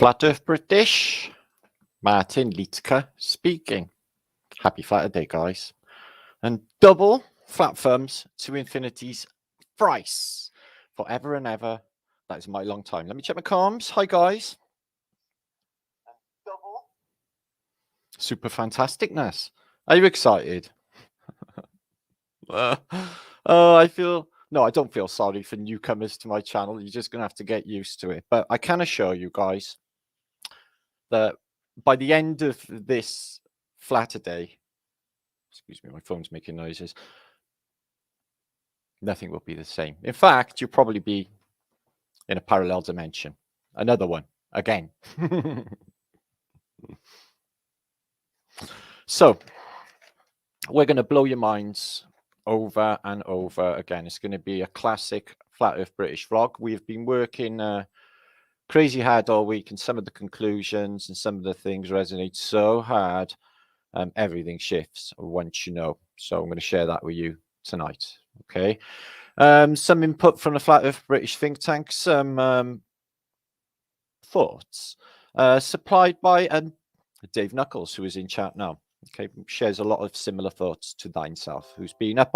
Flat Earth British, Martinliedtke speaking. Happy Flatterday, guys. And double flat thumbs to infinity's thrice. Forever and ever. That is my long time. Let me check my comms. Hi, guys. Double. Super fantasticness. Are you excited? I feel... No, I don't feel sorry for newcomers to my channel. You're just going to have to get used to it. But I can assure you guys that by the end of this Flatterday, excuse me, my phone's making noises, nothing will be the same. In fact, you'll probably be in a parallel dimension. Another one, again. So, we're going to blow your minds over and over again. It's going to be a classic Flat Earth British vlog. We've been working crazy hard all week, and some of the conclusions and some of the things resonate so hard. Everything shifts once you know. So I'm going to share that with you tonight. Okay. Some input from the Flat Earth British think tank, some thoughts supplied by Dave Knuckles, who is in chat now. Okay, shares a lot of similar thoughts to thine self, who's been up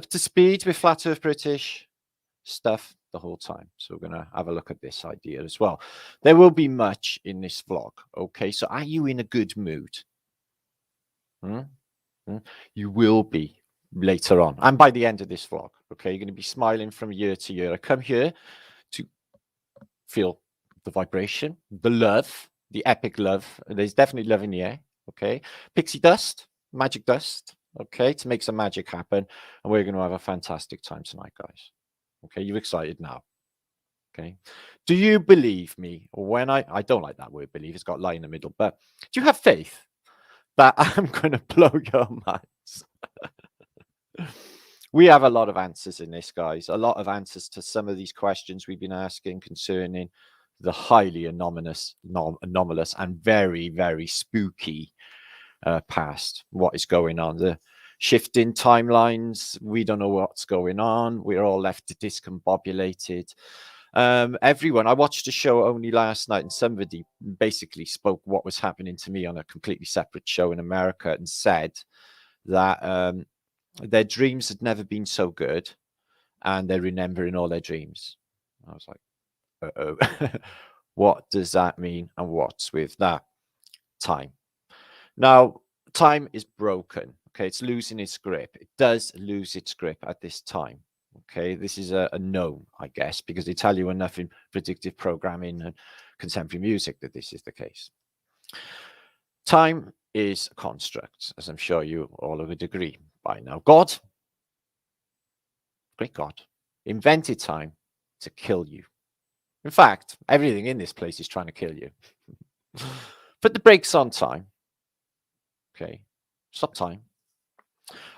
to speed with Flat Earth British stuff the whole time. So we're going to have a look at this idea as well. There will be much in this vlog. Okay, so are you in a good mood? You will be later on, and by the end of this vlog. Okay, you're going to be smiling from year to year. I come here to feel the vibration, the love, the epic love. There's definitely love in the air. Okay, pixie dust, magic dust. Okay, to make some magic happen, and we're going to have a fantastic time tonight, guys. Okay, you excited now? Okay, do you believe me when I don't like that word believe, it's got lie in the middle, but do you have faith that I'm going to blow your minds? We have a lot of answers in this, guys, a lot of answers to some of these questions we've been asking concerning the highly anomalous and very, very spooky past. What is going on? The shifting timelines. We don't know what's going on. We're all left discombobulated. Everyone, I watched a show only last night, and somebody basically spoke what was happening to me on a completely separate show in America and said that their dreams had never been so good, and they're remembering all their dreams. I was like, uh-oh. What does that mean, and what's with that? Time. Now, time is broken. Okay, it's losing its grip. It does lose its grip at this time. Okay, this is a no, I guess, because they tell you enough in predictive programming and contemporary music that this is the case. Time is a construct, as I'm sure you all would agree by now. God, great God, invented time to kill you. In fact, everything in this place is trying to kill you. Put the brakes on time. Okay, stop time.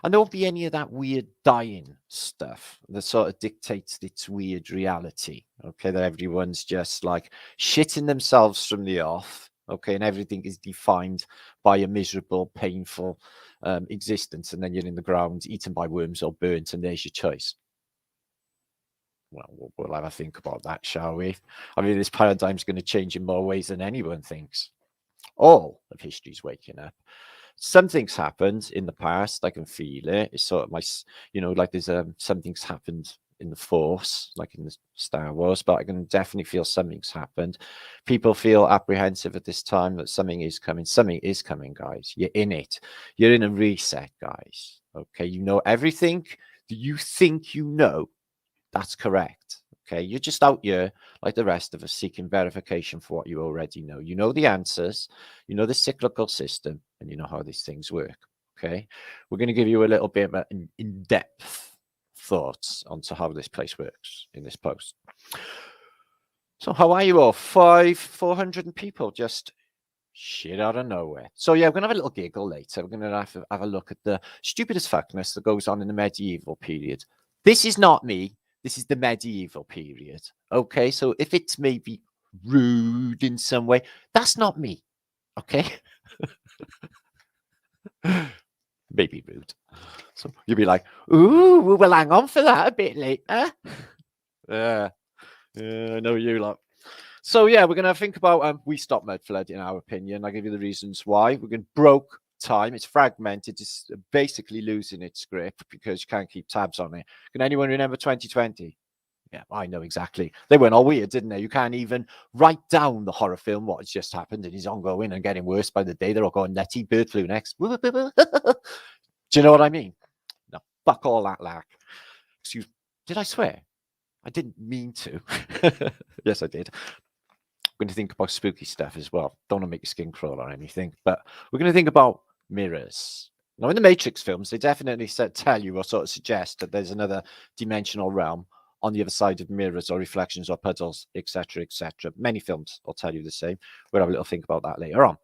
And there won't be any of that weird dying stuff that sort of dictates its weird reality. Okay, that everyone's just like shitting themselves from the off. Okay, and everything is defined by a miserable, painful existence, and then you're in the ground, eaten by worms or burnt, and there's your choice. Well, we'll have a think about that, shall we? I mean, this paradigm's going to change in more ways than anyone thinks. All of history's waking up. Something's happened in the past. I can feel it. It's sort of my, like there's something's happened in the Force, like in the Star Wars, but I can definitely feel something's happened. People feel apprehensive at this time that something is coming. Something is coming, guys. You're in it. You're in a reset, guys. Okay, you know everything that you think you know. That's correct. Okay, you're just out here like the rest of us seeking verification for what you already know. You know the answers, you know the cyclical system, and you know how these things work. Okay, we're going to give you a little bit of in-depth thoughts onto how this place works in this post. So how are you all? 400 people just shit out of nowhere. So yeah, we're going to have a little giggle later. We're going to have a look at the stupidest fuckness that goes on in the medieval period. This is not me. This is the medieval period. Okay, so if it's maybe rude in some way, that's not me. Okay, maybe rude. So you'll be like, ooh, we'll hang on for that a bit later. Yeah, I know you lot. So yeah, we're gonna think about we stopped mud flood in our opinion. I'll give you the reasons why. We're going broke time. It's fragmented. It's basically losing its grip because you can't keep tabs on it. Can anyone remember 2020? Yeah, I know exactly. They went all weird, didn't they? You can't even write down the horror film, what has just happened, and it's ongoing and getting worse by the day. They're all going nutty, bird flu next. Do you know what I mean? No, fuck all that lack. Excuse, did I swear? I didn't mean to. Yes, I did. We're going to think about spooky stuff as well. Don't want to make your skin crawl or anything, but we're going to think about mirrors. Now, in the Matrix films, they definitely tell you or sort of suggest that there's another dimensional realm on the other side of mirrors or reflections or puddles, etc., etc. Many films will tell you the same. We'll have a little think about that later on.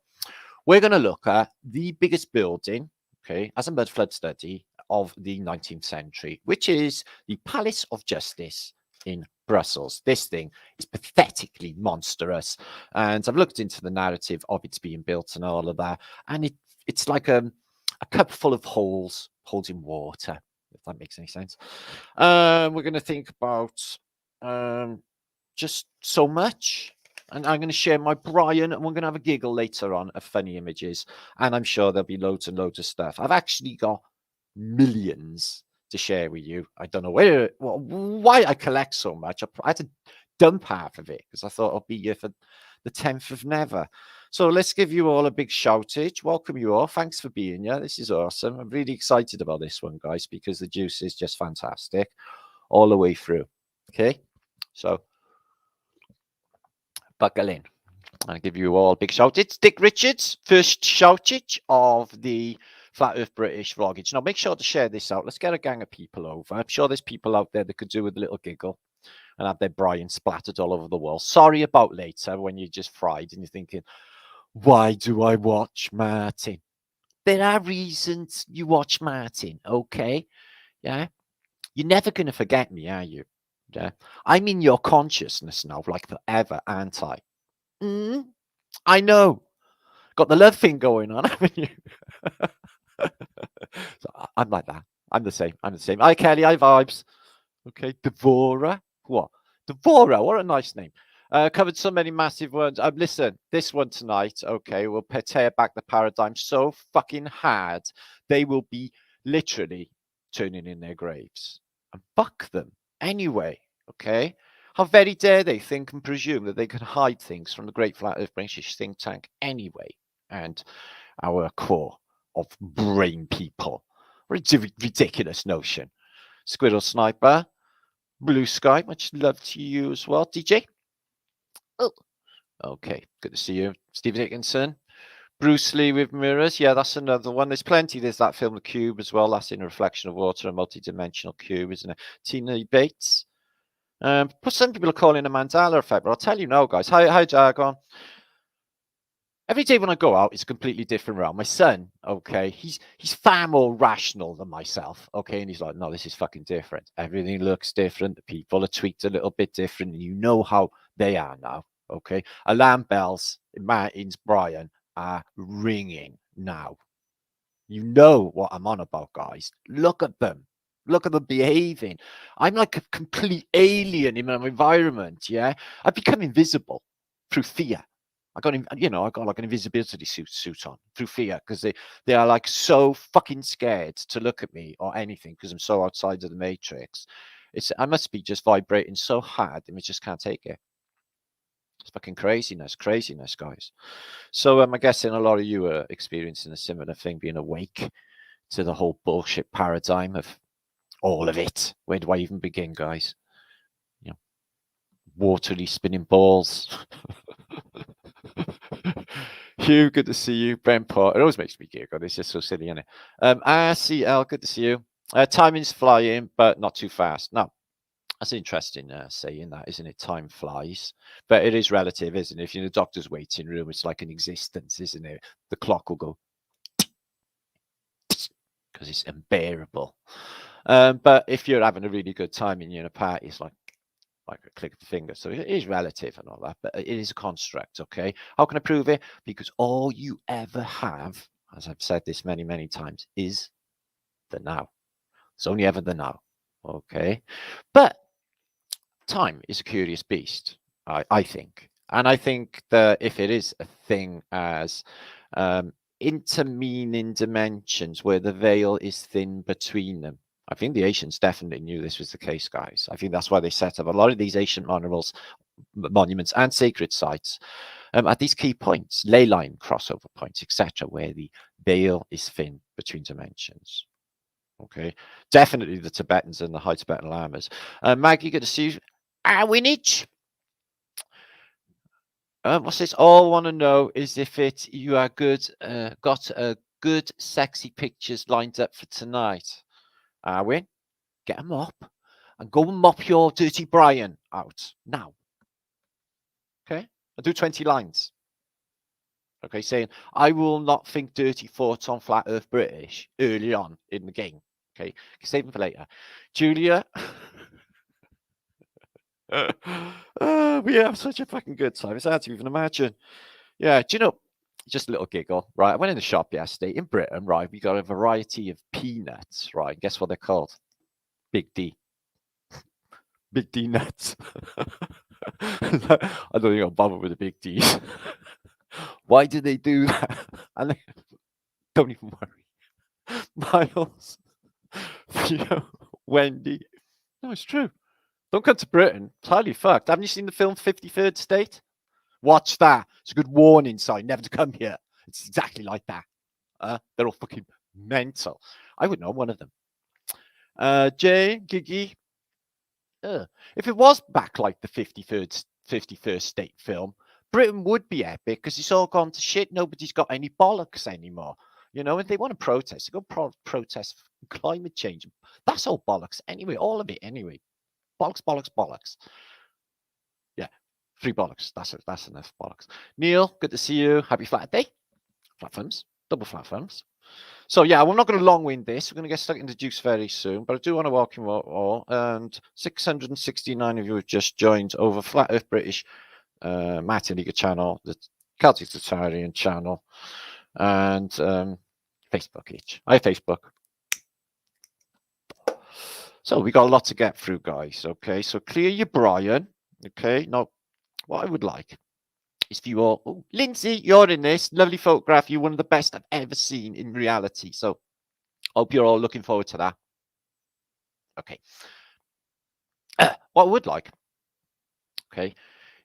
We're going to look at the biggest building, okay, as a mud flood study of the 19th century, which is the Palace of Justice in Brussels. This thing is pathetically monstrous, and I've looked into the narrative of its being built and all of that, and it's like a cup full of holes holding water, if that makes any sense. We're going to think about just so much, and I'm going to share my Brian, and we're going to have a giggle later on of funny images, and I'm sure there'll be loads and loads of stuff. I've actually got millions to share with you. I don't know why I collect so much. I had to dump half of it because I thought I'll be here for the 10th of never. So let's give you all a big shoutage. Welcome you all. Thanks for being here. This is awesome. I'm really excited about this one, guys, because the juice is just fantastic all the way through. Okay, so buckle in. I'll give you all a big shout. It's Dick Richards, first shoutage of the Flat Earth British vloggage. Now, make sure to share this out. Let's get a gang of people over. I'm sure there's people out there that could do with a little giggle and have their Brian splattered all over the wall. Sorry about later when you're just fried and you're thinking, why do I watch Martin? There are reasons you watch Martin, okay? Yeah? You're never going to forget me, are you? Yeah? I'm in your consciousness now, like forever, aren't I? I know. Got the love thing going on, haven't you? So I'm like that. I'm the same. I'm the same. Hi, Kelly. Hi, vibes. Okay. Devora. What? Devora. What a nice name. Covered so many massive ones. Listen, this one tonight, okay, will tear back the paradigm so fucking hard. They will be literally turning in their graves. And fuck them anyway, okay? How very dare they think and presume that they can hide things from the Great Flat Earth British think tank anyway, and our core of brain people. It's a ridiculous notion. Squirrel Sniper, Blue Sky, much love to you as well. DJ? Oh, okay, good to see you. Steve Dickinson. Bruce Lee with mirrors. Yeah, that's another one. There's plenty. There's that film, The Cube, as well. That's in a reflection of water, a multi-dimensional cube, isn't it? Tina Bates. Some people are calling a mandala effect, but I'll tell you now, guys. Hi, Jargon. Every day when I go out, it's a completely different realm. My son, okay, he's far more rational than myself, okay, and he's like, no, this is fucking different. Everything looks different. The people are tweaked a little bit different, and you know how they are now, okay. Alarm bells in Martin's Brian are ringing now. You know what I'm on about, guys. Look at them. Look at them behaving. I'm like a complete alien in my environment. Yeah, I've become invisible through fear. I got like an invisibility suit on through fear because they are like so fucking scared to look at me or anything because I'm so outside of the matrix. I must be just vibrating so hard and we just can't take it. It's fucking craziness, guys. So I'm guessing a lot of you are experiencing a similar thing, being awake to the whole bullshit paradigm of all of it. Where do I even begin, guys? You know, watery spinning balls. Hugh, good to see you. Brentport, it always makes me giggle. It's just so silly, isn't it? RCL, good to see you. Timing's flying, but not too fast. No, that's interesting saying that, isn't it? Time flies, but it is relative, isn't it? If you're in a doctor's waiting room, it's like an existence, isn't it? The clock will go because it's unbearable. But if you're having a really good time and you're in a party, it's like a click of the finger. So it is relative and all that, but it is a construct, okay? How can I prove it? Because all you ever have, as I've said this many, many times, is the now. It's only ever the now, okay? But time is a curious beast, I think. And I think that if it is a thing as intermeaning dimensions where the veil is thin between them, I think the ancients definitely knew this was the case, guys. I think that's why they set up a lot of these ancient monuments and sacred sites at these key points, ley line crossover points, etc., where the veil is thin between dimensions. Okay, definitely the Tibetans and the high Tibetan lamas. Maggie, good to see you. Winich. What's this? All I want to know is if you are good, got good, sexy pictures lined up for tonight. Win, get them up and go and mop your dirty Brian out now. Okay, I'll do 20 lines. Okay, saying I will not think dirty thoughts on flat Earth British early on in the game. Okay, save them for later. Julia. We have such a fucking good time. It's hard to even imagine. Yeah, do you know, just a little giggle, right? I went in the shop yesterday in Britain, right? We got a variety of peanuts, right? Guess what they're called? Big D. Big D nuts. I don't think I'll bother with the big D's. Why did they do that? And they, don't even worry. Miles, Theo, Wendy. No, it's true. Don't come to Britain. It's highly fucked. Haven't you seen the film 53rd State? Watch that. It's a good warning sign never to come here. It's exactly like that. They're all fucking mental. I would know one of them. Jay, Giggy. If it was back like the 51st State film, Britain would be epic because it's all gone to shit. Nobody's got any bollocks anymore. You know, if they want to protest, they go protest climate change. That's all bollocks anyway. All of it anyway. Bollocks, bollocks, bollocks. Yeah, 3 bollocks. That's enough bollocks. Neil, good to see you. Happy flat day. Flat films, double flat films. So yeah, we're not going to long-wind this. We're going to get stuck into juice very soon, but I do want to welcome you all. And 669 of you have just joined over Flat Earth British, martinliedtke channel, the Celtic Tatarian channel, and Facebook each. Hi, Facebook. So we got a lot to get through, guys. Okay, so clear your Brian. Okay, now what I would like is for you all. Oh, Lindsay, you're in this lovely photograph. You're one of the best I've ever seen in reality. So hope you're all looking forward to that. Okay. What I would like, okay,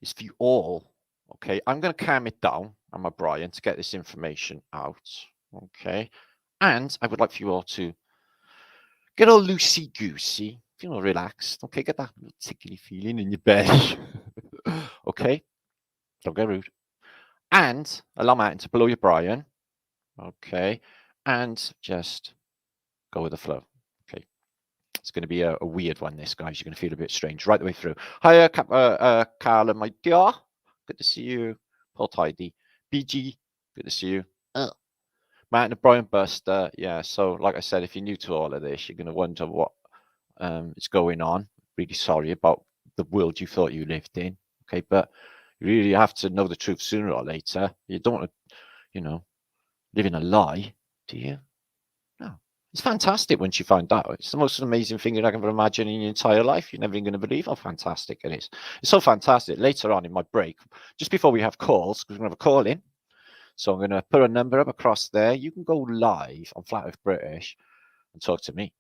is for you all. Okay, I'm going to calm it down. I'm a Brian to get this information out. Okay, and I would like for you all to get all loosey-goosey, feel relaxed. Okay, get that tickly feeling in your belly. Okay, don't get rude. And allow Martin to blow your Brian. Okay, and just go with the flow. Okay, it's going to be a weird one, this, guys. You're going to feel a bit strange right the way through. Hiya, Carla, my dear. Good to see you. Paul Tidy. BG, good to see you. Martin and Brian Buster. Yeah, so like I said, if you're new to all of this, you're going to wonder what is going on. Really sorry about the world you thought you lived in. Okay, but you really have to know the truth sooner or later. You don't want to, you know, live in a lie, do you? No. It's fantastic once you find out. It's the most amazing thing you can ever imagine in your entire life. You're never even going to believe how fantastic it is. It's so fantastic. Later on in my break, just before we have calls, because we're going to have a call in. So I'm going to put a number up across there. You can go live on Flat Earth British and talk to me,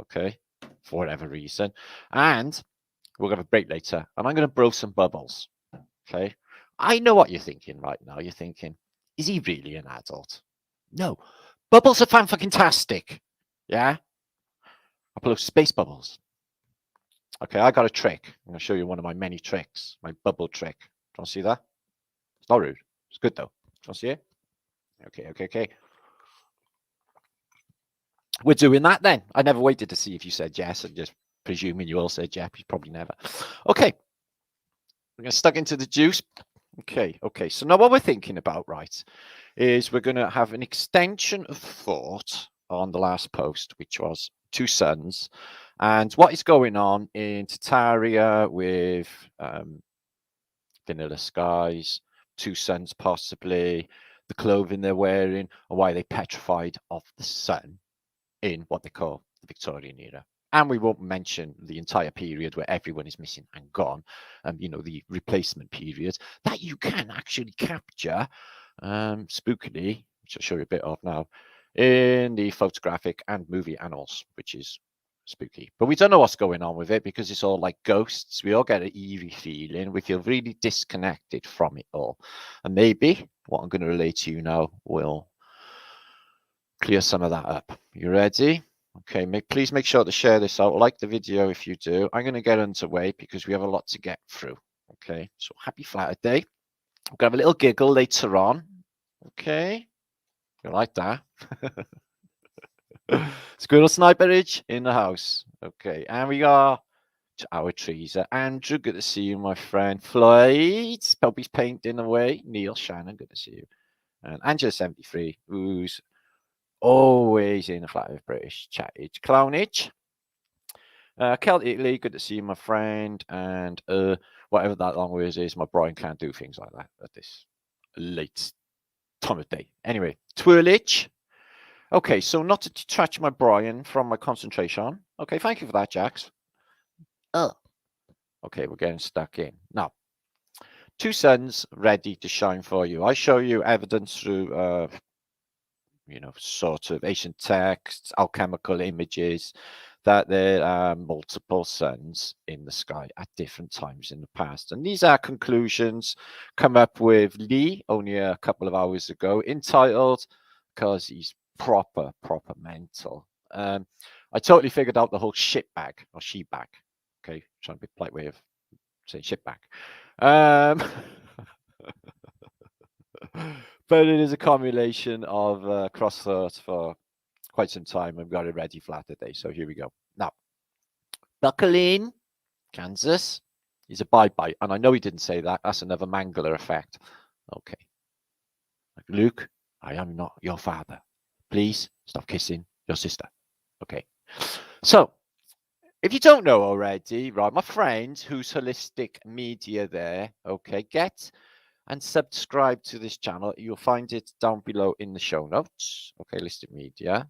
okay, for whatever reason. And we're going to have a break later. And I'm going to blow some bubbles, okay? I know what you're thinking right now. You're thinking, is he really an adult? No. Bubbles are fan-fucking-tastic. Yeah? I'll blow space bubbles. Okay, I got a trick. I'm going to show you one of my many tricks. My bubble trick. Do you want to see that? It's not rude. It's good, though. Do you want to see it? Okay. We're doing that then. I never waited to see if you said yes. I'm just presuming you all said yes. You probably never. Okay. We're going to stuck into the juice. Okay. So now what we're thinking about, right, is we're going to have an extension of thought on the last post, which was 2 suns, and what is going on in Tataria with vanilla skies, 2 suns possibly, the clothing they're wearing, and why they petrified of the sun in what they call the Victorian era. And we won't mention the entire period where everyone is missing and gone, you know, the replacement period that you can actually capture spookily, which I'll show you a bit of now, in the photographic and movie annals, which is spooky. But we don't know what's going on with it because it's all like ghosts. We all get an eerie feeling. We feel really disconnected from it all. And maybe what I'm going to relate to you now will clear some of that up. You ready? Okay, please make sure to share this out. Like the video if you do. I'm going to get underway because we have a lot to get through. Okay, so happy Flatterday. We're going to have a little giggle later on. Okay, you like that? Squirrel Sniperage in the house. Okay, and we got our trees. Andrew, good to see you, my friend. Floyd, Poppy's painting away. Neil Shannon, good to see you. And Angela73, who's always in the Flatearth British chattage. Clownage. Kel Italy, good to see you, my friend. And whatever that long word is, my Brian can't do things like that at this late time of day. Anyway, Twirlich. Okay, so not to detract my Brian from my concentration. Okay, thank you for that, Jax. Oh. Okay, we're getting stuck in. Now, two suns ready to shine for you. I show you evidence through, you know, sort of ancient texts, alchemical images, that there are multiple suns in the sky at different times in the past. And these are conclusions come up with Lee only a couple of hours ago, entitled, because he's proper mental. I totally figured out the whole shit bag or she bag. Okay, trying to be a polite way of saying shit bag. But it is a combination of cross thoughts for quite some time. I've got it ready Flatterday. So here we go. Now, buckle in, Kansas. He's a bye-bye. And I know he didn't say that. That's another Mangler effect. Okay. Luke, I am not your father. Please stop kissing your sister. Okay. So, if you don't know already, right, my friend who's Holistic Media there, okay, get and subscribe to this channel. You'll find it down below in the show notes. Okay, Holistic Media.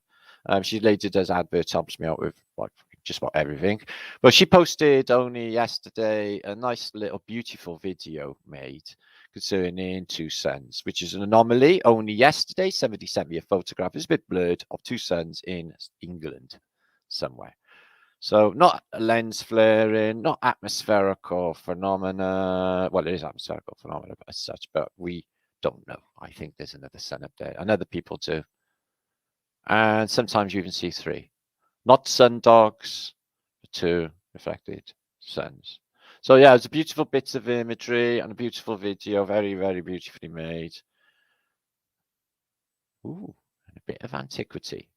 She later does adverts, helps me out with like just about everything. But she posted only yesterday a nice little beautiful video made concerning two suns, which is an anomaly. Only yesterday, somebody sent me a photograph. It's a bit blurred of two suns in England somewhere. So not a lens flaring, not atmospherical phenomena. Well, it is atmospherical phenomena as such, but we don't know. I think there's another sun up there, and other people do. And sometimes you even see three. Not sun dogs, but two reflected suns. So yeah, it's a beautiful bits of imagery and a beautiful video, very, very beautifully made. Ooh, and a bit of antiquity,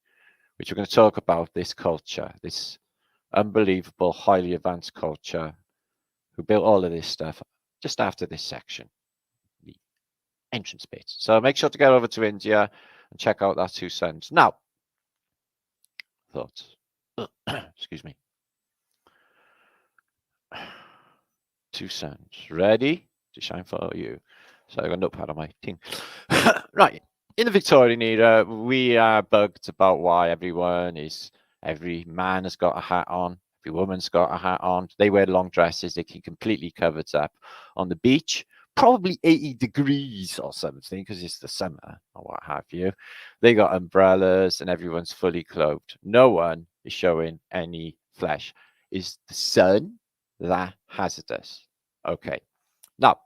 which we're going to talk about this culture, this unbelievable, highly advanced culture who built all of this stuff just after this section, the entrance bit. So make sure to get over to India and check out that two suns. Now, thoughts. Excuse me. Two suns ready to shine for you. So I got a notepad on my thing. Right. In the Victorian era, we are bugged about why every man has got a hat on, every woman's got a hat on. They wear long dresses, they keep completely covered up on the beach, probably 80 degrees or something, because it's the summer or what have you. They got umbrellas and everyone's fully clothed. No one is showing any flesh. Is the sun that hazardous? Okay. Now,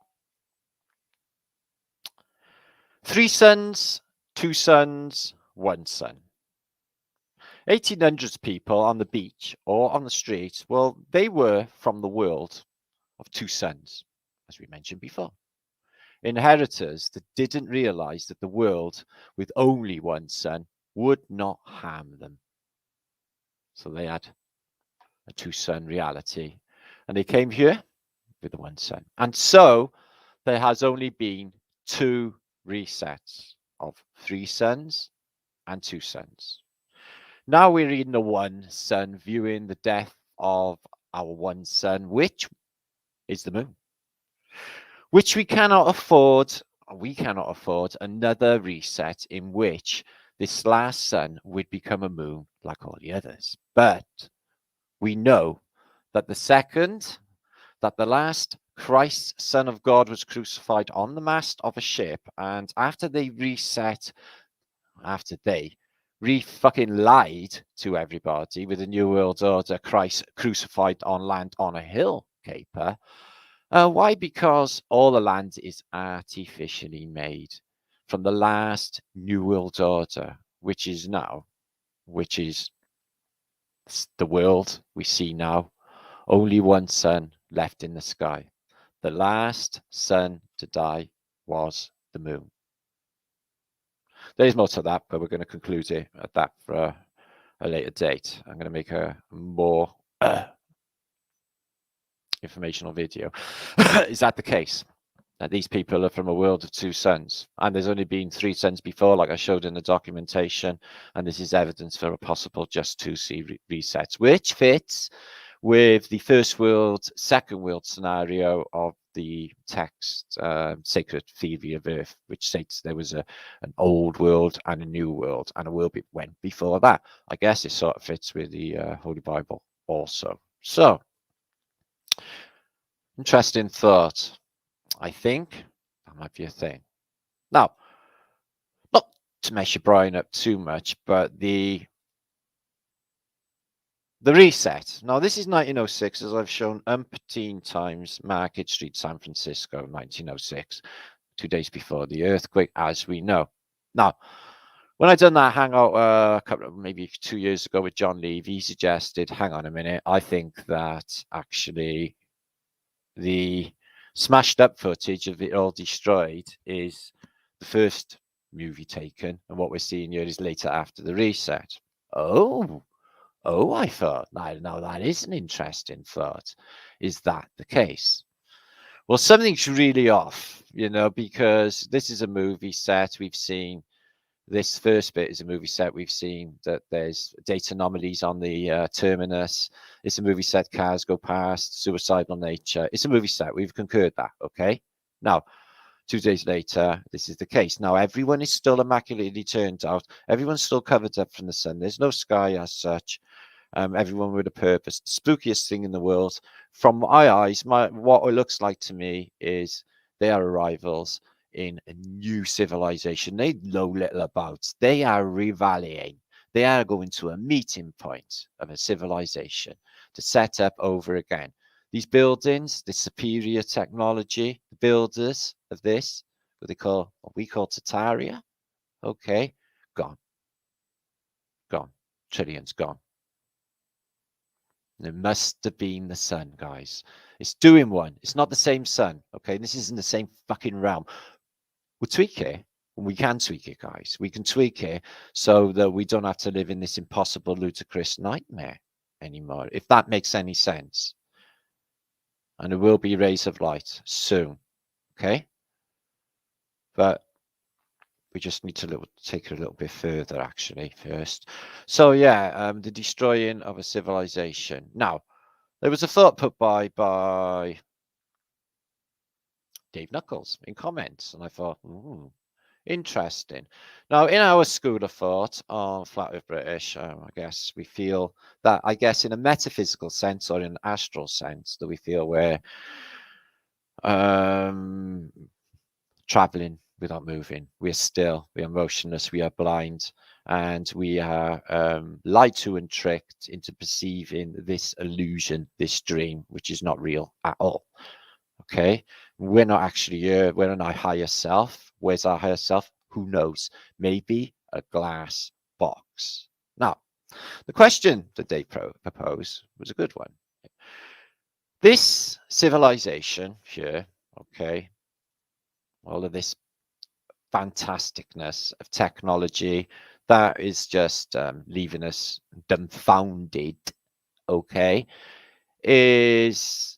three suns, two suns, one sun. 1800s people on the beach or on the streets, well, they were from the world of two suns, as we mentioned before. Inheritors that didn't realize that the world with only one sun would not harm them. So they had a two sun reality. And they came here with the one sun. And so there has only been two resets of three suns and two suns. Now we're in the one sun, viewing the death of our one sun, which is the moon, which we cannot afford another reset in which this last sun would become a moon like all the others. But we know that the second that the last Christ, Son of God, was crucified on the mast of a ship, and after they fucking lied to everybody with the New World Order, Christ crucified on land on a hill caper. Why? Because all the land is artificially made from the last New World Order, which is the world we see now. Only one sun left in the sky. The last sun to die was the moon. There's more to that, but we're going to conclude it at that for a later date. I'm going to make a more informational video. Is that the case? That these people are from a world of two suns, and there's only been 3 suns before, like I showed in the documentation, and this is evidence for a possible just 2C resets, which fits with the first world, second world scenario of the text Sacred Theory of Earth, which states there was an old world and a new world, and a world went before that. I guess it sort of fits with the Holy Bible also. So, interesting thought. I think that might be a thing. Now, not to mess your brain up too much, but the reset. Now, this is 1906, as I've shown umpteen times. Market Street, San Francisco, 1906, 2 days before the earthquake, as we know. Now, when I done that hangout maybe 2 years ago with John Levy, he suggested, hang on a minute, I think that actually the smashed up footage of it all destroyed is the first movie taken, and what we're seeing here is later after the reset. Oh, I thought, now that is an interesting thought. Is that the case? Well, something's really off, because this is a movie set. We've seen this first bit is a movie set. We've seen that there's data anomalies on the terminus. It's a movie set. Cars go past, suicidal nature. It's a movie set. We've concurred that. Okay. Now, 2 days later, this is the case. Now, everyone is still immaculately turned out. Everyone's still covered up from the sun. There's no sky as such. Everyone with a purpose. The spookiest thing in the world, from my eyes, what it looks like to me is they are arrivals in a new civilization. They know little about. They are rallying. They are going to a meeting point of a civilization to set up over again. These buildings, the superior technology, the builders of this, what we call Tataria, okay, gone. Trillions gone. It must have been the sun, guys. It's doing one. It's not the same sun, okay? This isn't the same fucking realm. We'll tweak it. We can tweak it, guys. We can tweak it so that we don't have to live in this impossible, ludicrous nightmare anymore, if that makes any sense. And there will be rays of light soon, okay? But we just need to take it a little bit further, actually, first. So, yeah, the destroying of a civilization. Now, there was a thought put by Dave Knuckles in comments, and I thought, interesting. Now, in our school of thought on Flat Earth British, I guess we feel that, in a metaphysical sense or in an astral sense, that we feel we're traveling without moving. We are motionless, we are blind, and we are lied to and tricked into perceiving this illusion, this dream, which is not real at all. Okay, we're not actually here. We're in our higher self. Where's our higher self? Who knows? Maybe a glass box. Now, the question that they proposed was a good one. This civilization here, okay, all of this fantasticness of technology that is just leaving us dumbfounded, okay, is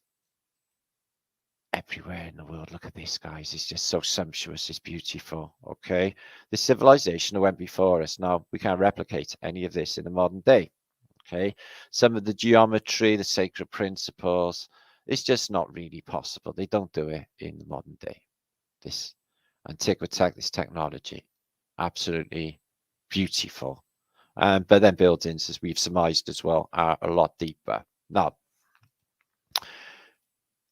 everywhere in the world. Look at this, guys. It's just so sumptuous. It's beautiful, okay? This civilization that went before us, now we can't replicate any of this in the modern day, okay? Some of the geometry, the sacred principles, it's just not really possible. They don't do it in the modern day. This antiquity, this technology, absolutely beautiful. But then buildings, as we've surmised as well, are a lot deeper. Now,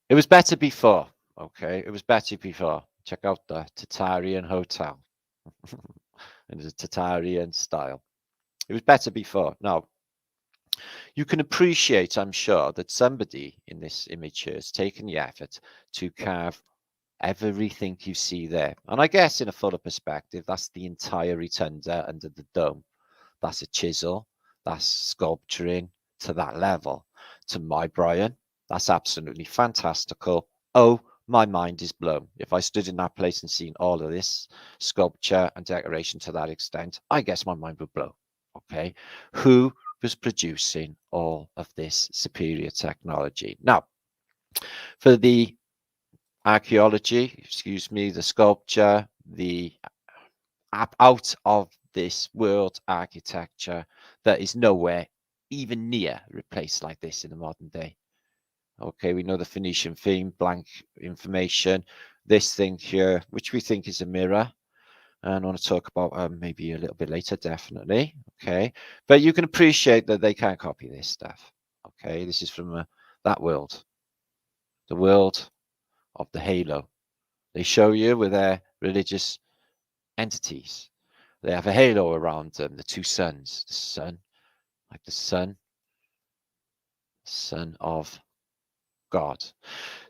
it was better before. Okay, it was better before. Check out the Tatarian Hotel. In the Tatarian style. It was better before. Now, you can appreciate, I'm sure, that somebody in this image here has taken the effort to carve everything you see there. And I guess in a fuller perspective, that's the entire rotunda under the dome. That's a chisel. That's sculpturing to that level. To my Brian, that's absolutely fantastical. Oh, my mind is blown. If I stood in that place and seen all of this sculpture and decoration to that extent, I guess my mind would blow. Okay, who was producing all of this superior technology? Now, for the archaeology, excuse me, the sculpture, the out of this world architecture that is nowhere even near replaced like this in the modern day. Okay, we know the Phoenician theme, blank information. This thing here, which we think is a mirror, and I want to talk about maybe a little bit later, definitely. Okay, but you can appreciate that they can't copy this stuff. Okay, this is from that world, the world of the halo. They show you with their religious entities. They have a halo around them, the two suns, the sun, like the sun of God.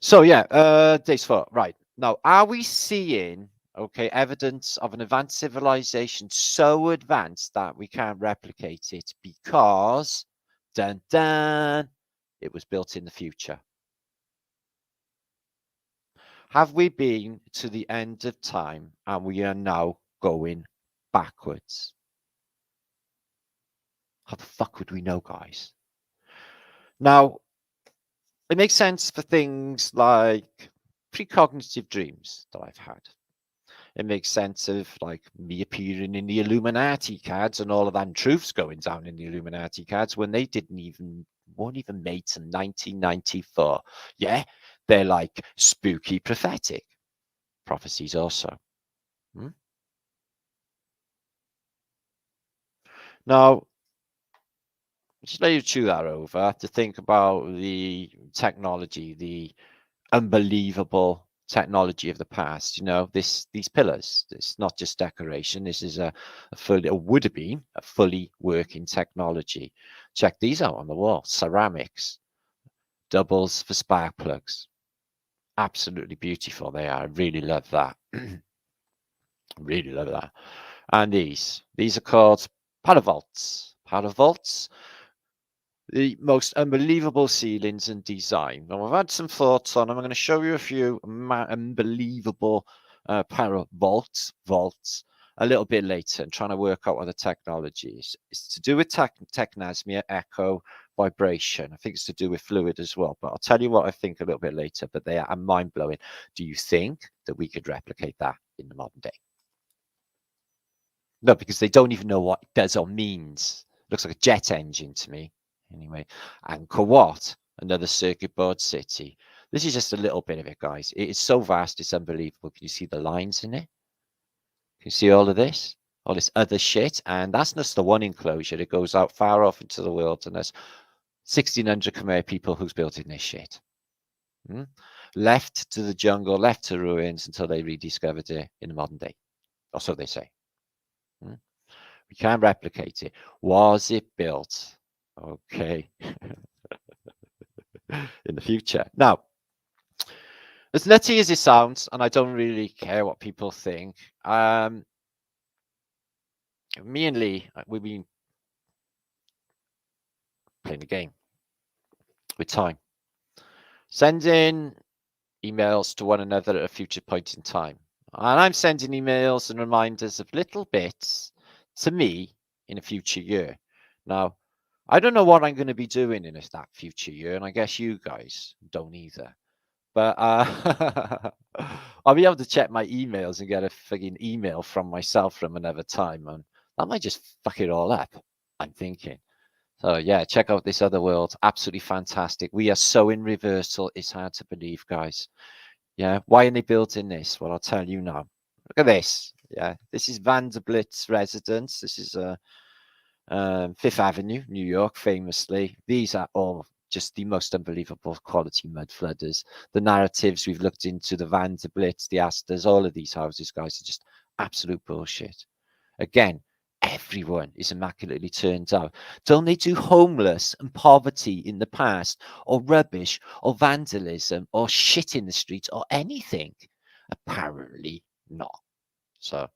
So yeah, days 4. Right. Now, are we seeing, okay, evidence of an advanced civilization so advanced that we can't replicate it because, dun dun, it was built in the future? Have we been to the end of time and we are now going backwards? How the fuck would we know, guys? Now, it makes sense for things like precognitive dreams that I've had. It makes sense of like me appearing in the Illuminati cards and all of them truths going down in the Illuminati cards when they weren't even made till 1994. Yeah, they're like spooky prophetic prophecies also. Now, just let you chew that over to think about the technology, the unbelievable technology of the past. You know, these pillars, it's not just decoration. This is a would have been a fully working technology. Check these out on the wall. Ceramics, doubles for spark plugs. Absolutely beautiful they are. I really love that. Really love that. And these are called paravaults. Paravaults, the most unbelievable ceilings and design. Now, I've had some thoughts on them. I'm going to show you a few unbelievable vaults a little bit later and trying to work out what the technology is. It's to do with technosmia, echo, vibration. I think it's to do with fluid as well, but I'll tell you what I think a little bit later, but they are mind-blowing. Do you think that we could replicate that in the modern day? No, because they don't even know what it does or means. It looks like a jet engine to me. Anyway, Angkor Wat, another circuit board city. This is just a little bit of it, guys. It is so vast, it's unbelievable. Can you see the lines in it? Can you see all of this? All this other shit? And that's just the one enclosure. It goes out far off into the world, and there's 1,600 Khmer people who's built in this shit. Left to the jungle, left to ruins until they rediscovered it in the modern day. Or so they say. We can't replicate it. Was it built? Okay. In the future. Now, as nutty as it sounds, and I don't really care what people think, me and Lee, we've been playing the game with time. Sending emails to one another at a future point in time. And I'm sending emails and reminders of little bits to me in a future year. Now, I don't know what I'm going to be doing in that future year, and I guess you guys don't either. But I'll be able to check my emails and get a frigging email from myself from another time, and that might just fuck it all up, I'm thinking. So yeah, check out this other world. Absolutely fantastic. We are so in reversal. It's hard to believe, guys. Yeah, why are they building this? Well, I'll tell you now. Look at this. Yeah, this is Vanderbilt's residence. This is Fifth Avenue, New York, famously. These are all just the most unbelievable quality mud flooders. The narratives we've looked into, the Vanderbilts, the Asters, all of these houses, guys, are just absolute bullshit. Again, everyone is immaculately turned out. Don't they do homeless and poverty in the past, or rubbish, or vandalism, or shit in the streets, or anything? Apparently not. So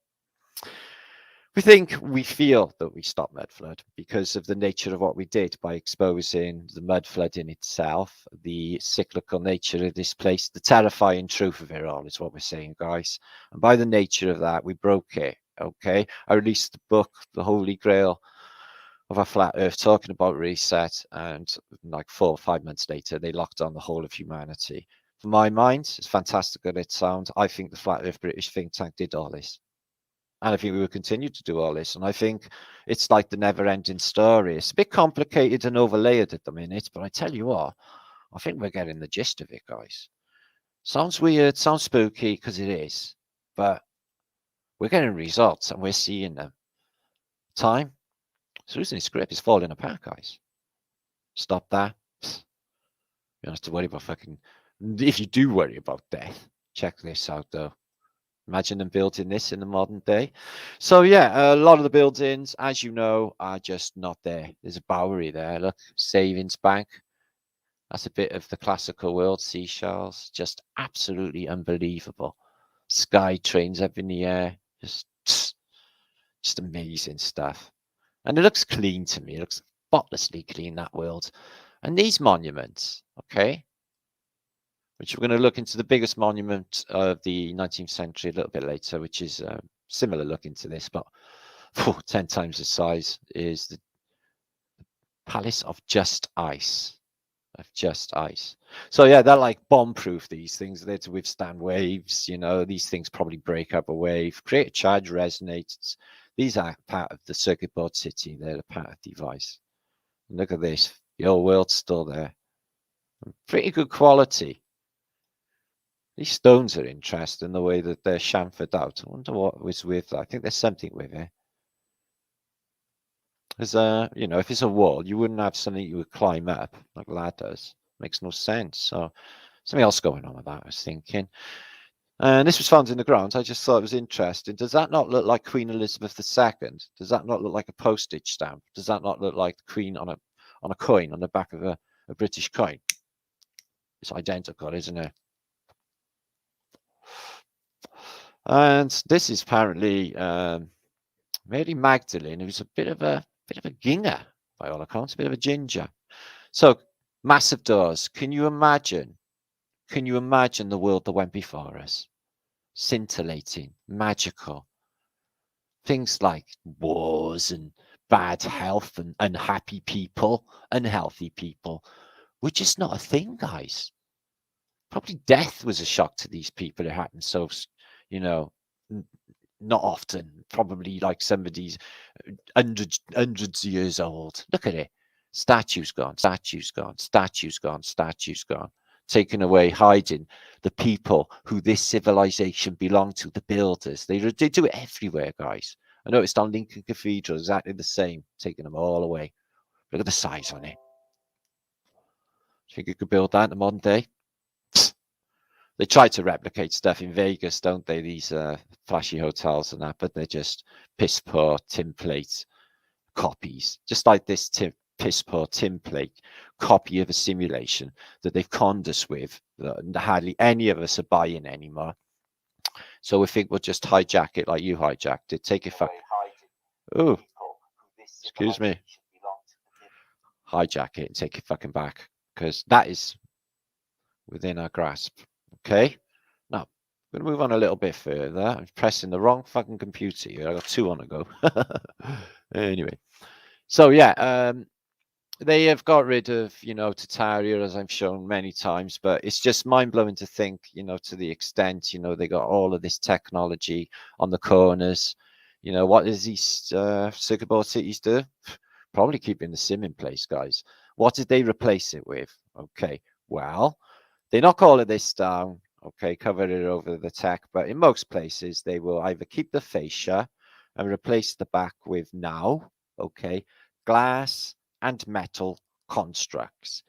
we feel that we stopped mud flood because of the nature of what we did by exposing the mud flood in itself, the cyclical nature of this place, the terrifying truth of it all is what we're saying, guys. And by the nature of that, we broke it. Okay, I released the book, The Holy Grail of a Flat Earth, talking about reset, and like 4 or 5 months later, they locked on the whole of humanity. For my mind, as fantastic as it sounds, I think the Flat Earth British think tank did all this. And I think we will continue to do all this. And I think it's like the never-ending story. It's a bit complicated and overlaid at the minute, but I tell you what, I think we're getting the gist of it, guys. Sounds weird, sounds spooky, because it is. But we're getting results, and we're seeing them. Time. Susan script is falling apart, guys. Stop that. You don't have to worry about fucking... If you do worry about death, check this out, though. Imagine them building this in the modern day. So yeah, a lot of the buildings, as you know, are just not there. There's a Bowery there. Look, Savings Bank. That's a bit of the classical world. Seashells, just absolutely unbelievable. Sky trains up in the air. Just amazing stuff. And it looks clean to me. It looks spotlessly clean, that world. And these monuments, okay, which we're going to look into the biggest monument of the 19th century a little bit later, which is similar looking to this, but 10 times the size, is the Palace of Just Ice. So yeah, they're like bomb-proof, these things. They're to withstand waves. You know, these things probably break up a wave, create a charge, resonate. These are part of the circuit board city. They're a part of the device. And look at this. The old world's still there. Pretty good quality. These stones are interesting, the way that they're chamfered out. I wonder what was with that. I think there's something with it. There's you know, if it's a wall, you wouldn't have something you would climb up like ladders. Makes no sense. So something else going on with that, I was thinking. And this was found in the ground. I just thought it was interesting. Does that not look like Queen Elizabeth II? Does that not look like a postage stamp? Does that not look like the Queen on a coin, on the back of a British coin? It's identical, isn't it? And this is apparently Mary Magdalene, who's a bit of a ginger, by all accounts, a bit of a ginger. So massive doors. Can you imagine? Can you imagine the world that went before us? Scintillating, magical. Things like wars and bad health and unhappy people, unhealthy people, were just not a thing, guys. Probably death was a shock to these people. It happened so, you know, not often. Probably like somebody's hundreds of years old. Look at it. Statues gone, statues gone, statues gone, statues gone. Taken away, hiding the people who this civilization belonged to, the builders. They do it everywhere, guys. I noticed on Lincoln Cathedral, exactly the same, taking them all away. Look at the size on it. Think you could build that in the modern day? They try to replicate stuff in Vegas, don't they? These flashy hotels and that, but they're just piss poor template copies, just like this piss poor template copy of a simulation that they've conned us with, that hardly any of us are buying anymore. So we think we'll just hijack it like you hijacked it. Take it back. Oh, excuse me. Hijack it and take it fucking back, because that is within our grasp. Okay. Now, I'm going to move on a little bit further. I'm pressing the wrong fucking computer here. I got 2 on the go. Anyway. So yeah, they have got rid of, you know, Tataria, as I've shown many times, but it's just mind-blowing to think, you know, to the extent, you know, they got all of this technology on the corners. You know, what does these circuit board cities do? Probably keeping the sim in place, guys. What did they replace it with? Okay, well, they knock all of this down, okay, cover it over the tech, but in most places, they will either keep the fascia and replace the back with now, okay, glass and metal constructs.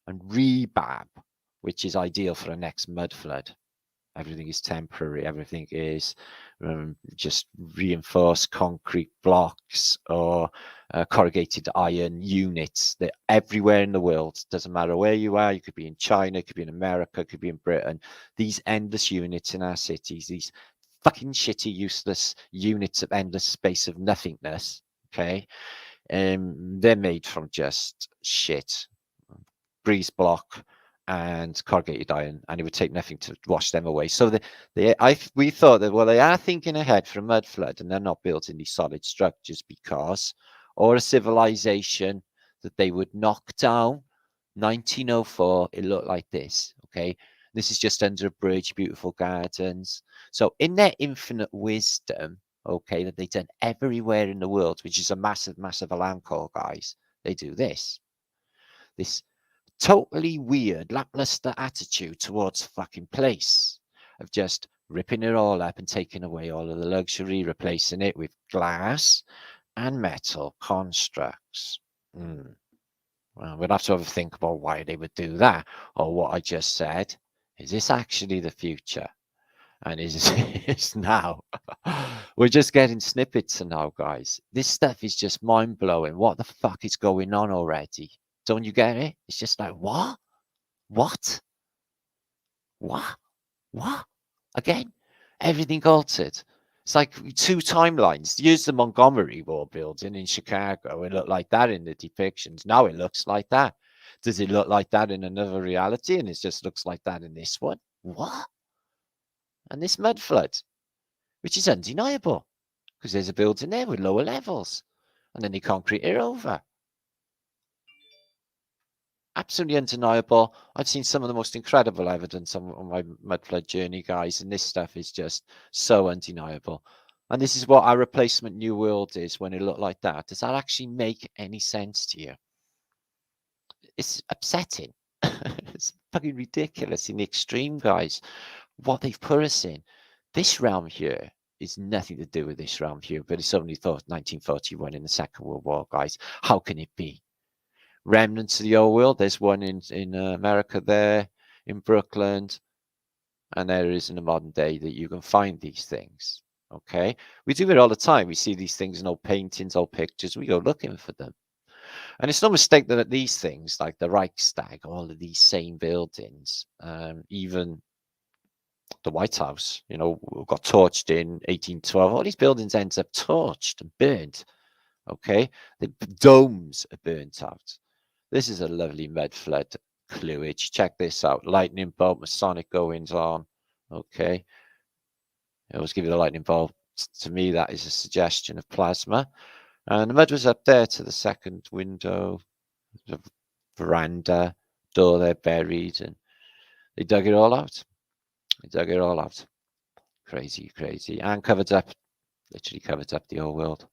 and rebab, which is ideal for a next mud flood. Everything is temporary. Everything is just reinforced concrete blocks or corrugated iron units. They're everywhere in the world. Doesn't matter where you are. You could be in China, it could be in America, it could be in Britain. These endless units in our cities, these fucking shitty, useless units of endless space of nothingness, okay? They're made from just shit, breeze block and corrugated iron, and it would take nothing to wash them away. So we thought that, well, they are thinking ahead for a mud flood, and they're not building these solid structures because, or a civilization that they would knock down. 1904, it looked like this, okay? This is just under a bridge, beautiful gardens. So in their infinite wisdom, okay, that they've done everywhere in the world, which is a massive, massive alarm call, guys, they do this totally weird, lackluster attitude towards fucking place of just ripping it all up and taking away all of the luxury, replacing it with glass and metal constructs. Well, we'd have to have a think about why they would do that, or what I just said. Is this actually the future? And is it now? We're just getting snippets now, guys. This stuff is just mind-blowing. What the fuck is going on already? Don't you get it? It's just like, what? What? What? What? Again? Everything altered. It's like two timelines. Use the Montgomery Wall building in Chicago. It looked like that in the depictions. Now it looks like that. Does it look like that in another reality? And it just looks like that in this one? What? And this mud flood, which is undeniable, because there's a building there with lower levels. And then they concrete it over. Absolutely undeniable. I've seen some of the most incredible evidence on my mud flood journey, guys, and this stuff is just so undeniable. And this is what our replacement new world is when it looked like that. Does that actually make any sense to you? It's upsetting. It's fucking ridiculous in the extreme, guys. What they've put us in. This realm here is nothing to do with this realm here, but it's only thought 1941 in the Second World War, guys. How can it be? Remnants of the old world. There's one in America there, in Brooklyn, and there is in the modern day that you can find these things. Okay, we do it all the time. We see these things in old paintings, old pictures. We go looking for them, and it's no mistake that these things, like the Reichstag, all of these same buildings, even the White House, you know, got torched in 1812. All these buildings ends up torched and burnt. Okay, the domes are burnt out. This is a lovely mud flood cluage. Check this out. Lightning bolt, Masonic goings on. Okay. I always give you the lightning bolt. To me, that is a suggestion of plasma. And the mud was up there to the second window, the veranda, door there buried. And they dug it all out. They dug it all out. Crazy, crazy. And covered up, literally covered up the old world.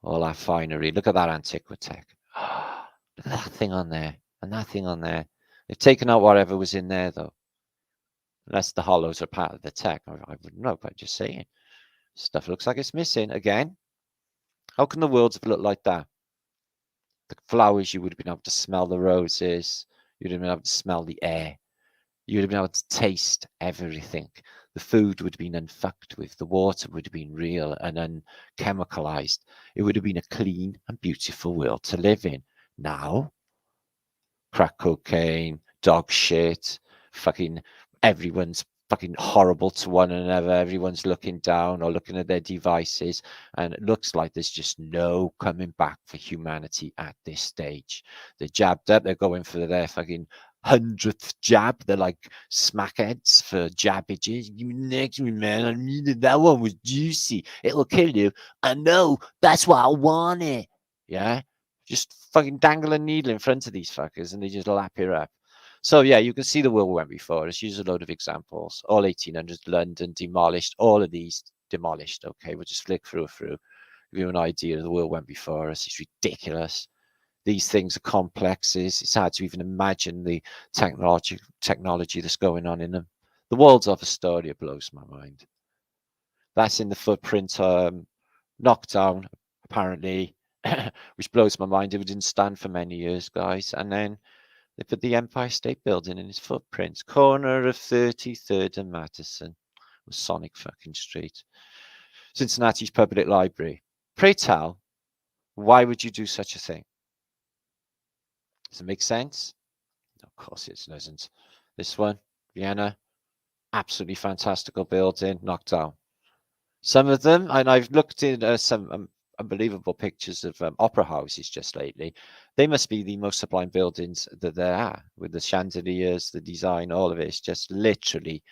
All our finery. Look at that Antiquitech. Look at that thing on there, and that thing on there. They've taken out whatever was in there, though. Unless the hollows are part of the tech. I wouldn't know, but I'm just saying. Stuff looks like it's missing. Again, how can the worlds have looked like that? The flowers, you would have been able to smell the roses. You'd have been able to smell the air. You would have been able to taste everything. The food would have been unfucked with. The water would have been real and unchemicalized. It would have been a clean and beautiful world to live in. Now, crack cocaine, dog shit, fucking everyone's fucking horrible to one another. Everyone's looking down or looking at their devices, and it looks like there's just no coming back for humanity at this stage. They're jabbed up. They're going for their fucking 100th jab. They're like smackheads for jabbages. Give me the next one, man. I needed that one was juicy. It'll kill you. I know. That's why I want it. Yeah. Just fucking dangle a needle in front of these fuckers and they just lap it up. So yeah, you can see the world went before. Let's use a load of examples. All 1800s, London demolished. All of these demolished. Okay, we'll just flick through. Give you an idea of the world went before us. It's ridiculous. These things are complexes. It's hard to even imagine the technology that's going on in them. The world's of Astoria blows my mind. That's in the footprint knockdown, apparently, which blows my mind. It didn't stand for many years, guys. And then They put the Empire State Building in his footprints. Corner of 33rd and Madison. Was Sonic fucking Street. Cincinnati's Public Library. Pray tell, why would you do such a thing? Does it make sense? Of course it doesn't. This one, Vienna, absolutely fantastical building, knocked down. Some of them, and I've looked in some unbelievable pictures of opera houses just lately. They must be the most sublime buildings that there are, with the chandeliers, the design, all of it. It's just literally,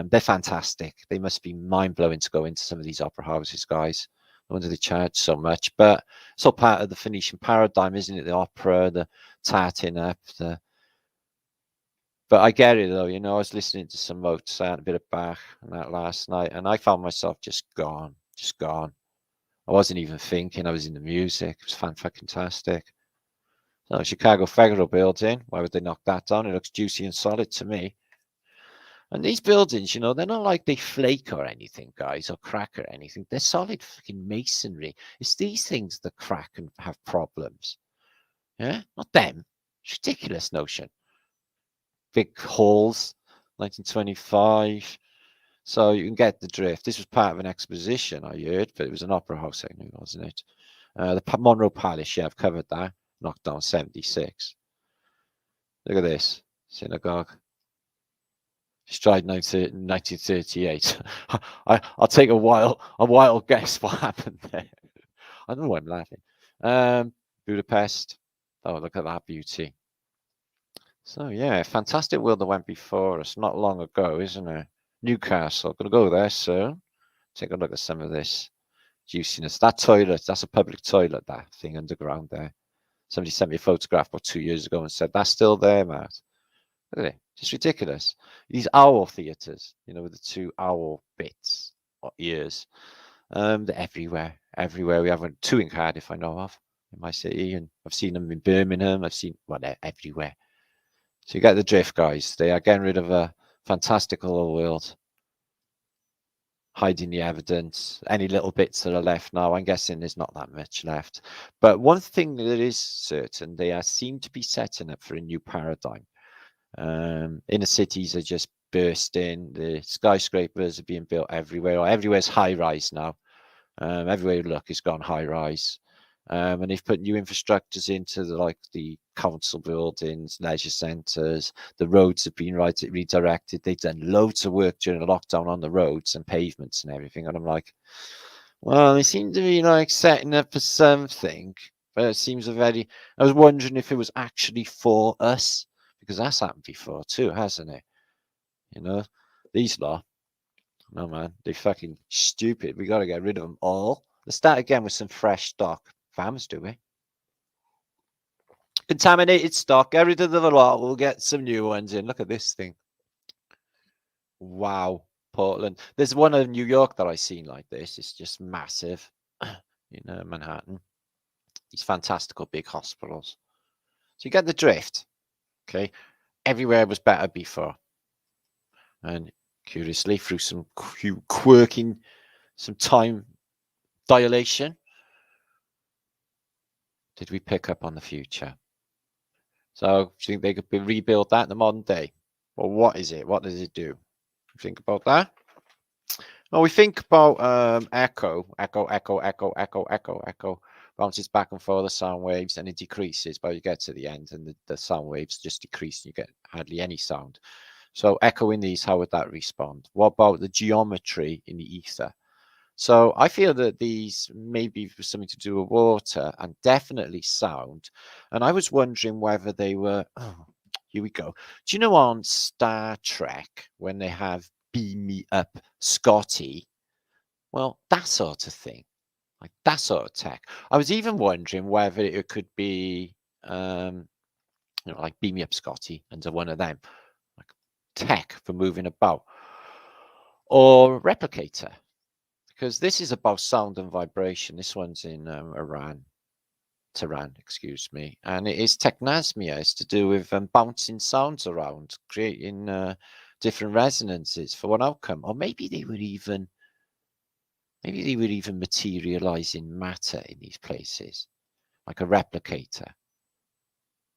they're fantastic. They must be mind-blowing to go into some of these opera houses, guys. No wonder they charge so much, but it's all part of the Phoenician paradigm, isn't it? The opera, the tarting up, But I get it though, you know, I was listening to some Mozart, a bit of Bach and that last night, and I found myself just gone. I wasn't even thinking, I was in the music. It was fantastic. So Chicago Federal Building, why would they knock that down? It looks juicy and solid to me. And these buildings, you know, they're not like they flake or anything, guys, or crack or anything. They're solid fucking masonry. It's these things that crack and have problems. Yeah, not them. It's ridiculous notion. Big halls, 1925. So you can get the drift. This was part of an exposition, I heard, but it was an opera house, I knew, wasn't it? The Monroe Palace, yeah, I've covered that. Knocked down 76. Look at this synagogue. Destroyed 1938. I'll take a wild guess what happened there. I don't know why I'm laughing. Budapest. Oh, look at that beauty. So yeah, fantastic world that went before us not long ago, isn't it? Newcastle, gonna go there soon. Take a look at some of this juiciness. That toilet, that's a public toilet, that thing underground there. Somebody sent me a photograph about 2 years ago and said, that's still there, Matt. Look at it, just ridiculous. These owl theatres, you know, with the two owl bits or ears. They're everywhere. We have two in Cardiff, I know of, in my city, and I've seen them in Birmingham. They're everywhere. So you get the drift, guys. They are getting rid of a fantastical world, hiding the evidence. Any little bits that are left now, I'm guessing there's not that much left. But one thing that is certain, they seem to be setting up for a new paradigm. Inner cities are just bursting. The skyscrapers are being built everywhere. Everywhere's high rise now. Everywhere you look, it's gone high rise. And they've put new infrastructures into the council buildings, leisure centres. The roads have been redirected. They've done loads of work during the lockdown on the roads and pavements and everything. And I'm like, well, they seem to be like setting up for something, but it seems I was wondering if it was actually for us, because that's happened before too, hasn't it? You know, these lot, no man, they're fucking stupid. We got to get rid of them all. Let's start again with some fresh stock. Fams, do we? Contaminated stock, get rid of the lot. We'll get some new ones in. Look at this thing. Wow, Portland. There's one in New York that I've seen like this. It's just massive in Manhattan. These fantastical big hospitals. So you get the drift. Okay, everywhere was better before. And curiously, through some quirking, some time dilation, did we pick up on the future? So do you think they could rebuild that in the modern day? Well, what is it? What does it do? Think about that. Well, we think about echo bounces back and forth the sound waves, and it decreases, but you get to the end and the sound waves just decrease and you get hardly any sound. So echoing these, how would that respond? What about the geometry in the ether? So I feel that these maybe for something to do with water and definitely sound. And I was wondering whether they were, oh, here we go. Do you know on Star Trek when they have beam me up Scotty? Well, that sort of thing, like that sort of tech. I was even wondering whether it could be, like beam me up Scotty under one of them, like tech for moving about, or replicator. Because this is about sound and vibration. This one's in Tehran, excuse me. And it is technasmia. It's to do with bouncing sounds around, creating different resonances for one outcome. Or maybe they would even materialize in matter in these places, like a replicator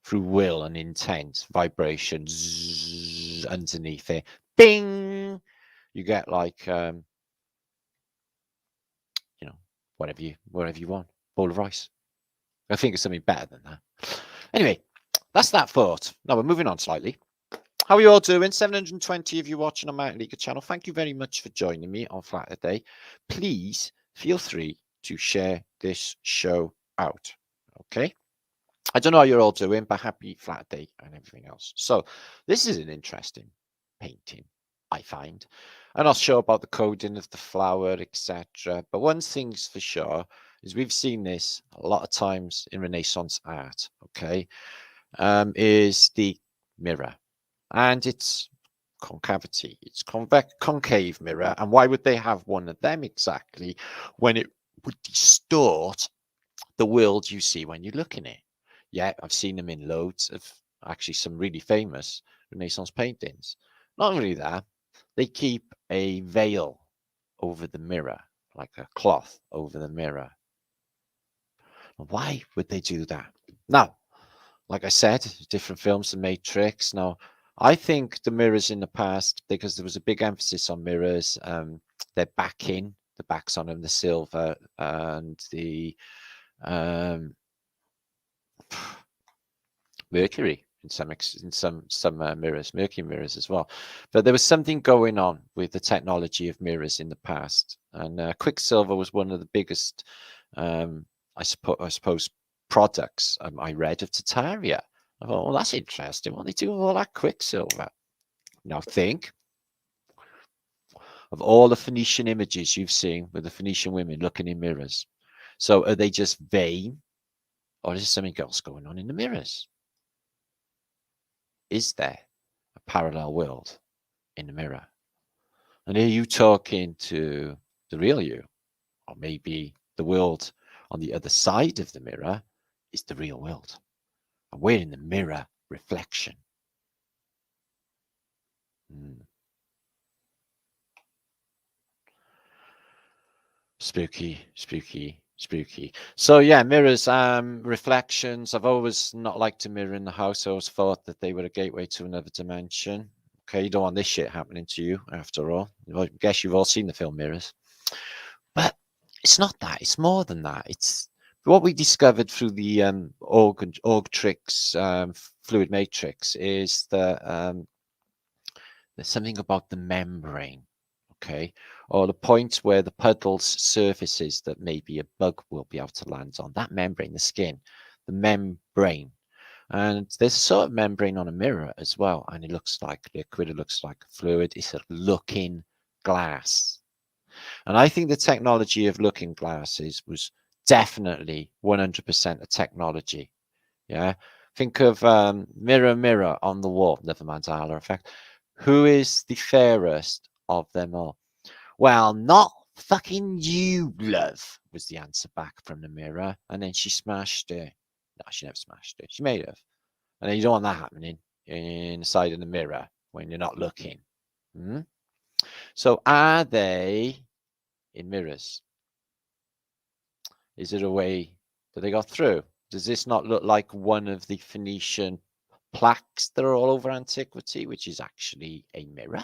through will and intent, vibration, zzz, underneath it, bing, you get like, you know, whatever you want, bowl of rice. I think it's something better than that. Anyway, that's that thought. Now we're moving on slightly. How are you all doing? 720 of you watching on martinliedtke channel. Thank you very much for joining me on Flatterday. Please feel free to share this show out. Okay. I don't know how you're all doing, but happy Flatterday and everything else. So this is an interesting painting, I find. And I'll show about the coding of the flower, etc. But one thing's for sure is we've seen this a lot of times in Renaissance art, okay, is the mirror. And it's concavity, it's concave mirror. And why would they have one of them exactly when it would distort the world you see when you look in it? Yeah, I've seen them in loads of actually some really famous Renaissance paintings. Not only that, they keep a veil over the mirror, like a cloth over the mirror. Why would they do that? Now, like I said, different films, The Matrix. Now, I think the mirrors in the past, because there was a big emphasis on mirrors, they're backing, the backs on them, the silver and the mercury in some mirrors, mercury mirrors as well. But there was something going on with the technology of mirrors in the past, and Quicksilver was one of the biggest, I suppose, products I read of Tataria. I thought, well, that's interesting. What they do with all that Quicksilver? Now think of all the Phoenician images you've seen with the Phoenician women looking in mirrors. So are they just vain, or is there something else going on in the mirrors? Is there a parallel world in the mirror? And are you talking to the real you? Or maybe the world on the other side of the mirror is the real world. And we're in the mirror reflection. Spooky, spooky, spooky. So yeah, mirrors, reflections. I've always not liked a mirror in the house. I always thought that they were a gateway to another dimension. Okay, you don't want this shit happening to you, after all. I guess you've all seen the film Mirrors. But it's not that. It's more than that. It's what we discovered through the Orgtrix fluid matrix is that there's something about the membrane, okay, or the point where the puddle's surfaces that maybe a bug will be able to land on. That membrane, the skin, the membrane. And there's a sort of membrane on a mirror as well, and it looks like liquid, it looks like fluid. It's a looking glass. And I think the technology of looking glasses was definitely 100% a technology. Yeah. Think of mirror, mirror on the wall. Never mind the Haller effect. Who is the fairest of them all? Well, not fucking you, love, was the answer back from the mirror. And then she smashed it. No, she never smashed it. She may have. And then you don't want that happening inside of the mirror when you're not looking. So are they in mirrors? Is it a way that they got through? Does this not look like one of the Phoenician plaques that are all over antiquity, which is actually a mirror?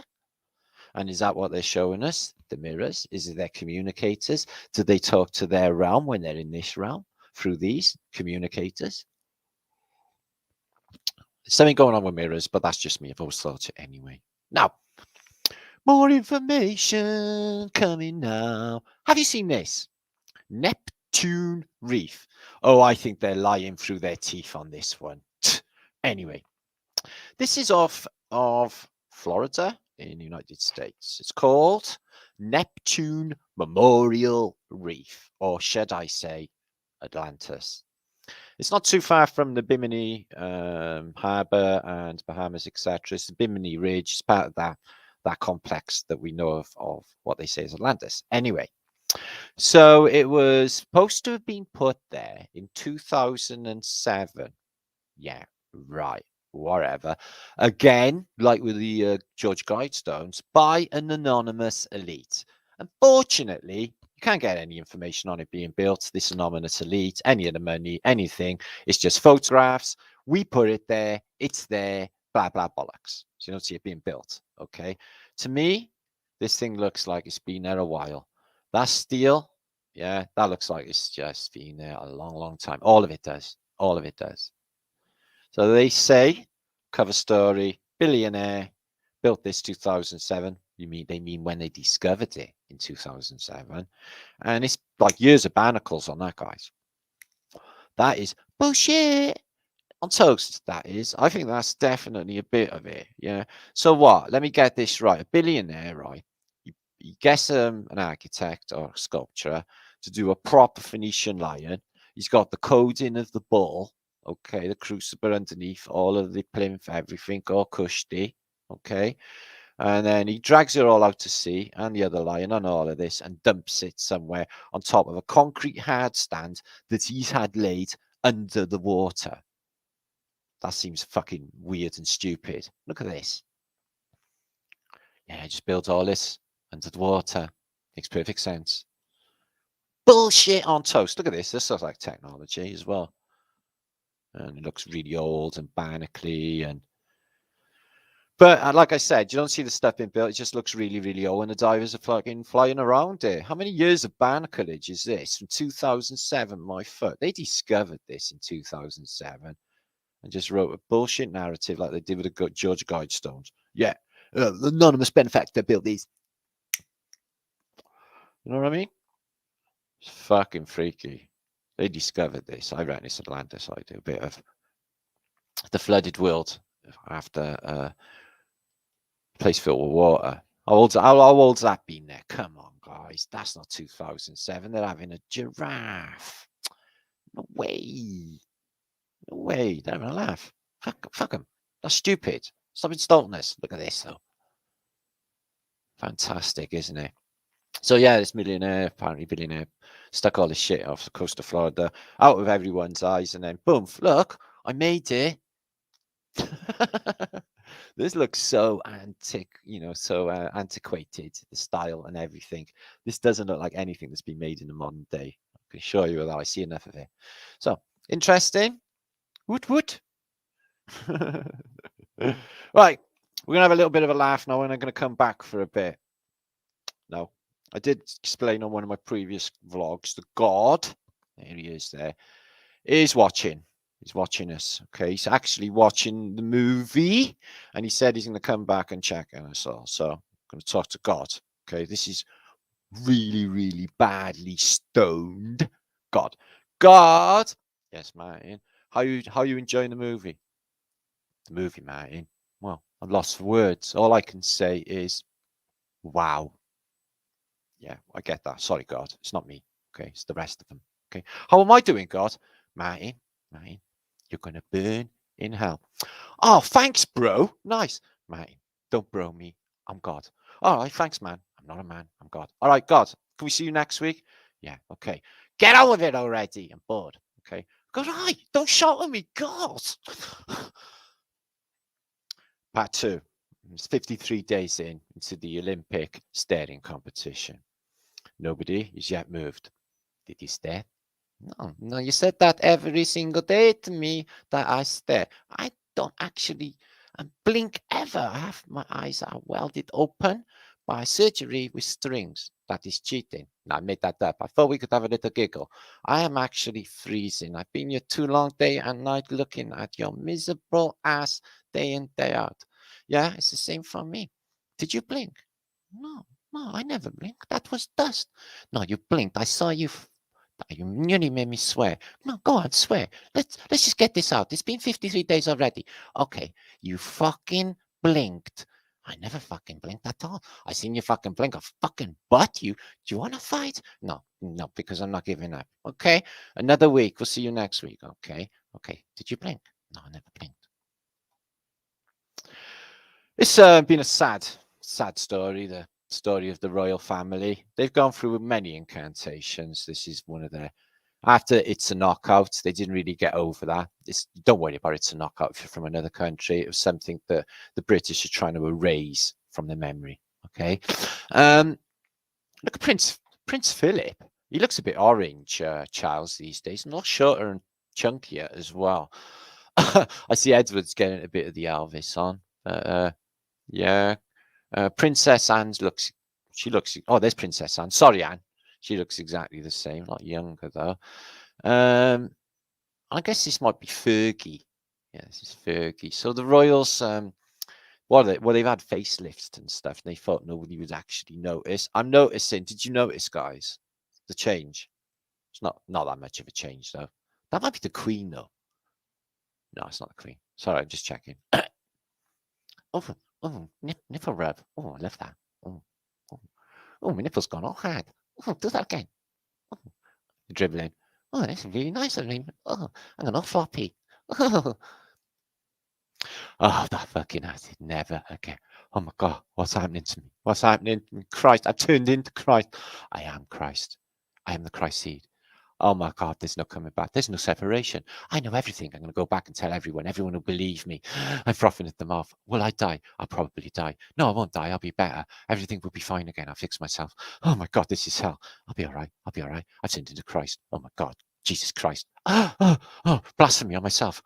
And is that what they're showing us? The mirrors? Is it their communicators? Do they talk to their realm when they're in this realm through these communicators? There's something going on with mirrors, but that's just me. I've always thought it anyway. Now, more information coming now. Have you seen this? Neptune Reef. Oh, I think they're lying through their teeth on this one. Anyway, this is off of Florida in the United States. It's called Neptune Memorial Reef, or should I say Atlantis. It's not too far from the Bimini Harbour and Bahamas, etc. It's the Bimini Ridge. It's part of that complex that we know of what they say is Atlantis. Anyway, so it was supposed to have been put there in 2007. Yeah, right. Whatever. Again, like with the George Guidestones, by an anonymous elite. Unfortunately, you Can't get any information on it being built, this anonymous elite, any of the money, anything. It's just photographs. We put it there. It's there. Blah, blah, bollocks. So you don't see it being built. Okay. To me, this thing looks like it's been there a while. That steel, yeah, that looks like it's just been there a long, long time. All of it does. All of it does. So they say, cover story, billionaire, built this 2007. They mean when they discovered it in 2007. And it's like years of barnacles on that, guys. That is bullshit. On toast, that is. I think that's definitely a bit of it. Yeah. So what? Let me get this right. A billionaire, right? You guess an architect or a sculptor to do a proper Phoenician lion. He's got the coding of the bull. Okay. The crucible underneath, all of the plinth, everything, all cushy. Okay. And then he drags it all out to sea and the other lion and all of this and dumps it somewhere on top of a concrete hard stand that he's had laid under the water. That seems fucking weird and stupid. Look at this. Yeah, just built all this under the water. Makes perfect sense. Bullshit on toast. Look at this. This looks like technology as well. And it looks really old and barnacly and but like I said, you don't see the stuff being built. It just looks really, really old. And the divers are fucking flying around it. How many years of barnacleage is this? From 2007, my foot. They discovered this in 2007 and just wrote a bullshit narrative like they did with the George Guidestones. Yeah, the anonymous benefactor built these. You know what I mean? It's fucking freaky. They discovered this. I reckon it's Atlantis. I do a bit of the flooded world after place filled with water. How old's that been there? Come on, guys. That's not 2007. They're having a giraffe. No way. No way. They're having a laugh. Fuck them. That's stupid. Stop insulting us. Look at this, though. Fantastic, isn't it? So, yeah, this millionaire, apparently billionaire, stuck all this shit off the coast of Florida, out of everyone's eyes, and then, boom, look, I made it. This looks so antiquated, the style and everything. This doesn't look like anything that's been made in the modern day. I can assure you that I see enough of it. So, interesting. Woot. Right, we're going to have a little bit of a laugh now, and I'm going to come back for a bit. No, I did explain on one of my previous vlogs, the God, there he is there, is watching. He's watching us. Okay, he's actually watching the movie, and he said he's going to come back and check on us all. So I'm going to talk to God. Okay, this is really, really badly stoned. God. Yes, Martin. How you enjoying the movie? The movie, Martin. Well, I'm lost for words. All I can say is, wow. Yeah, I get that. Sorry, God. It's not me. Okay, it's the rest of them. Okay, how am I doing, God? Martin. You're going to burn in hell. Oh, thanks, bro. Nice. Martin, don't bro me. I'm God. All right, thanks, man. I'm not a man. I'm God. All right, God. Can we see you next week? Yeah, okay. Get on with it already. I'm bored. Okay. God, right. Don't shout at me, God. Part 2. It's 53 days into the Olympic staring competition. Nobody is yet moved. Did you stare? No, you said that every single day to me that I stare. I don't actually blink ever. My eyes are welded open by surgery with strings. That is cheating. No, I made that up. I thought we could have a little giggle. I am actually freezing. I've been here too long day and night looking at your miserable ass day in, day out. Yeah, it's the same for me. Did you blink? No, I never blinked. That was dust. No, you blinked. I saw you. You nearly made me swear. No, go on, swear. Let's just get this out. It's been 53 days already. Okay, you fucking blinked. I never fucking blinked at all. I seen you fucking blink. I fucking butt you. Do you want to fight? No, because I'm not giving up. Okay, another week. We'll see you next week. Okay. Did you blink? No, I never blinked. It's been a sad story. The story of the royal family. They've gone through many incantations. This is one of their. After It's a Knockout, they didn't really get over that. Don't worry about It's a Knockout if you're from another country. It was something that the British are trying to erase from their memory. Okay. Look at Prince Prince Philip, he looks a bit orange, Charles, these days. And a lot shorter and chunkier as well. I see Edward's getting a bit of the Elvis on. Yeah. Princess Anne's oh, there's Princess Anne. Sorry, Anne. She looks exactly the same, a lot younger though. I guess this might be Fergie. Yeah, this is Fergie. So the royals, well, they've had facelifts and stuff, and they thought nobody would actually notice. I'm noticing. Did you notice, guys, the change? It's not that much of a change though. That might be the Queen though. No, it's not the Queen. Sorry, I'm just checking. Oh, nipple rub. Oh, I love that. Oh, my nipple's gone all hard. Oh, do that again. Oh, dribbling. Oh, that's really nice of me. Oh, I'm gonna floppy. Oh, that fucking acid. Never again. Oh my God, what's happening to me? What's happening to me? Christ, I've turned into Christ. I am Christ. I am the Christ seed. Oh my God, there's no coming back. There's no separation. I know everything. I'm going to go back and tell everyone. Everyone will believe me. I'm frothing at them off. Will I die? I'll probably die. No, I won't die. I'll be better. Everything will be fine again. I'll fix myself. Oh my God, this is hell. I'll be all right. I'll be all right. I've turned into Christ. Oh my God, Jesus Christ. Oh, blasphemy on myself.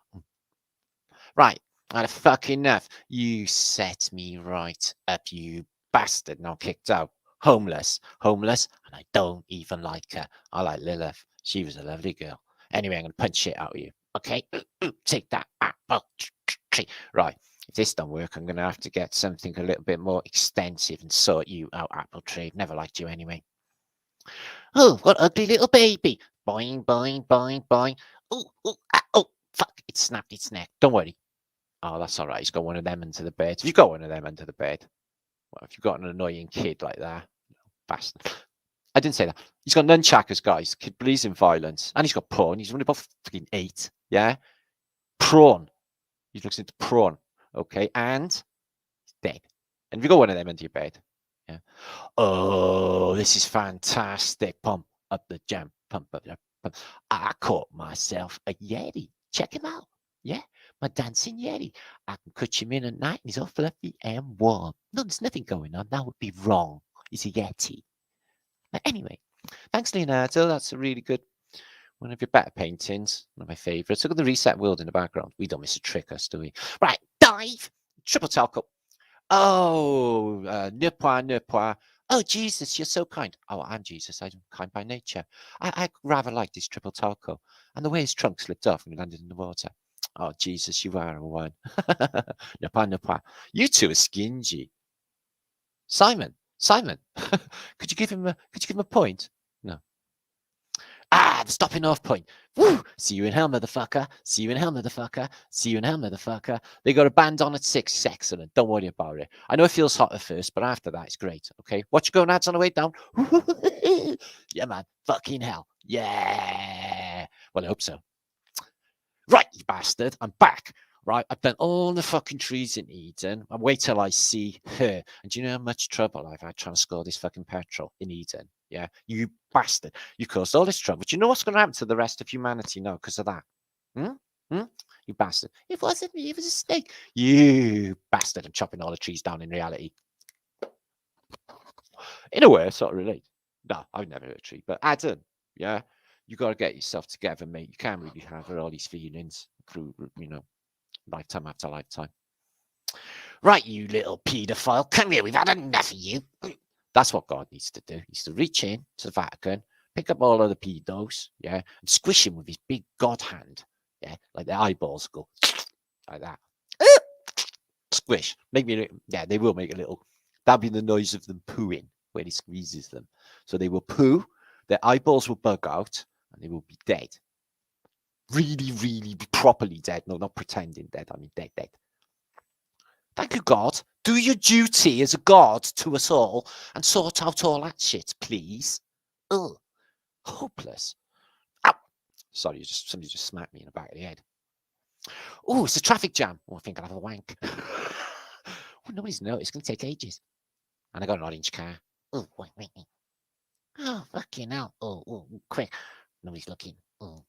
Right. I had fucking enough. You set me right up, you bastard. Now kicked out. Homeless, and I don't even like her. I like Lilith. She was a lovely girl. Anyway, I'm going to punch shit out of you. Okay? Take that. Right. If this don't work, I'm going to have to get something a little bit more extensive and sort you out, apple tree. Never liked you anyway. Oh, what ugly little baby. Boing, boing, boing, boing. Oh, fuck. It snapped its neck. Don't worry. Oh, that's all right. He's got one of them into the bed. If you've got one of them into the bed, well, if you've got an annoying kid like that, bastard. I didn't say that. He's got nunchuckers, guys. Kid believes in violence. And he's got porn. He's only about fucking 8. Yeah? Prawn. He looks into prawn. Okay? And he's dead. And if you got one of them into your bed. Yeah. Oh, this is fantastic. Pump up the jam. Pump up the pump. I caught myself a Yeti. Check him out. Yeah? My dancing Yeti. I can cut him in at night and he's all fluffy and warm. No, there's nothing going on. That would be wrong. He's a Yeti. Anyway, thanks, Leonardo. That's a really good one of your better paintings. One of my favourites. Look at the reset world in the background. We don't miss a trick, us, do we? Right, dive. Triple talco. Oh, ne point. Oh, Jesus, you're so kind. Oh, I'm Jesus. I'm kind by nature. I rather like this triple talco. And the way his trunk slipped off and he landed in the water. Oh, Jesus, you are a one. Ne point. You two are skingy. Simon, could you give him a point? No. The stopping off point. Woo! See you in hell, motherfucker. See you in hell, motherfucker. See you in hell, motherfucker. They got a band on at 6. Excellent. Don't worry about it. I know it feels hot at first, but after that, it's great. Okay? Watch your gonads on the way down. Yeah, man. Fucking hell. Yeah. Well, I hope so. Right, you bastard. I'm back. Right, I've done all the fucking trees in Eden. I wait till I see her. And do you know how much trouble I've had trying to score this fucking petrol in Eden? Yeah, you bastard. You caused all this trouble. Do you know what's going to happen to the rest of humanity now because of that? You bastard. It wasn't me. It was a snake. You bastard. I'm chopping all the trees down in reality. In a way, I sort of relate. No, I've never hurt a tree. But Adam, yeah, you got to get yourself together, mate. You can't really have all these feelings through, lifetime after lifetime. Right, you little paedophile. Come here. We've had enough of you. That's what God needs to do. He needs to reach in to the Vatican, pick up all of the pedos, yeah, and squish him with his big God hand. Yeah, like their eyeballs go like that. Squish. They will make a little. That'll be the noise of them pooing when he squeezes them. So they will poo, their eyeballs will bug out, and they will be dead. Really, really properly dead. No, not pretending dead. I mean dead. Thank you, God. Do your duty as a God to us all and sort out all that shit, please. Ugh. Hopeless. Ow. Sorry, somebody just smacked me in the back of the head. Oh, it's a traffic jam. Oh, I think I'll have a wank. Well, nobody's noticed. It's going to take ages. And I got an orange car. Oh, wait. Oh, fucking hell. Oh, quick. Nobody's looking. Oh,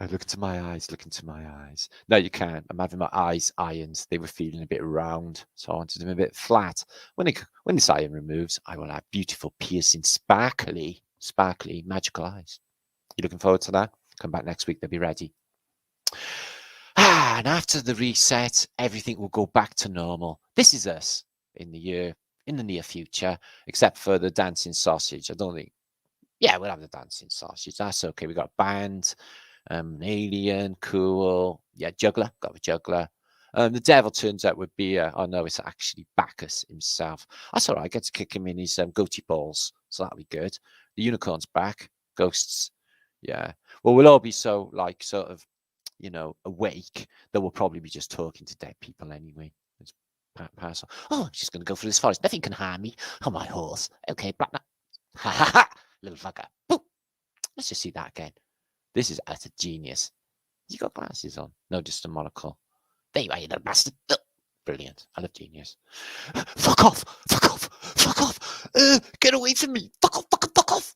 Look into my eyes, look into my eyes. No, you can't. I'm having my eyes irons. They were feeling a bit round, so I wanted them a bit flat. When this iron removes, I will have beautiful, piercing, sparkly, magical eyes. You looking forward to that? Come back next week, they'll be ready. And after the reset, everything will go back to normal. This is us in the near future, except for the dancing sausage. I don't think. Yeah, we'll have the dancing sausage. That's okay. We got a band, an alien, cool. Yeah, juggler. Got a juggler. The devil turns out would be. Oh no, it's actually Bacchus himself. That's all right. I get to kick him in his goatee balls, so that'll be good. The unicorn's back. Ghosts. Yeah. Well, we'll all be so like sort of, awake that we'll probably be just talking to dead people anyway. It's pass on. Oh, she's going to go through this forest. Nothing can harm me. On my horse. Okay, black. Ha ha ha! Little fucker. Boom. Let's just see that again. This is utter genius. You got glasses on? No, just a monocle. There you are, you little bastard. Oh, brilliant. I love genius. Fuck off! Fuck off! Fuck off! Get away from me! Fuck off! Fuck off! Fuck off!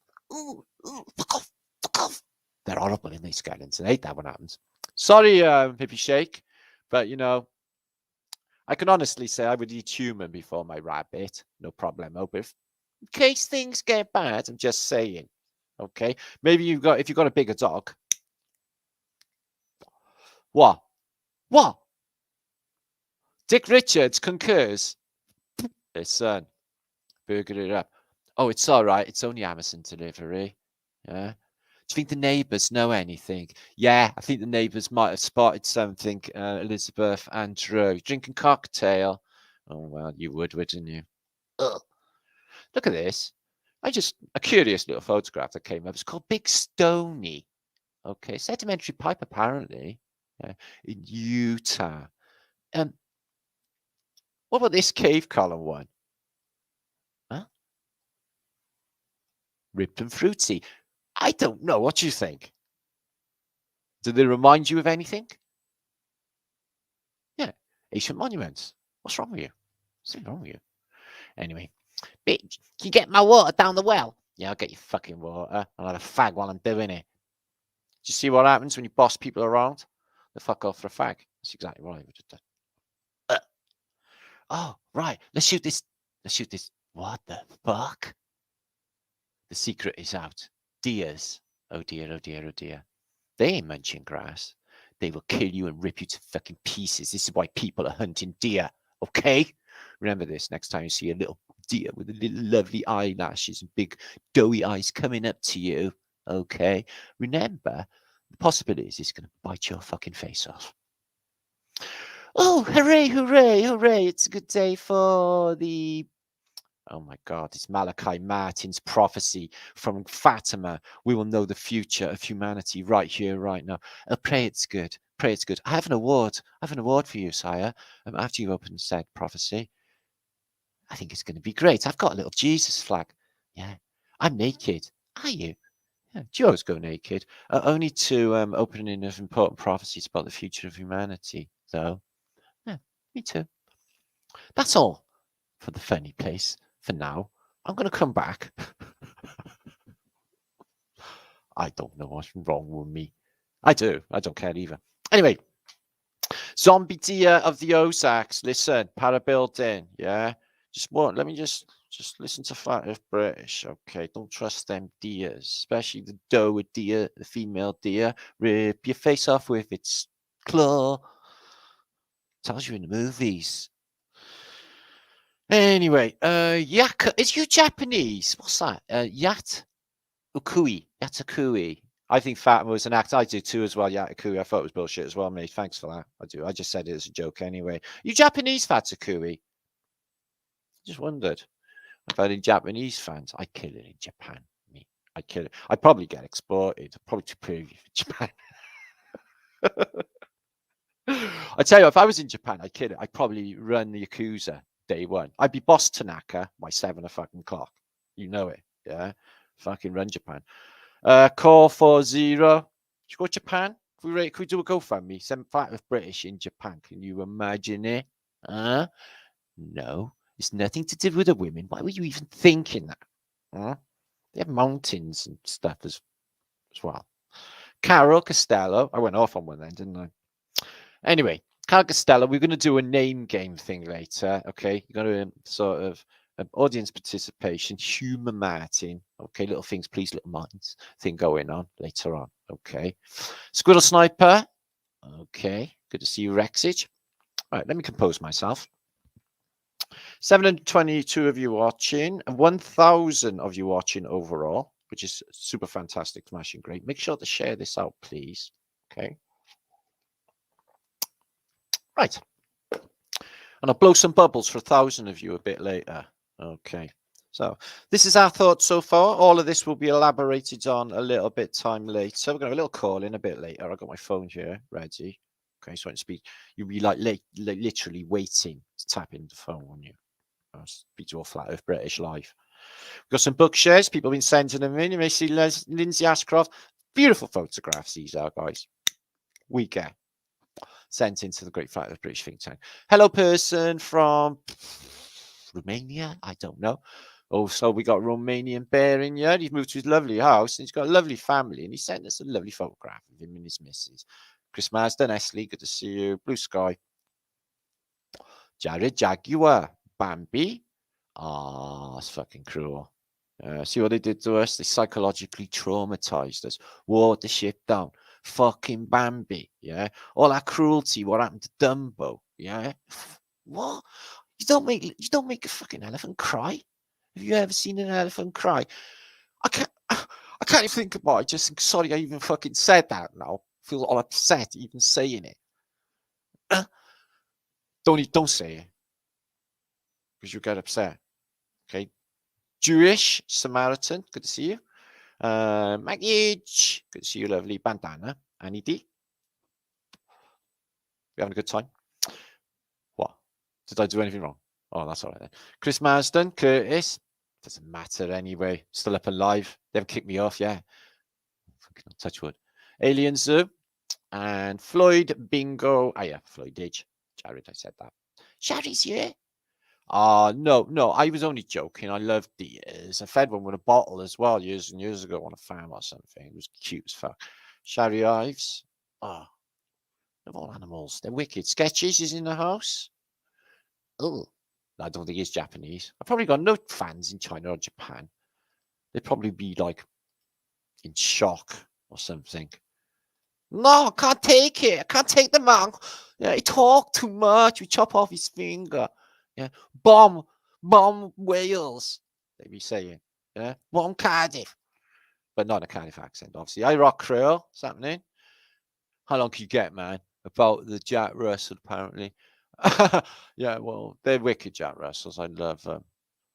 Fuck off! Fuck off! They're horrible in these skeletons. I hate that when happens. Sorry, Hippie Shake, but I can honestly say I would eat human before my rabbit. No problemo. But in case things get bad, I'm just saying. Okay, maybe if you've got a bigger dog. What? Dick Richards concurs. Listen, burger it up. Oh, it's all right. It's only Amazon delivery. Yeah. Do you think the neighbours know anything? Yeah, I think the neighbours might have spotted something. Elizabeth and Drew drinking cocktail. Oh well, you would, wouldn't you? Ugh. Look at this. A curious little photograph that came up. It's called Big Stony. Okay, sedimentary pipe apparently. In Utah. What about this cave column one? Huh? Ripped and fruity. I don't know. What do you think? Do they remind you of anything? Yeah, ancient monuments. What's wrong with you? What's wrong with you? Anyway, bitch, can you get my water down the well? Yeah, I'll get you fucking water. I'll have a fag while I'm doing it. Do you see what happens when you boss people around? They fuck off for a fag. That's exactly what I would have done. Oh, right. Let's shoot this. What the fuck? The secret is out. Deers. Oh dear, oh dear, oh deer. They ain't munching grass. They will kill you and rip you to fucking pieces. This is why people are hunting deer. Okay? Remember this next time you see a little deer with a little lovely eyelashes and big doughy eyes coming up to you. Okay? Remember, the possibility is it's going to bite your fucking face off. Oh, hooray, hooray, hooray. It's a good day for the... Oh my God, it's Malachi Martin's prophecy from Fatima. We will know the future of humanity right here, right now. Pray it's good. Pray it's good. I have an award. For you, sire. After you open said prophecy. I think it's going to be great. I've got a little Jesus flag. Yeah. I'm naked. Are you? Yeah. Do you always go naked? Only to opening of important prophecies about the future of humanity, though. Yeah, me too. That's all for the funny place. For now, I'm going to come back. I don't know what's wrong with me. I do. I don't care either. Anyway, zombie deer of the Ozarks. Listen, para building. Yeah. Let me just listen to Flat Earth British. Okay. Don't trust them deers, especially the doe deer, the female deer. Rip your face off with its claw. Tells you in the movies. Anyway, Yaka, is you Japanese? What's that? Yatakui. I think Fatima was an act. I do too as well, Yatakui. I thought it was bullshit as well, mate. Thanks for that. I do. I just said it as a joke anyway. You Japanese, Fatakui? Just wondered. I've had any Japanese fans. I kill it in Japan. Me. I kill it. I'd probably get exported. Probably to preview for Japan. I tell you, if I was in Japan, I'd kill it. I'd probably run the Yakuza. Day one. I'd be boss Tanaka by 7 o'clock. You know it. Yeah. Fucking run Japan. Call 40. Should we go to Japan? Can we do a GoFundMe? 75 of British in Japan. Can you imagine it? No. It's nothing to do with the women. Why were you even thinking that? They have mountains and stuff as well. Carol Costello. I went off on one then, didn't I? Anyway, Carol Costello, we're going to do a name game thing later. Okay, you're going to sort of audience participation, humour Martin. Okay, little things, please, little minds thing going on later on. Okay, Squirrel Sniper. Okay, good to see you, Rexage. All right, let me compose myself. 722 of you watching and 1,000 of you watching overall, which is super fantastic, smashing great. Make sure to share this out, please. Okay. Right. And I'll blow some bubbles for 1,000 of you a bit later. Okay. So this is our thoughts so far. All of this will be elaborated on a little bit time later. We're going to have a little call in a bit later. I've got my phone here ready. Okay, so I can speak. You'll be like literally waiting to tap into the phone on you. I'll speak to all Flat Earth British live. We've got some book shares. People have been sending them in. You may see Lindsay Ashcroft. Beautiful photographs these are, guys. We get sent into the Great Flat Earth British think tank. Hello, person from Romania. I don't know. Also, we got a Romanian bear in here. He's moved to his lovely house and he's got a lovely family. And he sent us a lovely photograph of him and his missus. Chris Marsden, Esley, good to see you. Blue Sky. Jared Jaguar. Bambi. Ah, it's fucking cruel. See what they did to us? They psychologically traumatized us. Wore the shit down. Fucking Bambi. Yeah. All that cruelty. What happened to Dumbo? Yeah. What? You don't make a fucking elephant cry. Have you ever seen an elephant cry? I can't even think about it. I just think, sorry, I even fucking said that now. I feel all upset even saying it. Don't say it. Because you get upset. Okay. Jewish Samaritan, good to see you. Maggie, good to see you, lovely. Bandana, Annie D. You having a good time? What? Did I do anything wrong? Oh, that's all right then. Chris Marsden, Curtis. Doesn't matter anyway. Still up and live. They haven't kicked me off yet. Touch wood. Alien Zoo. And Floyd Bingo. Ah, yeah, Floyd Didge. Jared, I said that. Sherry's here. No, I was only joking. I love deers. I fed one with a bottle as well years and years ago on a farm or something. It was cute as fuck. Sherry Ives. Oh, of all animals. They're wicked. Sketches is in the house. Oh, I don't think he's Japanese. I've probably got no fans in China or Japan. They'd probably be like in shock or something. No, I can't take it. I can't take the man. Yeah, he talked too much. We chop off his finger. Yeah, bomb Wales. They be saying, yeah, bomb Cardiff, but not a Cardiff accent, obviously. I rock Creole. What's happening? How long can you get, man? About the Jack Russell, apparently. Yeah, well, they're wicked Jack Russells. I love them.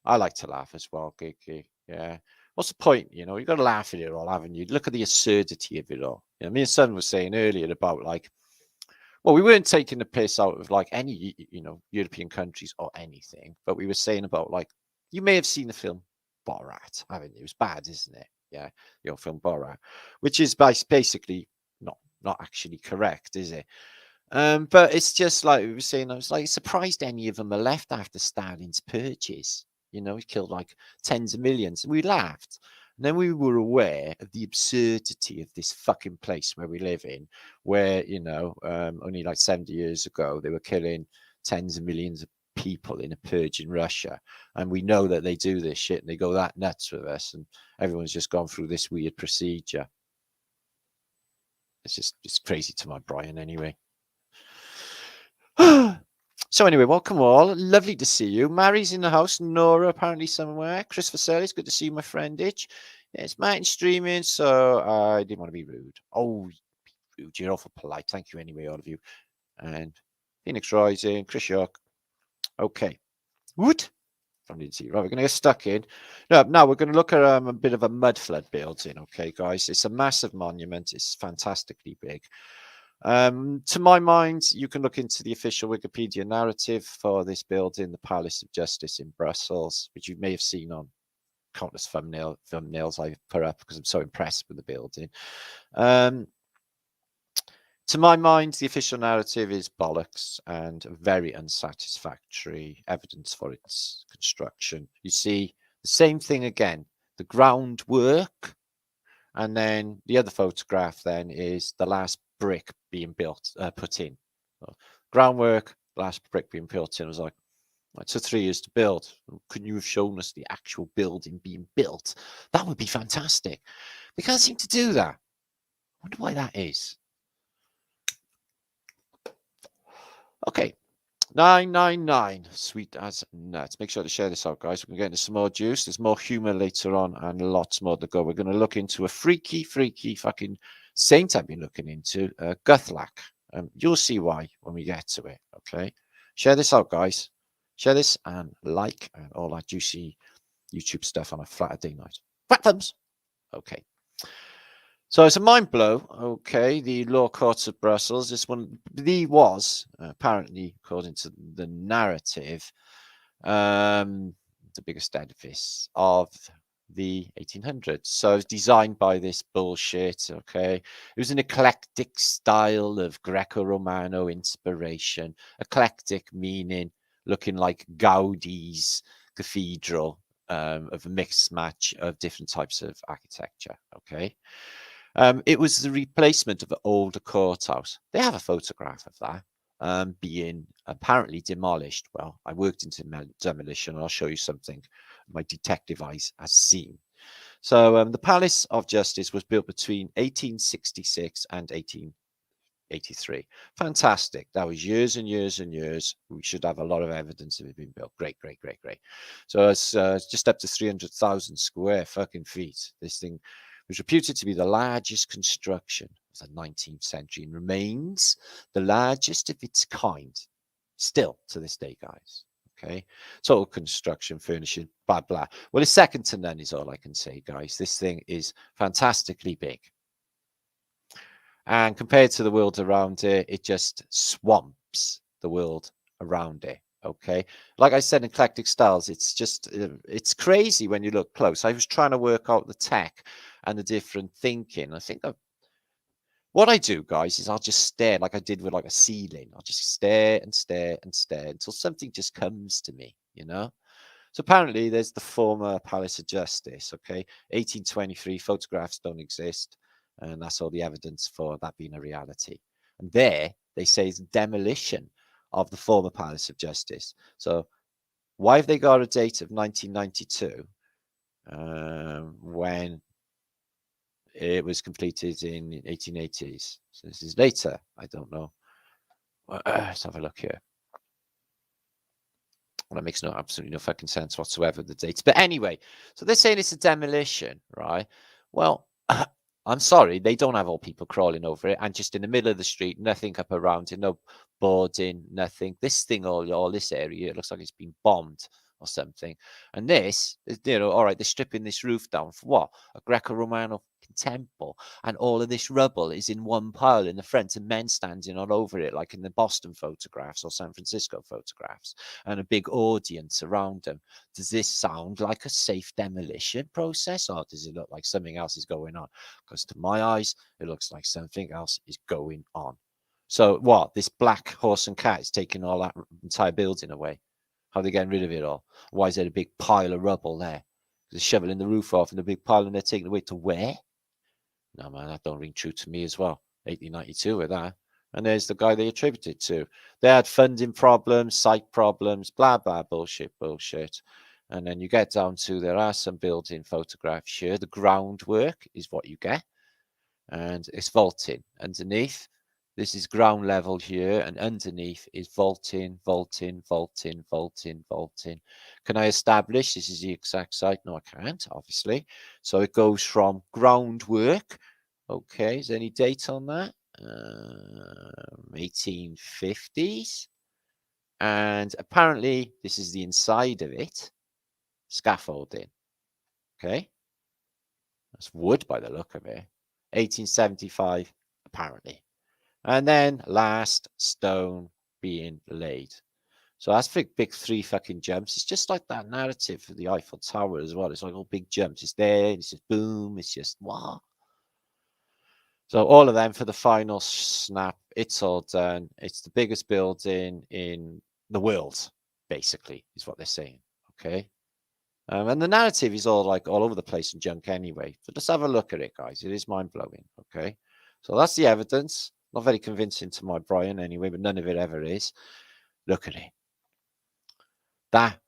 I like to laugh as well, Gigi. Yeah. What's the point? You know, you got to laugh at it all, haven't you? Look at the absurdity of it all. You know, me and Son was saying earlier about like, well, we weren't taking the piss out of like any, you know, European countries or anything, but we were saying about like, you may have seen the film Borat, haven't you? It was bad, isn't it? Yeah, your film Borat, which is basically not actually correct, is it? But it's just like we were saying, I was like surprised any of them are left after Stalin's purges. You know, he killed like tens of millions. And we laughed. And then we were aware of the absurdity of this fucking place where we live in, where, you know, only like 70 years ago, they were killing tens of millions of people in a purge in Russia. And we know that they do this shit and they go that nuts with us. And everyone's just gone through this weird procedure. It's crazy to my Brian anyway. So anyway, welcome all. Lovely to see you. Mary's in the house. Nora apparently somewhere. Chris Vaselis, good to see you, my friendage. Yeah, it's Martin streaming, so I didn't want to be rude. Oh, rude. You're awful polite. Thank you anyway, all of you. And Phoenix Rising, Chris York. Okay. What? Right, we're going to get stuck in. No, now we're going to look at a bit of a mud flood building. Okay, guys. It's a massive monument. It's fantastically big. To my mind, you can look into the official Wikipedia narrative for this building, the Palace of Justice in Brussels, which you may have seen on countless thumbnails I've put up because I'm so impressed with the building. To my mind, the official narrative is bollocks and very unsatisfactory evidence for its construction. You see the same thing again, the groundwork And then the other photograph then is the last brick being built, put in. So groundwork, last brick being built in. I was like, it took 3 years to build. Couldn't you have shown us the actual building being built? That would be fantastic. We can't seem to do that. I wonder why that is. Okay. 999, sweet as nuts. Make sure to share this out, guys. We're going to get into some more juice. There's more humor later on and lots more to go. We're going to look into a freaky fucking saint I've been looking into, Gathlac. You'll see why when we get to it, okay? Share this out, guys. Share this and like and all that juicy YouTube stuff on a Flatterday night. Flat thumbs. Okay. So it's a mind blow. Okay, the law courts of Brussels. This one, was apparently, according to the narrative, the biggest edifice of the 1800s. So it's designed by this bullshit. Okay, it was an eclectic style of Greco-Romano inspiration. Eclectic meaning looking like Gaudi's cathedral, of a mixed match of different types of architecture. Okay. It was the replacement of an older courthouse. They have a photograph of that being apparently demolished. Well, I worked into demolition, and I'll show you something my detective eyes has seen. So the Palace of Justice was built between 1866 and 1883. Fantastic. That was years and years and years. We should have a lot of evidence of it being built. Great. So it's just up to 300,000 square fucking feet. This thing was reputed to be the largest construction of the 19th century and remains the largest of its kind still to this day, guys. Okay, total construction, furnishing, blah blah. Well, it's second to none is all I can say, guys. This thing is fantastically big, and compared to the world around it, it just swamps the world around it. Okay, like I said, eclectic styles, it's just it's crazy when you look close. I was trying to work out the tech and the different thinking. I think what I do, guys, is I'll just stare like I did with like a ceiling. I'll just stare and stare and stare until something just comes to me, you know. So apparently there's the former Palace of Justice. Okay, 1823 photographs don't exist, and that's all the evidence for that being a reality. And there they say it's demolition of the former Palace of Justice. So why have they got a date of 1992 when it was completed in 1880s? So this is later. I don't know. Let's have a look here. Well, that makes absolutely no fucking sense whatsoever, the dates. But anyway, so they're saying it's a demolition, right? Well, I'm sorry, they don't have all people crawling over it, and just in the middle of the street, nothing up around it, no boarding, nothing. This thing, all this area, it looks like it's been bombed or something. And this, you know, all right, they're stripping this roof down for what? A Greco-Romano temple, and all of this rubble is in one pile in the front, and men standing all over it, like in the Boston photographs or San Francisco photographs, and a big audience around them. Does this sound like a safe demolition process, or does it look like something else is going on? Because to my eyes, it looks like something else is going on. So what? This black horse and cat is taking all that entire building away. How are they getting rid of it all? Why is there a big pile of rubble there? They're shoveling the roof off and a big pile, and they're taking it away to where? No, man, that don't ring true to me as well. 1892 with that. And there's the guy they attributed to. They had funding problems, site problems, blah, blah, bullshit. And then you get down to there are some building photographs here. The groundwork is what you get. And it's vaulting. Underneath, this is ground level here. And underneath is vaulting. Can I establish this is the exact site? No, I can't, obviously. So it goes from groundwork. Okay, is there any date on that? 1850s. And apparently, this is the inside of it. Scaffolding. Okay. That's wood by the look of it. 1875, apparently. And then last stone being laid. So that's big three fucking jumps. It's just like that narrative for the Eiffel Tower as well. It's like all big jumps. It's there. It's just boom. It's just wow. So all of them for the final snap. It's all done. It's the biggest building in the world, basically, is what they're saying. Okay. And the narrative is all like all over the place and junk anyway. But just have a look at it, guys. It is mind-blowing, okay? So that's the evidence. Not very convincing to my Brian anyway, but none of it ever is. Look at it. That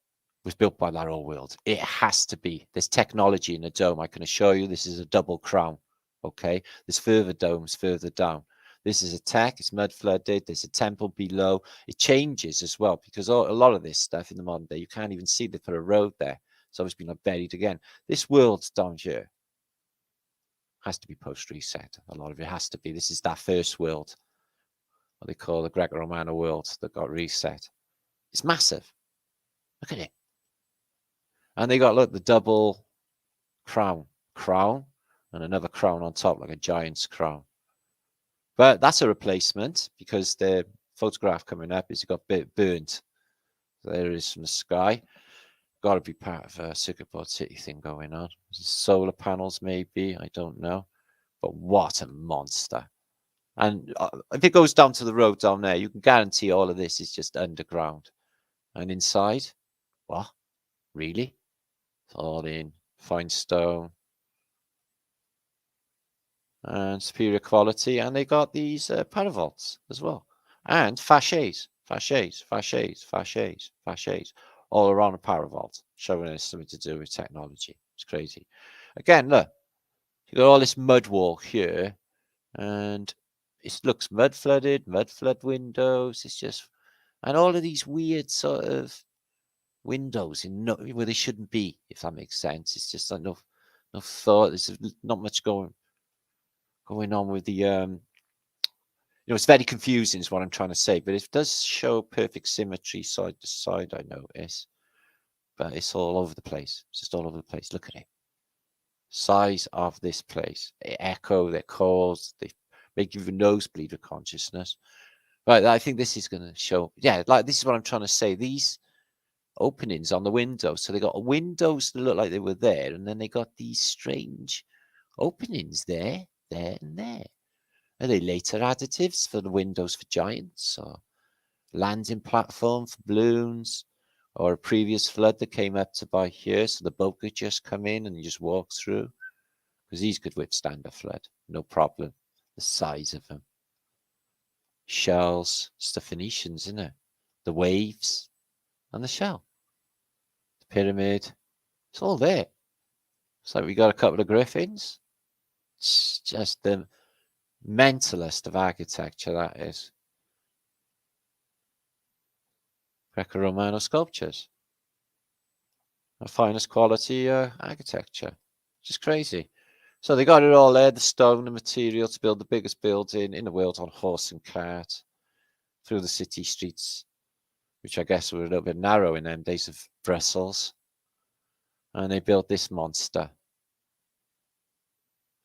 was built by that old world. It has to be. There's technology in the dome. I can assure you this is a double crown, okay? There's further domes further down. This is a tech. It's mud flooded. There's a temple below. It changes as well because a lot of this stuff in the modern day, you can't even see. They put a road there. So it's been buried again. This world down here has to be post-reset. A lot of it has to be. This is that first world, what they call the Greco-Romano world that got reset. It's massive. Look at it. And they got, look, the double crown, and another crown on top, like a giant's crown. But that's a replacement because the photograph coming up is it got burnt. There it is from the sky. Got to be part of a circuit board city thing going on. Solar panels, maybe. I don't know. But what a monster. And if it goes down to the road down there, you can guarantee all of this is just underground. And inside, what? Really? It's all in fine stone and superior quality. And they got these paravaults as well. And fasces all around a paravault, showing us something to do with technology. It's crazy. Again, look, you got all this mud wall here, and it looks mud flood windows. It's just, and all of these weird sort of windows in where they shouldn't be, if that makes sense. It's just like no thought. There's not much going on with the it's very confusing is what I'm trying to say, but it does show perfect symmetry side to side, I notice. But it's all over the place. It's just all over the place. Look at it. Size of this place. They echo, they cause, they make you even nosebleed with consciousness. Right, I think this is going to show, yeah, like this is what I'm trying to say. These openings on the windows. So they got windows that look like they were there, and then they got these strange openings there, and there. Are they later additives for the windows for giants, or landing platform for balloons, or a previous flood that came up to by here, so the boat could just come in and you just walk through? Because these could withstand a flood, no problem. The size of them. Shells, it's the Phoenicians, isn't it? The waves and the shell. The pyramid, it's all there. It's like we got a couple of griffins. It's just the mentalist of architecture, that is. Greco-Romano sculptures. The finest quality architecture. Just crazy. So they got it all there, the stone, the material to build the biggest building in the world on horse and cart through the city streets, which I guess were a little bit narrow in them days of Brussels. And they built this monster.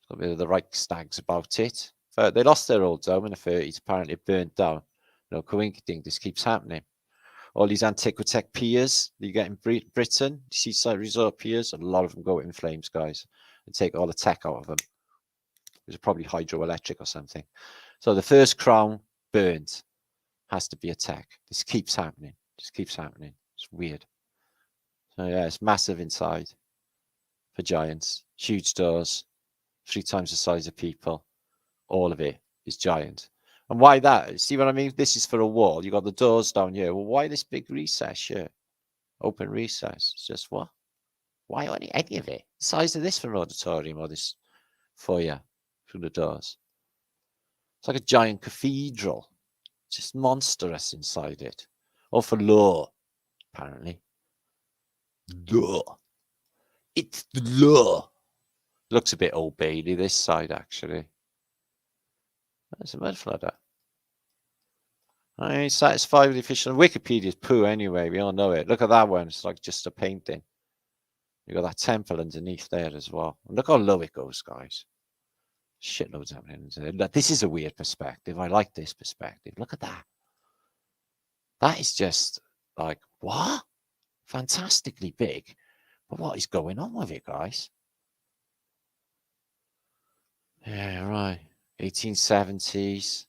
Got a bit of the Reichstags about it. But they lost their old dome in the 30s. Apparently it burnt down. No coincidence, this keeps happening. All these antiquitech piers that you get in Britain, seaside resort piers, a lot of them go in flames, guys, and take all the tech out of them. It's probably hydroelectric or something. So the first crown burned. Has to be a tech. This keeps happening. Just keeps happening. It's weird. So yeah, it's massive inside for giants. Huge doors, 3 times the size of people. All of it is giant. And why that? See what I mean? This is for a wall. You got the doors down here. Well, why this big recess here? Open recess. It's just what? Why any of it? The size of this for an auditorium or this foyer through the doors. It's like a giant cathedral. Just monstrous inside it. All for law, apparently. Law. It's the law. Looks a bit Old Bailey, this side, actually. That's a mud flooder. I ain't satisfied with the official. Wikipedia's poo anyway. We all know it. Look at that one. It's like just a painting. You got that temple underneath there as well. And look how low it goes, guys. Shitloads happening. This is a weird perspective. I like this perspective. Look at that. That is just like, what? Fantastically big. But what is going on with it, guys? Yeah, right. 1870s.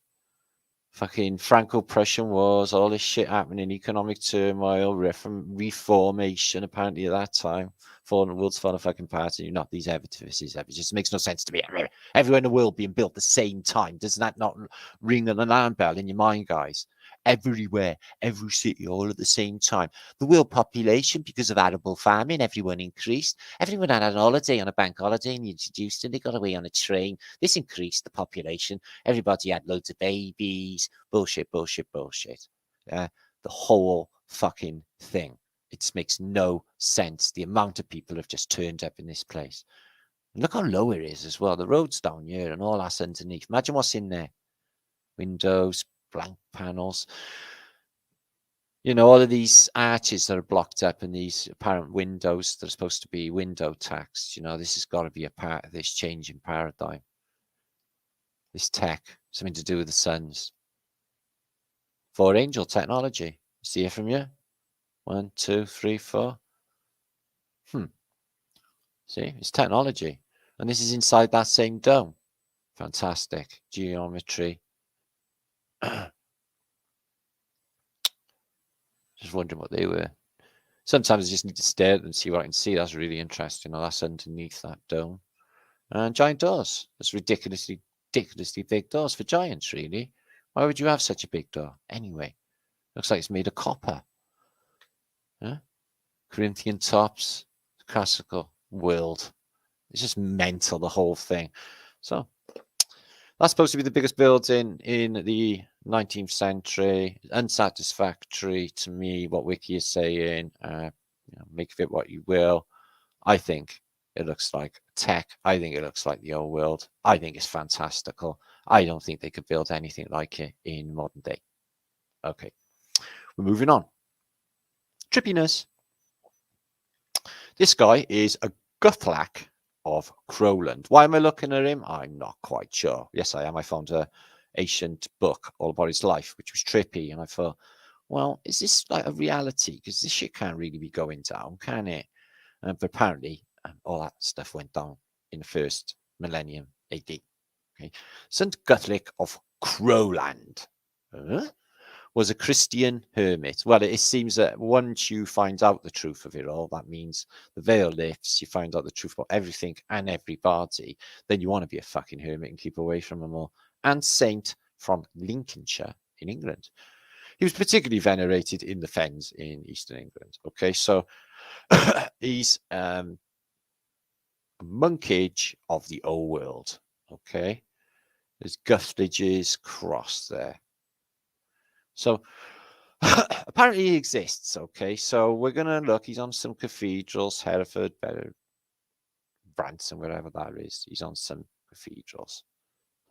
fucking Franco-Prussian wars, all this shit happening, economic turmoil, reformation apparently at that time. For the world's falling fucking apart, and you're not these edifices. It just makes no sense to me. Everywhere in the world being built at the same time. Does that not ring an alarm bell in your mind, guys? Everywhere, every city, all at the same time. The world population, because of arable farming, everyone increased. Everyone had a holiday on a bank holiday and you introduced them. They got away on a train. This increased the population. Everybody had loads of babies. Bullshit, bullshit, bullshit. The whole fucking thing. It makes no sense. The amount of people have just turned up in this place. And look how low it is as well. The road's down here and all that's underneath. Imagine what's in there. Windows, blank panels. You know, all of these arches that are blocked up and these apparent windows that are supposed to be window tax. You know, this has got to be a part of this change in paradigm. This tech, something to do with the suns. For angel technology. See it from you? 1, 2, 3, 4. See, it's technology. And this is inside that same dome. Fantastic. Geometry. Just wondering what they were. Sometimes I just need to stare at them and see what I can see. That's really interesting. Oh, that's underneath that dome. And giant doors. That's ridiculously big doors for giants, really. Why would you have such a big door? Anyway, looks like it's made of copper. Huh? Corinthian tops. Classical world. It's just mental, the whole thing. So that's supposed to be the biggest building in the 19th century. Unsatisfactory to me, what Wiki is saying. Make of it what you will. I think it looks like tech. I think it looks like the old world. I think it's fantastical. I don't think they could build anything like it in modern day. Okay, we're moving on. Trippiness. This guy is a Gathlac of Crowland. Why am I looking at him? I'm not quite sure. Yes, I am. I found an ancient book all about his life, which was trippy. And I thought, well, is this like a reality? Because this shit can't really be going down, can it? But apparently, all that stuff went down in the first millennium AD. Okay. St Gathlac of Crowland was a Christian hermit. Well, it seems that once you find out the truth of it all, that means the veil lifts, you find out the truth about everything and everybody, then you want to be a fucking hermit and keep away from them all. And saint from Lincolnshire in England. He was particularly venerated in the Fens in eastern England. Okay, so he's a monkage of the old world. Okay, there's Guthridge's cross there. So apparently he exists. Okay, so we're gonna look. He's on some cathedrals, Hereford, Branson, wherever that is. He's on some cathedrals.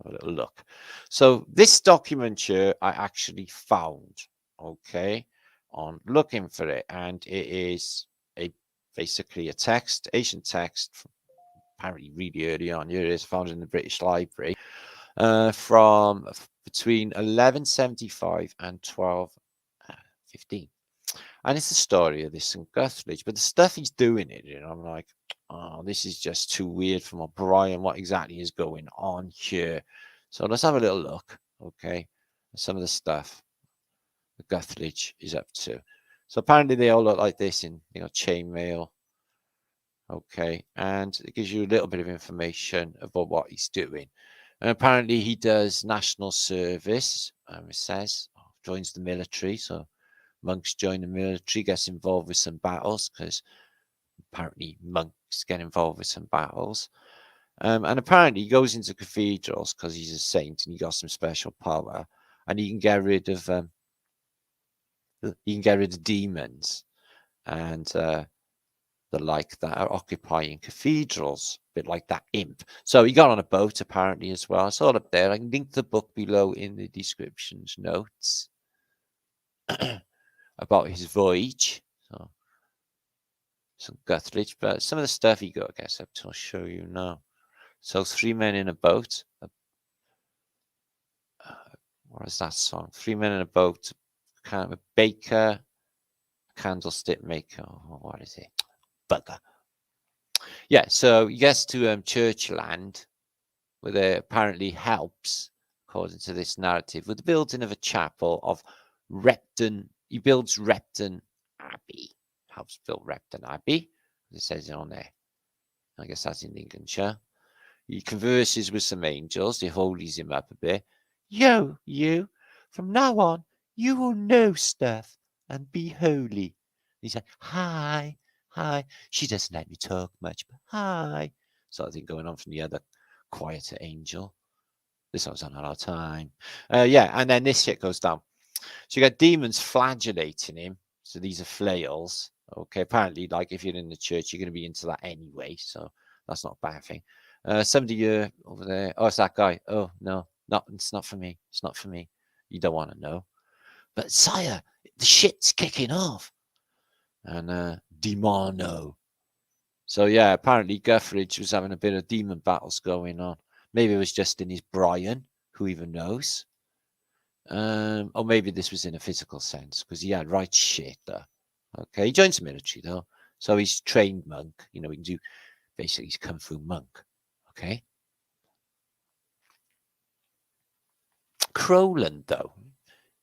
Have a little look. So this document here I actually found. Okay, on looking for it, and it is basically a text, ancient text, apparently really early on. Here it is, found in the British Library, from between 1175 and 1215. And it's the story of this St Gathlac, but the stuff he's doing it, you know, I'm like, oh, this is just too weird for my Brian. What exactly is going on here? So let's have a little look, okay, at some of the stuff the Gathlac is up to. So apparently they all look like this in, you know, chainmail. Okay, and it gives you a little bit of information about what he's doing. And apparently he does national service. It says joins the military. So monks join the military, gets involved with some battles because apparently monks get involved with some battles. And apparently he goes into cathedrals because he's a saint and he got some special power, and he can get rid of demons and the like that are occupying cathedrals, a bit like that imp. So he got on a boat apparently as well. It's all up there. I can link the book below in the descriptions notes about his voyage. So some Gathlac, but some of the stuff he got, I guess, up to, I'll show you now. So 3 men in a boat. What is that song? 3 men in a boat. Kind of a baker, candlestick maker. Oh, what is it? Bugger. Yeah, so he gets to Churchland, where there apparently helps according to this narrative, with the building of a chapel of Repton. He builds Repton Abbey. Helps build Repton Abbey. It says it on there. I guess that's in Lincolnshire. He converses with some angels. He holies him up a bit. Yo, you, from now on, you will know stuff and be holy. He's like, hi, hi. She doesn't let me talk much, but hi. Sort of thing going on from the other quieter angel. This one's on our time. Yeah, and then this shit goes down. So you got demons flagellating him. So these are flails. Okay, apparently, like if you're in the church, you're going to be into that anyway. So that's not a bad thing. Somebody over there. Oh, it's that guy. Oh, no, it's not for me. It's not for me. You don't want to know. But sire, the shit's kicking off. And demono. So yeah, apparently Guthridge was having a bit of demon battles going on. Maybe it was just in his Brian. Who even knows? Or maybe this was in a physical sense, because he had right shit though. Okay, he joins the military though, so he's trained monk. You know, he can do basically he's kung fu monk. Okay, Crowland though,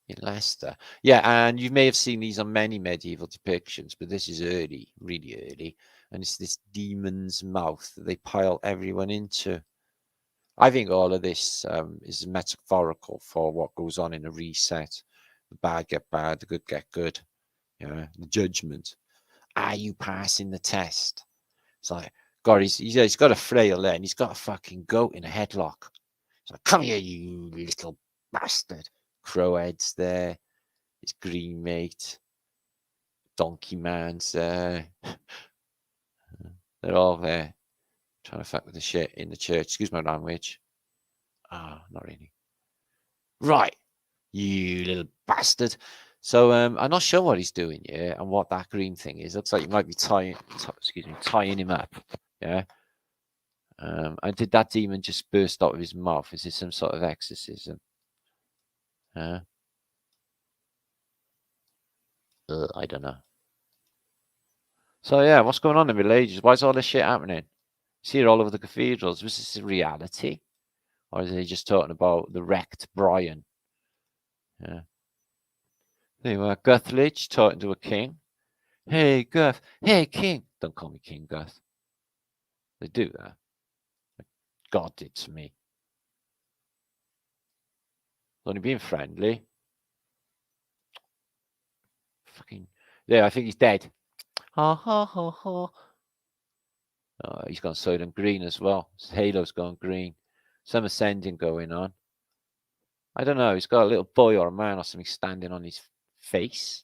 in Leicester. Yeah, and you may have seen these on many medieval depictions, but this is early, really early, and it's this demon's mouth that they pile everyone into. I think all of this is metaphorical for what goes on in a reset. The bad get bad, the good get good. You know, the judgment. Are you passing the test? It's like, God, he's got a flail there, and he's got a fucking goat in a headlock. It's like, come here, you little bastard. Crowhead's there. His green mate. Donkey man's there. They're all there. Trying to fuck with the shit in the church. Excuse my language. Ah, not really. Right, you little bastard. So I'm not sure what he's doing here and what that green thing is. Looks like you might be tying him up. Yeah. And did that demon just burst out of his mouth? Is this some sort of exorcism? I don't know. So yeah, what's going on in the Middle Ages? Why is all this shit happening? See it all over the cathedrals. Was this a reality? Or is he just talking about the wrecked Brian? Yeah. There you are, Guthridge talking to a king. Hey, Guth. Hey, king. Don't call me King Guth. They do that. God did to me. Only being friendly. Fucking. Yeah, I think he's dead. Ha ha ha ha. Oh, he's gone Soylent Green as well. His halo's gone green. Some ascending going on. I don't know. He's got a little boy or a man or something standing on his face.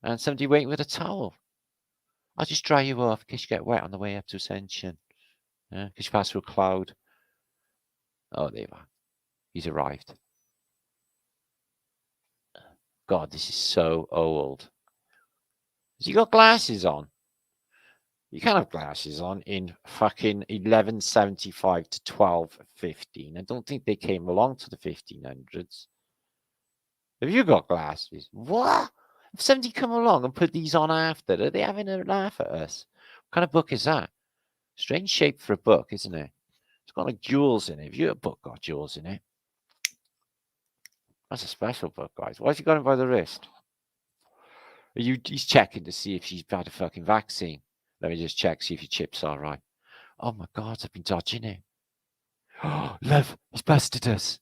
And somebody waiting with a towel. I'll just dry you off in case you get wet on the way up to Ascension. Yeah, in case you pass through a cloud. Oh, there you are. He's arrived. God, this is so old. Has he got glasses on? You can't have glasses on in fucking 1175 to 1215. I don't think they came along to the 1500s. Have you got glasses? What? If somebody come along and put these on after, are they having a laugh at us? What kind of book is that? Strange shape for a book, isn't it? It's got like jewels in it. Have your book got jewels in it? That's a special book, guys. Why has he got him by the wrist? He's checking to see if she's had a fucking vaccine. Let me just check, see if your chip's all right. Oh my God, I've been dodging it. Oh, love, he's busted us.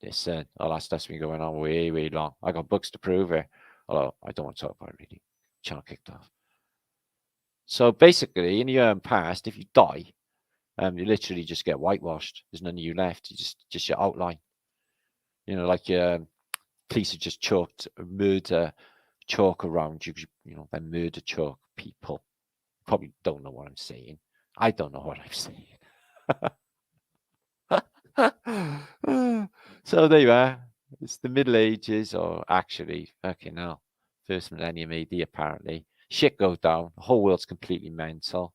Listen, all that stuff's been going on way, way long. I got books to prove it. Although I don't want to talk about it really. Channel kicked off. So basically, in your past, if you die, you literally just get whitewashed. There's none of you left. You just your outline. You know, like your police have just chalked murder chalk around you. You know, they murder chalk people. Probably don't know what I'm saying. I don't know what I'm saying. So there you are. It's the Middle Ages, or actually, fucking hell, first millennium AD apparently. Shit goes down. The whole world's completely mental.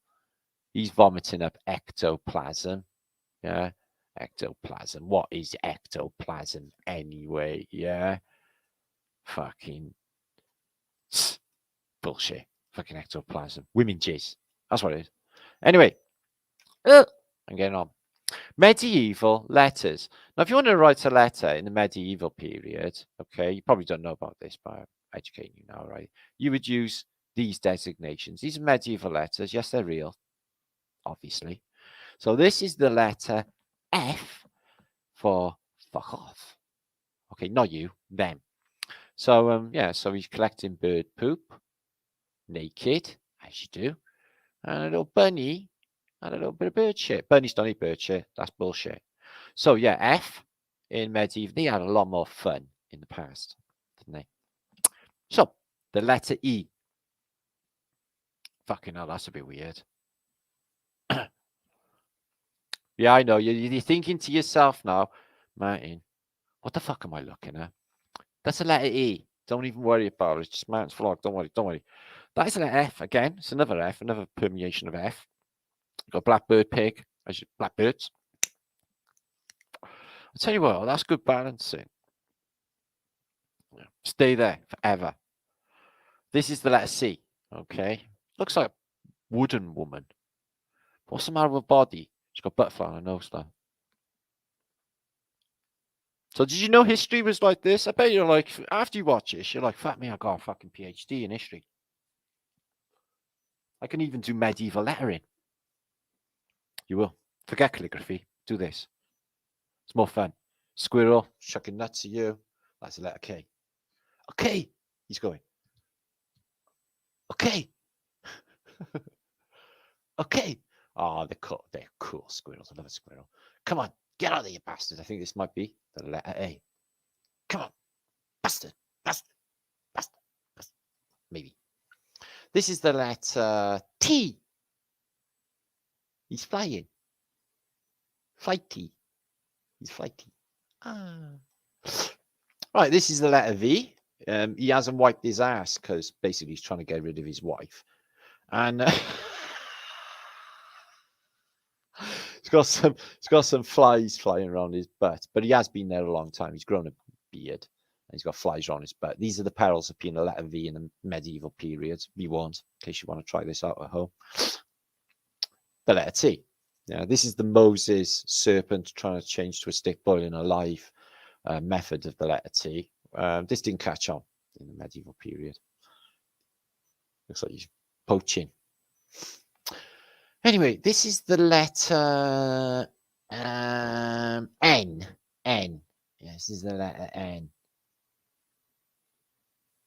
He's vomiting up ectoplasm. Yeah, ectoplasm. What is ectoplasm anyway? Yeah, fucking bullshit. Fucking ectoplasm. Women jizz. That's what it is. Anyway, I'm getting on. Medieval letters. Now, if you want to write a letter in the medieval period, okay, you probably don't know about this, but I'm educating you now, right? You would use these designations. These are medieval letters. Yes, they're real, obviously. So this is the letter F for fuck off. Okay, not you, them. So, yeah, so he's collecting bird poop, naked, as you do, and a little bunny, and a little bit of bird shit. Bunnies don't eat bird shit. That's bullshit. So, yeah, F in medieval, they had a lot more fun in the past, didn't they? So, the letter E. Fucking hell, that's a bit weird. Yeah, I know. You're thinking to yourself now, Martin, what the fuck am I looking at? That's a letter E. Don't even worry about it. It's just Martin's vlog. Don't worry. That is a letter F again. It's another F, another permeation of F. You've got blackbird pig, blackbirds. I'll tell you what, that's good balancing. Stay there forever. This is the letter C. Okay. Looks like a wooden woman. What's the matter with her body? She's got butterfly on her nose though. So did you know history was like this? I bet you're like, after you watch this, you're like, fuck me, I got a fucking PhD in history. I can even do medieval lettering. You will. Forget calligraphy. Do this. It's more fun. Squirrel, chucking nuts at you. That's the letter K. Okay. He's going. Okay. Okay. Oh, they're cool. They're cool squirrels. I love a squirrel. Come on. Get out of there, you bastard. I think this might be the letter A. Come on. Bastard. Maybe. This is the letter T. He's flying. Flighty. He's flighty. Right, this is the letter V. He hasn't wiped his ass because basically he's trying to get rid of his wife. And he's got some flies flying around his butt, but he has been there a long time. He's grown a beard and he's got flies around his butt. These are the perils of being a letter V in the medieval period. Be warned, in case you want to try this out at home. The letter T. Yeah, this is the Moses serpent trying to change to a stick boiling alive method of the letter T. This didn't catch on in the medieval period. Looks like he's poaching. Anyway, this is the letter N. N. Yeah, this is the letter N.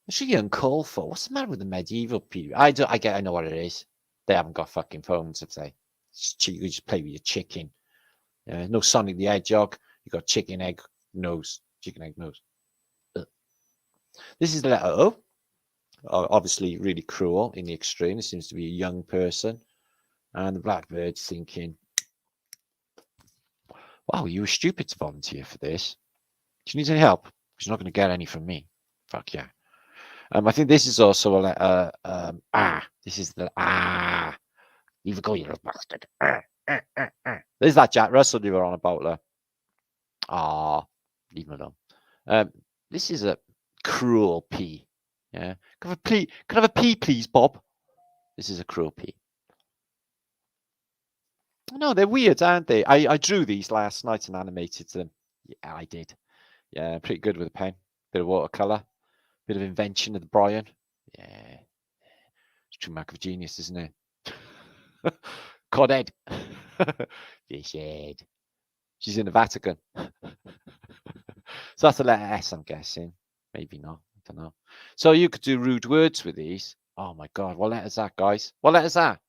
It's really uncalled for. What's the matter with the medieval period? I know what it is. They haven't got fucking phones, have they? You just play with your chicken. No Sonic the Hedgehog. You got chicken egg nose. Chicken egg nose. This is the letter O. Obviously, really cruel in the extreme. This seems to be a young person. And the blackbird's thinking, wow, you were stupid to volunteer for this. Do you need any help? Because you're not going to get any from me. Fuck yeah. I think this is also a letter This is the Leave it go, you little bastard. There's that Jack Russell you were on about there. Leave him alone. This is a cruel P. Yeah. Can I have a P, please, Bob? This is a cruel P. No, they're weird, aren't they? I drew these last night and animated them. Yeah, I did. Yeah, pretty good with a pen. Bit of watercolor. Bit of invention of the Brian. Yeah. It's true mark of genius, isn't it? Cod head. Fish head. She's in the Vatican. So that's the letter S, I'm guessing. Maybe not. I don't know. So you could do rude words with these. Oh my God. What letter is that, guys? What letter is that?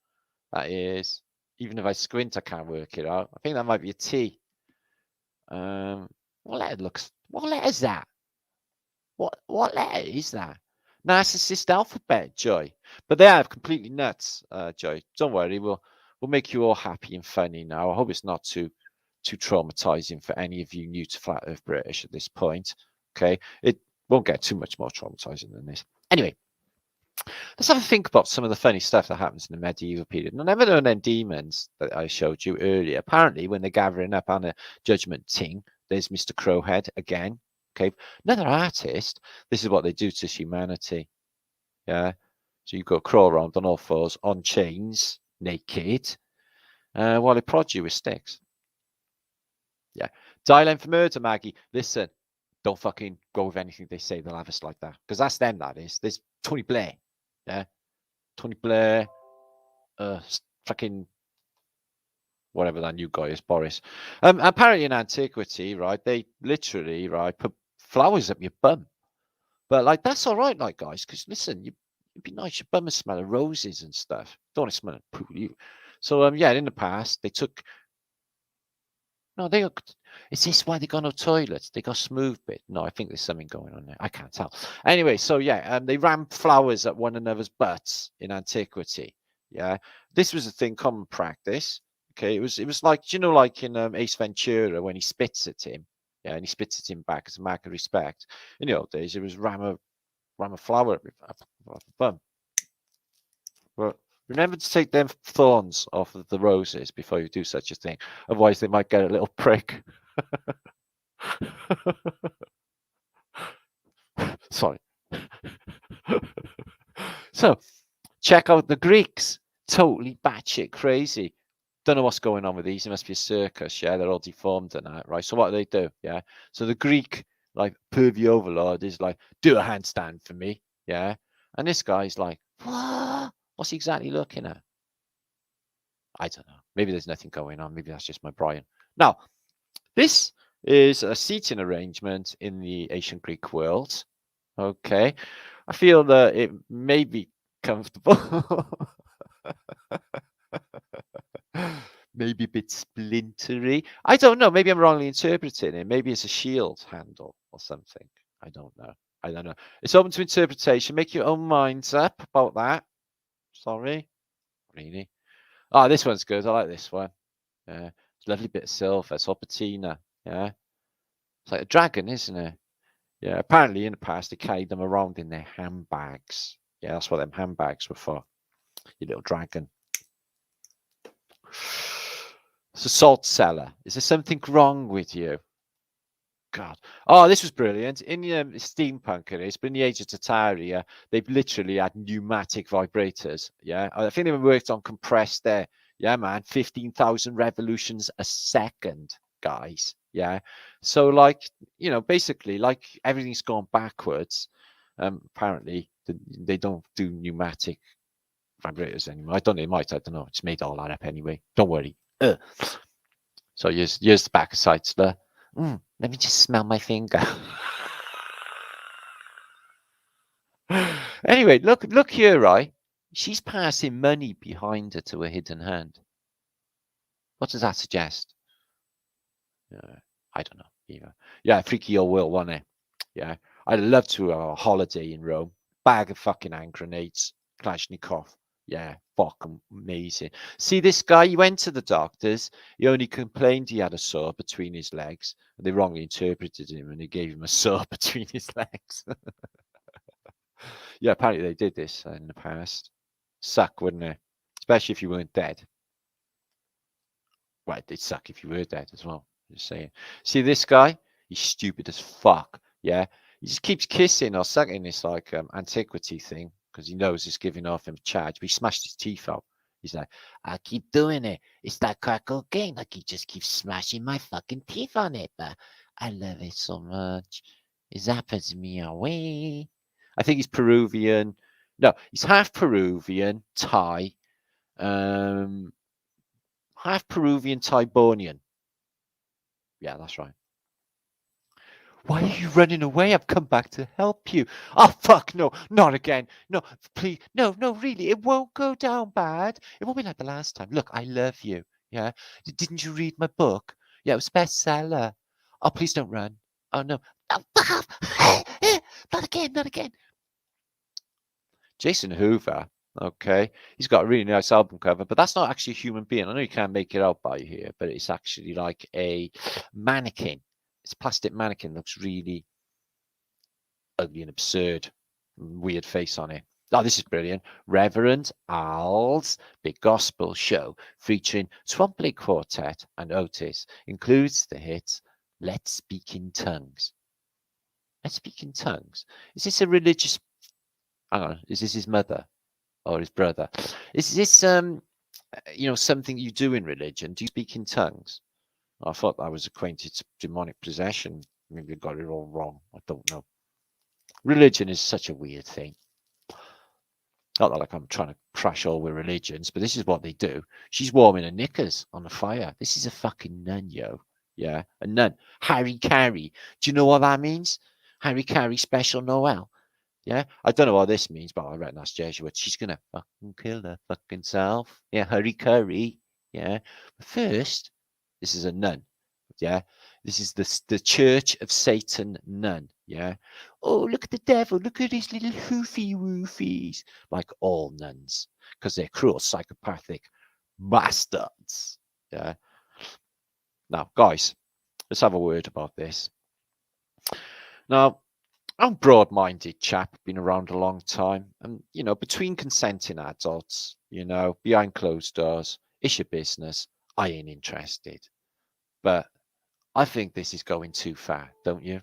That is, even if I squint, I can't work it out. I think that might be a T. What letter is that? What letter is that? Narcissist alphabet, Joy. But they are completely nuts, Joy. Don't worry, we'll make you all happy and funny now. I hope it's not too traumatizing for any of you new to Flat Earth British at this point. Okay, it won't get too much more traumatizing than this. Anyway, let's have a think about some of the funny stuff that happens in the medieval period. And never know them demons that I showed you earlier. Apparently, when they're gathering up on a judgment ting, there's Mr. Crowhead again. Okay, another artist. This is what they do to humanity. Yeah, so you've got to crawl around on all fours, on chains, naked, while they prod you with sticks. Yeah. Dial for murder, Maggie. Listen, don't fucking go with anything they say. They'll have us like that. Because that's them, that is. There's Tony Blair. Yeah. Tony Blair. Fucking whatever that new guy is, Boris. Apparently in antiquity, right, they literally, right, put flowers up your bum. But like that's all right, like guys, because listen, it'd be nice. Your bum would smell of roses and stuff. Don't want to smell of poo. You. So yeah, in the past they took. No, they. Is this why they got no toilets? They got smooth bit. No, I think there's something going on there. I can't tell. Anyway, so yeah, they rammed flowers at one another's butts in antiquity. Yeah, this was a thing, common practice. Okay, it was like, you know, like in Ace Ventura when he spits at him. Yeah, and he spits at him back as a mark of respect. In the old days, it was ram a flower up the bum. But remember to take them thorns off of the roses before you do such a thing. Otherwise, they might get a little prick. Sorry. So, check out the Greeks. Totally batshit crazy. Don't know what's going on with these. It must be a circus. Yeah, they're all deformed and that, right? So what do? Yeah. So the Greek, like, pervy overlord is like, do a handstand for me. Yeah. And this guy's like, what? What's he exactly looking at? I don't know. Maybe there's nothing going on. Maybe that's just my Brian. Now, this is a seating arrangement in the ancient Greek world. Okay. I feel that it may be comfortable. Maybe a bit splintery. I don't know. Maybe I'm wrongly interpreting it. Maybe it's a shield handle or something. I don't know. It's open to interpretation. Make your own minds up about that. Sorry. Really? Oh, this one's good. I like this one. Yeah. It's a lovely bit of silver. It's all patina. Yeah. It's like a dragon, isn't it? Yeah. Apparently in the past they carried them around in their handbags. Yeah, that's what them handbags were for. You little dragon. It's a salt cellar. Is there something wrong with you? God. Oh, this was brilliant. In steampunk it is, but in the age of Tataria, they've literally had pneumatic vibrators. Yeah. I think they worked on compressed air. Yeah, man. 15,000 revolutions a second, guys. Yeah. So, like, you know, basically, like everything's gone backwards. Apparently, they don't do pneumatic vibrators anymore. I don't know. It might. I don't know. It's made all that up anyway. Don't worry. So here's the back of side slur. Let me just smell my finger. Anyway, look here, right? She's passing money behind her to a hidden hand. What does that suggest? I don't know. Yeah, freaky old Will, wasn't it? Yeah, I'd love to have a holiday in Rome. Bag of fucking hand grenades, Kalashnikov. Yeah, fucking amazing. See this guy? He went to the doctors. He only complained he had a sore between his legs. They wrongly interpreted him and they gave him a sore between his legs. Yeah, apparently they did this in the past. Suck, wouldn't it? Especially if you weren't dead. Well, it'd suck if you were dead as well. Just saying. See this guy? He's stupid as fuck. Yeah, he just keeps kissing or sucking this like antiquity thing because he knows it's giving off him a charge. But he smashed his teeth out. He's like, I keep doing it. It's that crack cocaine. Like he just keeps smashing my fucking teeth on it. But I love it so much. It happens me away. I think he's Peruvian. No, he's half Peruvian, Thai, half Peruvian, Thai-Bonian. Yeah, that's right. Why are you running away? I've come back to help you. Oh, fuck, no, not again. No, please, no, really, it won't go down bad. It won't be like the last time. Look, I love you. Yeah. Didn't you read my book? Yeah, it was bestseller. Oh, please don't run. Oh, no. Oh, not again. Jason Hoover, okay, he's got a really nice album cover, but that's not actually a human being. I know you can't make it out by here, but it's actually like a mannequin. It's a plastic mannequin. Looks really ugly and absurd. Weird face on it. Oh, this is brilliant. Reverend Al's Big Gospel Show featuring Swamp Lake Quartet and Otis includes the hit Let's Speak in Tongues. Let's Speak in Tongues. Is this a religious... Hang on, is this his mother or his brother? Is this, you know, something you do in religion? Do you speak in tongues? I thought I was acquainted to demonic possession. Maybe I got it all wrong. I don't know. Religion is such a weird thing. Not that like I'm trying to crash all with religions, but this is what they do. She's warming her knickers on the fire. This is a fucking nun, yo. Yeah, a nun. Harry Carey. Do you know what that means? Harry Carey Special Noel. Yeah, I don't know what this means, but I reckon that's Jesuit. She's gonna fucking kill her fucking self. Yeah, Harry Curry. Yeah, but first, this is a nun. Yeah, this is the Church of Satan nun. Yeah. Oh, look at the devil. Look at his little hoofy woofies. Like all nuns, because they're cruel, psychopathic bastards. Yeah. Now, guys, let's have a word about this. Now, I'm a broad-minded chap, been around a long time, and you know, between consenting adults, you know, behind closed doors, it's your business. I ain't interested. But I think this is going too far, don't you?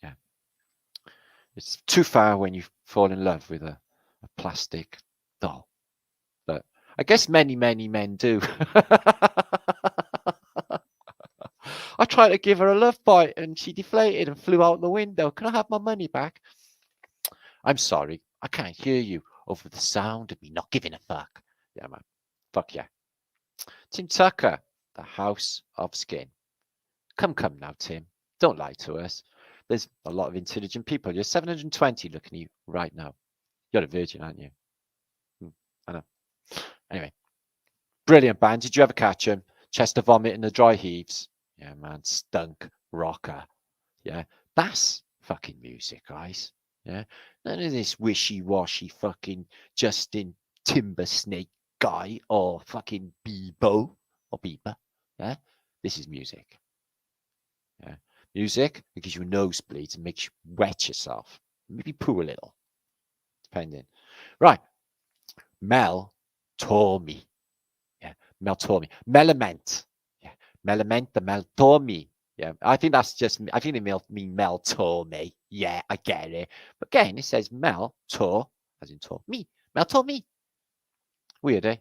Yeah. It's too far when you fall in love with a plastic doll. But I guess many, many men do. I tried to give her a love bite and she deflated and flew out the window. Can I have my money back? I'm sorry. I can't hear you over the sound of me not giving a fuck. Yeah, man. Fuck yeah. Tim Tucker, the House of Skin. Come now, Tim. Don't lie to us. There's a lot of intelligent people. You're 720 looking at you right now. You're a virgin, aren't you? I know. Anyway, brilliant band. Did you ever catch them? Chester Vomit and the Dry Heaves. Yeah, man. Stunk rocker. Yeah, that's fucking music, guys. Yeah, none of this wishy-washy fucking Justin Timbersnake guy or fucking Bebo or Bieber. Yeah, this is music. Yeah, music that gives you nosebleeds and makes you wet yourself. Maybe poo a little, depending. Right, Mel Torme. Yeah, Mel Torme. Melament. Yeah, Melament the Mel Torme. Yeah, I think that's just, I think they mean Mel Torme. Yeah, I get it. But again, it says Mel Tor, as in Tor, me. Mel Torme. Weird, eh?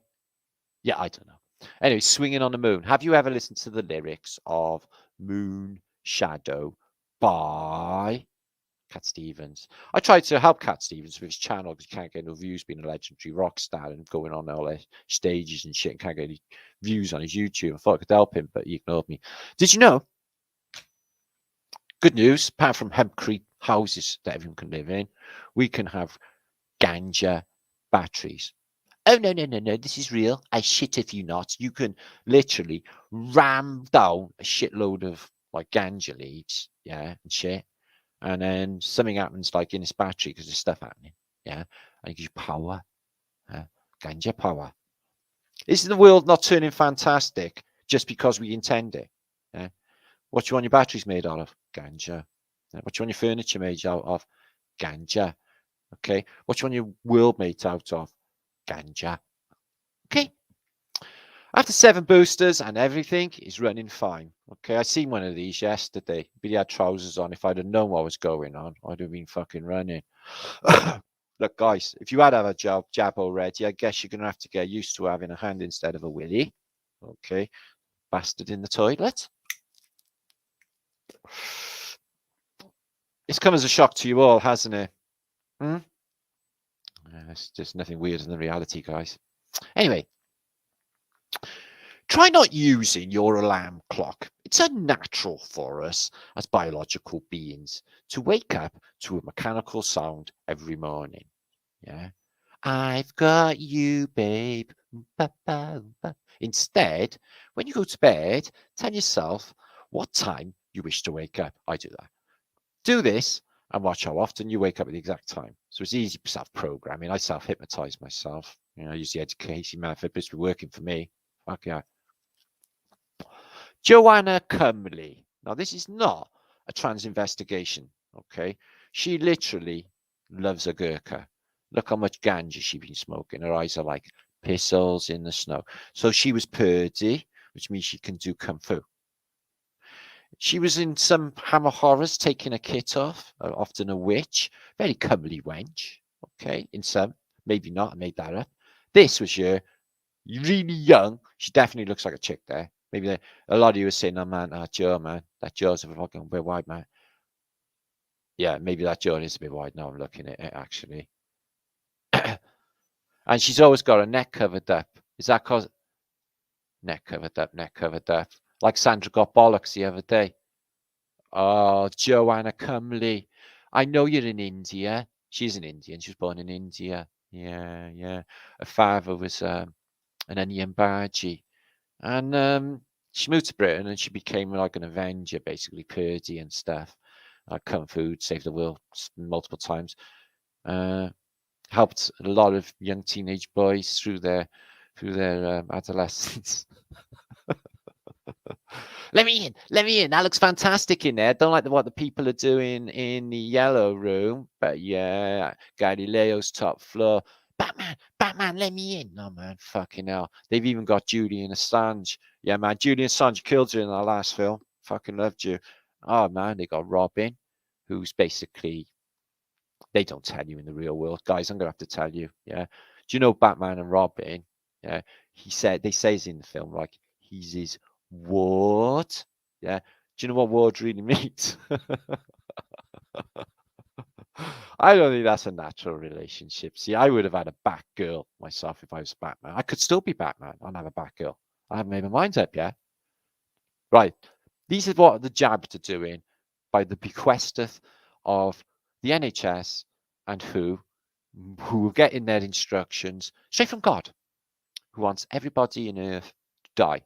Yeah, I don't know. Anyway, Swinging on the Moon. Have you ever listened to the lyrics of Moon Shadow by Cat Stevens? I tried to help Cat Stevens with his channel because he can't get no views being a legendary rock star and going on all their stages and shit and can't get any views on his YouTube. I thought I could help him, but he ignored me. Did you know? Good news, apart from hempcrete houses that everyone can live in, we can have ganja batteries. Oh, no, this is real. I shit if you not. You can literally ram down a shitload of like ganja leaves, yeah, and shit. And then something happens like in this battery because there's stuff happening, yeah, and it gives you power, ganja power. Is the world not turning fantastic just because we intend it? Yeah? What do you want your batteries made out of? Ganja. What do you want your furniture made out of? Ganja. Okay. What do you want your world made out of? Ganja. Okay. After 7 boosters and everything is running fine. Okay. I seen one of these yesterday, but he had trousers on. If I'd have known what was going on, I'd have been fucking running. Look, guys, if you had a jab already, I guess you're going to have to get used to having a hand instead of a willy. Okay. Bastard in the toilet. It's come as a shock to you all, hasn't it? It's just nothing weirder than reality, guys. Anyway, try not using your alarm clock. It's unnatural for us as biological beings to wake up to a mechanical sound every morning. Yeah. I've got you, babe. Instead, when you go to bed, tell yourself what time you wish to wake up. I do that. Do this and watch how often you wake up at the exact time. So it's easy self-programming. I self-hypnotize myself. You know, I use the education method, but it's been working for me. Fuck yeah. Joanna Cumley. Now, this is not a trans investigation, okay? She literally loves a Gurkha. Look how much ganja she's been smoking. Her eyes are like pistils in the snow. So she was purdy, which means she can do kung fu. She was in some Hammer Horrors taking a kit off, often a witch. Very comely wench, okay? In some, maybe not, I made that up. This was your really young. She definitely looks like a chick there. Maybe a lot of you are saying, "Oh man, that Joe, man, that Joe's a fucking bit wide, man." Yeah, maybe that Joe is a bit wide. Now I'm looking at it actually, and she's always got her neck covered up. Is that cause neck covered up, like Sandra got bollocks the other day? Oh, Joanna Cumley. I know you're in India. She's an Indian. She was born in India. Yeah, yeah. Her father was an onion bhaji. And she moved to Britain and she became like an Avenger, basically, Purdy and stuff. Kung Fu, saved the world multiple times. Helped a lot of young teenage boys through their adolescence. Let me in. That looks fantastic in there. I don't like what the people are doing in the yellow room, but yeah, Galileo's top floor. Batman, let me in. No, man, fucking hell. They've even got Julian Assange. Yeah, man, Julian Assange killed you in our last film. Fucking loved you. Oh, man, they got Robin, who's basically, they don't tell you in the real world. Guys, I'm going to have to tell you, yeah. Do you know Batman and Robin? Yeah, they say in the film, like, he's his ward. Yeah. Do you know what ward really means? I don't think that's a natural relationship. See, I would have had a Batgirl myself if I was Batman. I could still be Batman. I'll have a Batgirl. I haven't made my mind up yet. Right. These are what the Jabs are doing by the bequesteth of the NHS and who will get in their instructions straight from God, who wants everybody in Earth to die.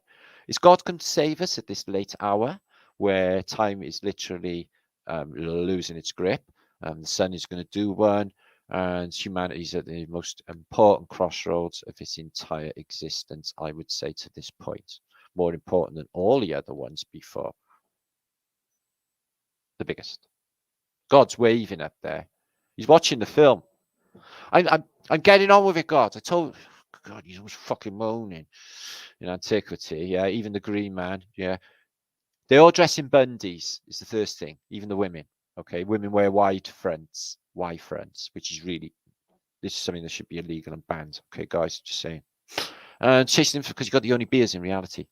Is God going to save us at this late hour where time is literally losing its grip? The sun is going to do one, and humanity is at the most important crossroads of its entire existence, I would say, to this point. More important than all the other ones before. The biggest. God's waving up there. He's watching the film. I'm getting on with it, God. I told God, he's always fucking moaning in antiquity. Yeah, even the Green Man. Yeah, they all dress in bundies. Is the first thing. Even the women. Okay, women wear wide fronts, which is really, this is something that should be illegal and banned. Okay, guys, just saying. And chasing them because you got the only beers in reality.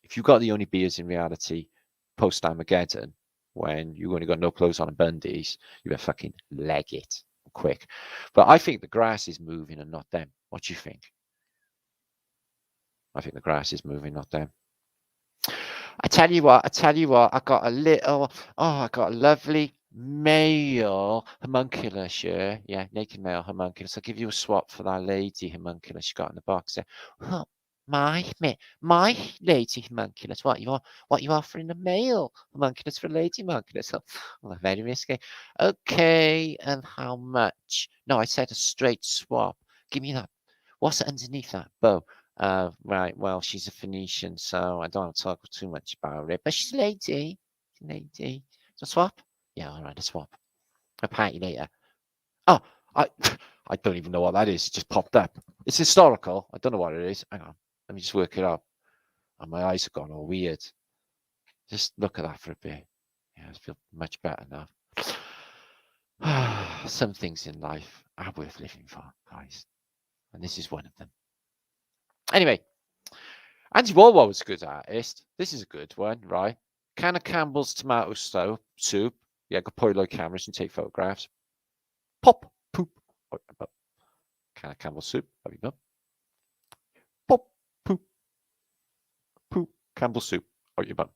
If you got the only beers in reality, post Armageddon, when you only got no clothes on and bundies, you better fucking leg it quick. But I think the grass is moving and not them. What do you think? I think the grass is moving, not them. I tell you what, I got a lovely male homunculus here. Yeah, naked male homunculus. I'll give you a swap for that lady homunculus you got in the box there. Oh, my lady homunculus. What you offering a male homunculus for a lady homunculus? Oh, very risky. Okay, and how much? No, I said a straight swap. Give me that. What's underneath that bow? Right, well, she's a Phoenician, so I don't want to talk too much about it. But she's a lady. So swap? Yeah, all right, a swap. I'll pay you later. Oh, I don't even know what that is. It just popped up. It's historical. I don't know what it is. Hang on. Let me just work it out. And my eyes have gone all weird. Just look at that for a bit. Yeah, I feel much better now. Some things in life are worth living for, guys. And this is one of them. Anyway, Andy Warhol was a good artist. This is a good one, right? Can of Campbell's tomato soup. Yeah, got Polaroid cameras and take photographs. Pop, poop. Can of Campbell's soup. Pop, poop, poop. Campbell's soup. Out your bum.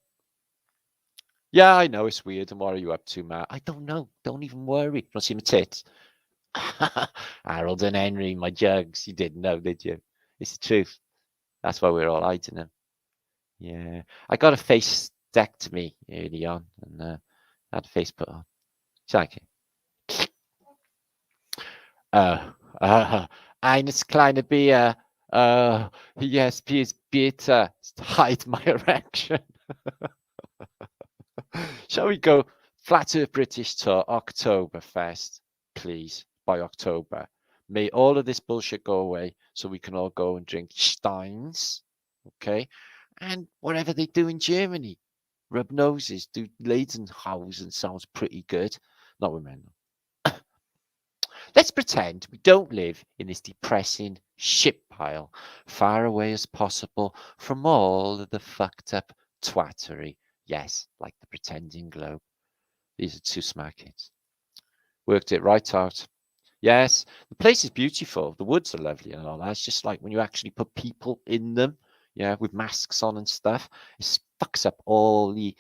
Yeah, I know it's weird. And what are you up to, Matt? I don't know. Don't even worry. Don't see my tits. Harold and Henry, my jugs. You didn't know, did you? It's the truth. That's why we're all hiding them. Yeah, I got a face stectomy early on, and had a face put on. Exactly. Eines kleine Bier. Yes, please, bitte hide my erection. Shall we go Flat Earth British tour Oktoberfest, please, by October? May all of this bullshit go away so we can all go and drink Steins, okay? And whatever they do in Germany, rub noses, do Lederhausen sounds pretty good. Not with men. Let's pretend we don't live in this depressing ship pile, far away as possible from all of the fucked up twattery. Yes, like the pretending globe. These are two smart kids. Worked it right out. Yes, the place is beautiful. The woods are lovely and all that. It's just like when you actually put people in them, yeah, with masks on and stuff, it fucks up all the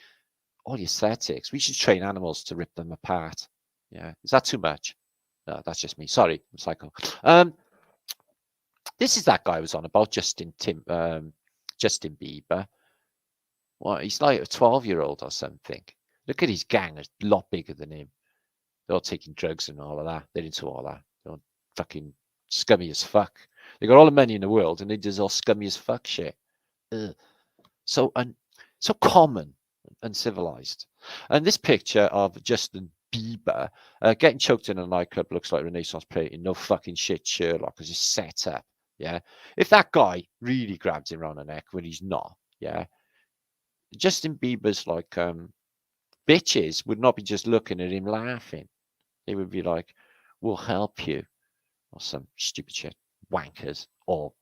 aesthetics. We should train animals to rip them apart. Yeah, is that too much? No, that's just me. Sorry, I'm psycho. This is that guy I was on about, Justin Bieber. Well, he's like a 12-year-old or something. Look at his gang; it's a lot bigger than him. They're all taking drugs and all of that. They're into all that. They're all fucking scummy as fuck. They got all the money in the world, and they do all scummy as fuck shit. Ugh. So common and civilized. And this picture of Justin Bieber getting choked in a nightclub looks like Renaissance painting. No fucking shit, Sherlock, because it's set up. Yeah. If that guy really grabs him around the neck when he's not, yeah. Justin Bieber's like bitches would not be just looking at him laughing. They would be like, "We'll help you," or some stupid shit. Wankers. All.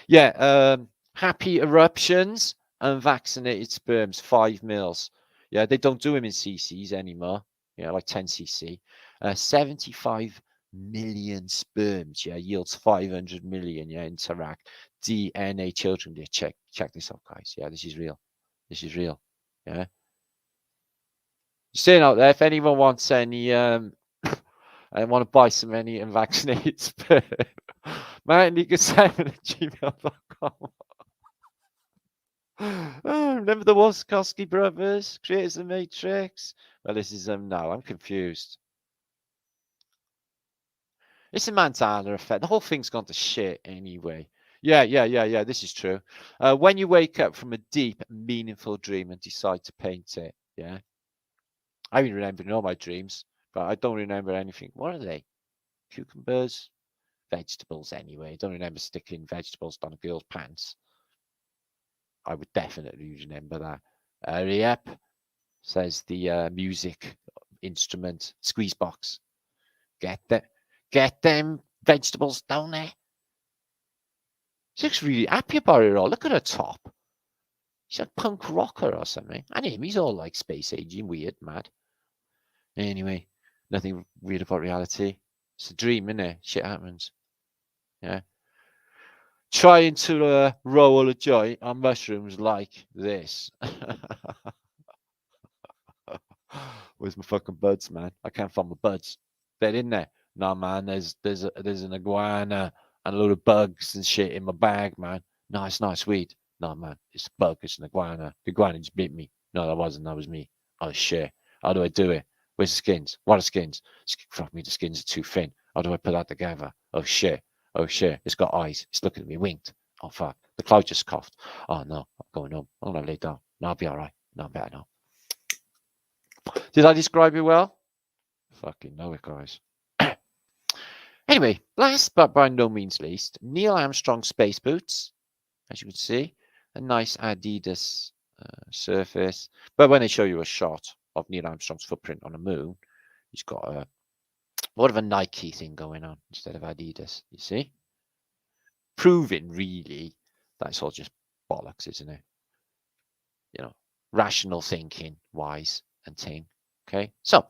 Yeah. Happy eruptions. Unvaccinated sperms, 5 mils. Yeah, they don't do them in cc's anymore. Yeah, like 10 cc. 75 million sperms. Yeah, yields 500 million. Yeah, interact. DNA children. Yeah, check this out, guys. Yeah, this is real. This is real. Yeah. Staying out there. If anyone wants any, I want to buy some any unvaccinated sperm, martinliedtke7@gmail.com. Remember the Wazkowski brothers, creators of the Matrix? Well, this is them now. I'm confused. It's a Mandela effect. The whole thing's gone to shit anyway. Yeah. This is true. When you wake up from a deep, meaningful dream and decide to paint it, yeah. I been remembering all my dreams, but I don't remember anything. What are they? Cucumbers? Vegetables anyway. I don't remember sticking vegetables down a girl's pants. I would definitely remember that. Hurry up, says the music instrument squeeze box. Get them vegetables down there. She looks really happy about it all. Look at her top. She's a punk rocker or something. And him, he's all like space aging, weird, mad. Anyway, nothing weird about reality. It's a dream, innit? Shit happens. Yeah. Trying to roll a joint on mushrooms like this. Where's my fucking buds, man? I can't find my buds. They're in there. No, man. There's an iguana and a load of bugs and shit in my bag, man. No, it's not sweet. No, man. It's a bug. It's an iguana. The iguana just bit me. No, that wasn't. That was me. Oh shit. How do I do it? Where's the skins? What are skins? Fuck me. The skins are too thin. How do I put that together? Oh shit. Oh shit. It's got eyes. It's looking at me. Winked. Oh fuck. The cloud just coughed. Oh no. I'm going home. I'm gonna lay down. No, I'll be all right. No, I'm better now. Did I describe it well? Fucking know it, guys. Anyway, last but by no means least, Neil Armstrong space boots. As you can see, a nice Adidas surface. But when they show you a shot of Neil Armstrong's footprint on the moon, he's got a more of a Nike thing going on instead of Adidas, you see? Proving, really, that it's all just bollocks, isn't it? You know, rational thinking, wise and ting. Okay, so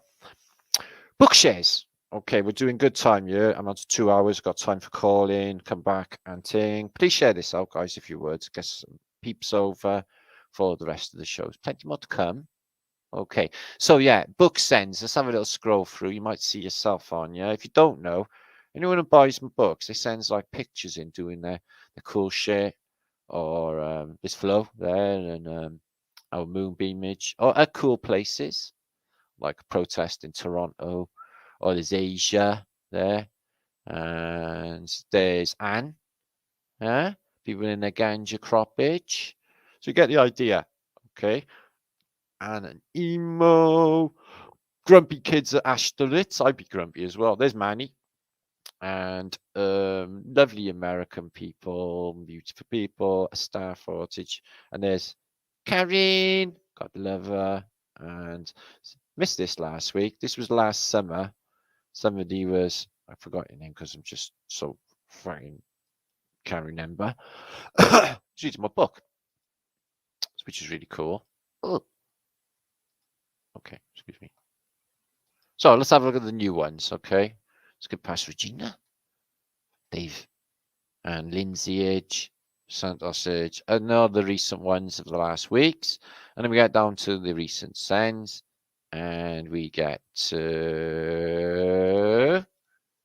book shares. Okay, we're doing good time here. I'm on to 2 hours. Got time for calling, come back and ting. Please share this out, guys, if you would. Get some peeps over for the rest of the shows. Plenty more to come. Okay, so yeah, book sends. Let's have a little scroll through. You might see yourself on, yeah. If you don't know, anyone who buys my books, they sends like pictures in doing their cool shit, or this flow there, and our moonbeam image, or at cool places like a protest in Toronto, or there's Asia there, and there's Anne, yeah, people in their ganja croppage. So you get the idea, okay? And an emo, grumpy kids at Austerlitz. I'd be grumpy as well. There's Manny, and lovely American people, beautiful people, a star footage, and there's Karen, God love her, and missed this last week. This was last summer. Somebody was, I forgot your name because I'm just so fucking can't remember. I was reading my book, which is really cool. Oh. Okay, excuse me. So let's have a look at the new ones, okay? Let's get past Regina, Dave, and Lindsay Edge, Santos Edge, and all the recent ones of the last weeks. And then we get down to the recent sends, and we get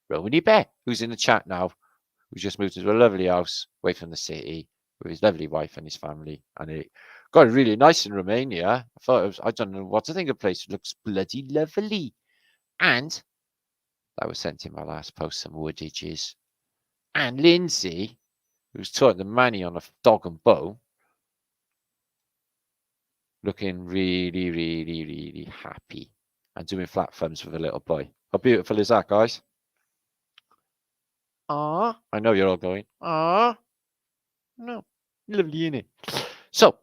Romany Bear, who's in the chat now, who's just moved into a lovely house away from the city with his lovely wife and his family. And it got really nice in Romania. I thought it was, I don't know what to think of the place. It looks bloody lovely. And that was sent in my last post, some woodages. And Lindsay, who's taught the money on a dog and bone, looking really, really, really happy and doing flat thumbs with a little boy. How beautiful is that, guys? Ah, I know you're all going, ah, no, lovely, innit? So,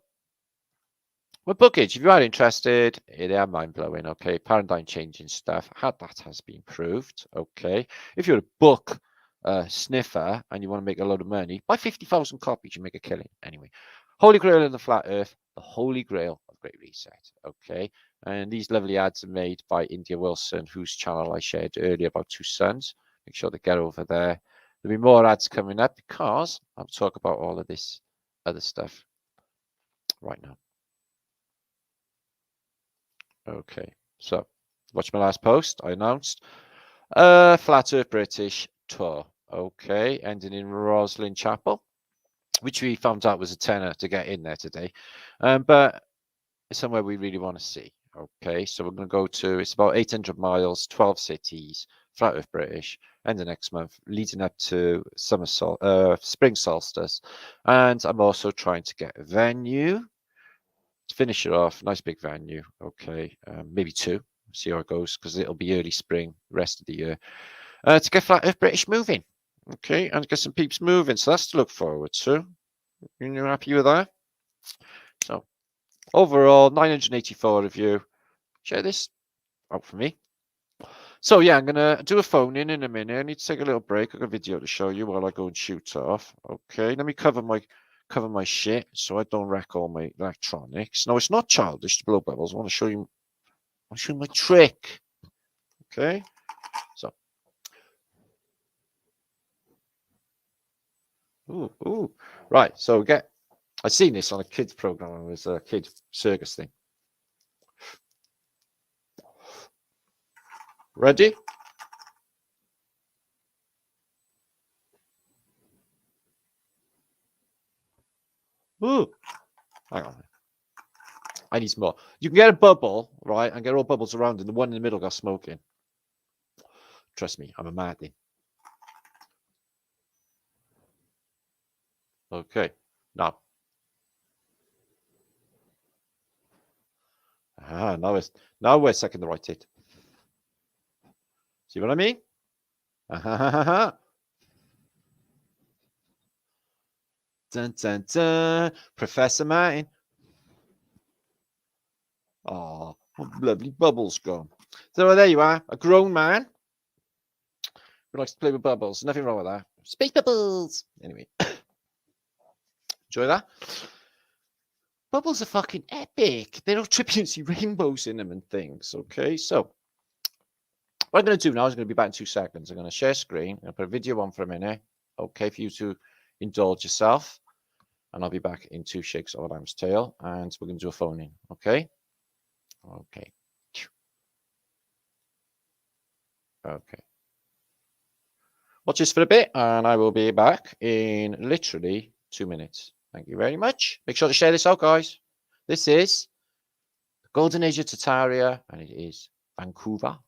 with bookage, if you are interested, they are mind-blowing, okay? Paradigm changing stuff. How that has been proved, okay? If you're a book sniffer and you want to make a lot of money, buy 50,000 copies, you make a killing. Anyway, Holy Grail of the Flat Earth, the Holy Grail of Great Reset, okay? And these lovely ads are made by India Wilson, whose channel I shared earlier about two sons. Make sure to get over there. There'll be more ads coming up because I'll talk about all of this other stuff right now. Okay, so watch my last post. I announced Flat Earth British tour. Okay, ending in Roslyn Chapel, which we found out was a tenner to get in there today, but it's somewhere we really want to see. Okay, so we're going to go to, it's about 800 miles, 12 cities, Flat Earth British, end of next month, leading up to spring solstice. And I'm also trying to get a venue to finish it off. Nice big venue. Okay, maybe two. See how it goes, because it'll be early spring, rest of the year, to get Flat Earth British moving. Okay, and get some peeps moving. So that's to look forward to. You happy with that? So overall, 984 of you. Share this out for me. So yeah, I'm gonna do a phone in a minute. I need to take a little break. I've got a video to show you while I go and shoot off. Okay, let me cover my shit so I don't wreck all my electronics. No, it's not childish to blow bubbles. I want to show you my trick. Okay, so ooh, right. So I seen this on a kids program. It was a kid circus thing. Ready? Ooh, hang on. I need some more. You can get a bubble, right, and get all bubbles around, and the one in the middle got smoking. Trust me, I'm a madman. Okay, now. Now we're second the right hit. See what I mean? Dun, dun, dun. Professor Martin. Oh, lovely bubbles gone. So there you are, a grown man who likes to play with bubbles. Nothing wrong with that. Space bubbles. Anyway, enjoy that. Bubbles are fucking epic. They're all trippy rainbows in them and things. Okay, so what I'm going to do now is going to be back in 2 seconds. I'm going to share screen. I'll put a video on for a minute. Okay, for you to indulge yourself. And I'll be back in 2 shakes of a lamb's tail. And we're going to do a phone in. Okay? Okay. Okay. Watch this for a bit, and I will be back in literally 2 minutes. Thank you very much. Make sure to share this out, guys. This is the Golden Age of Tataria, and it is Vancouver.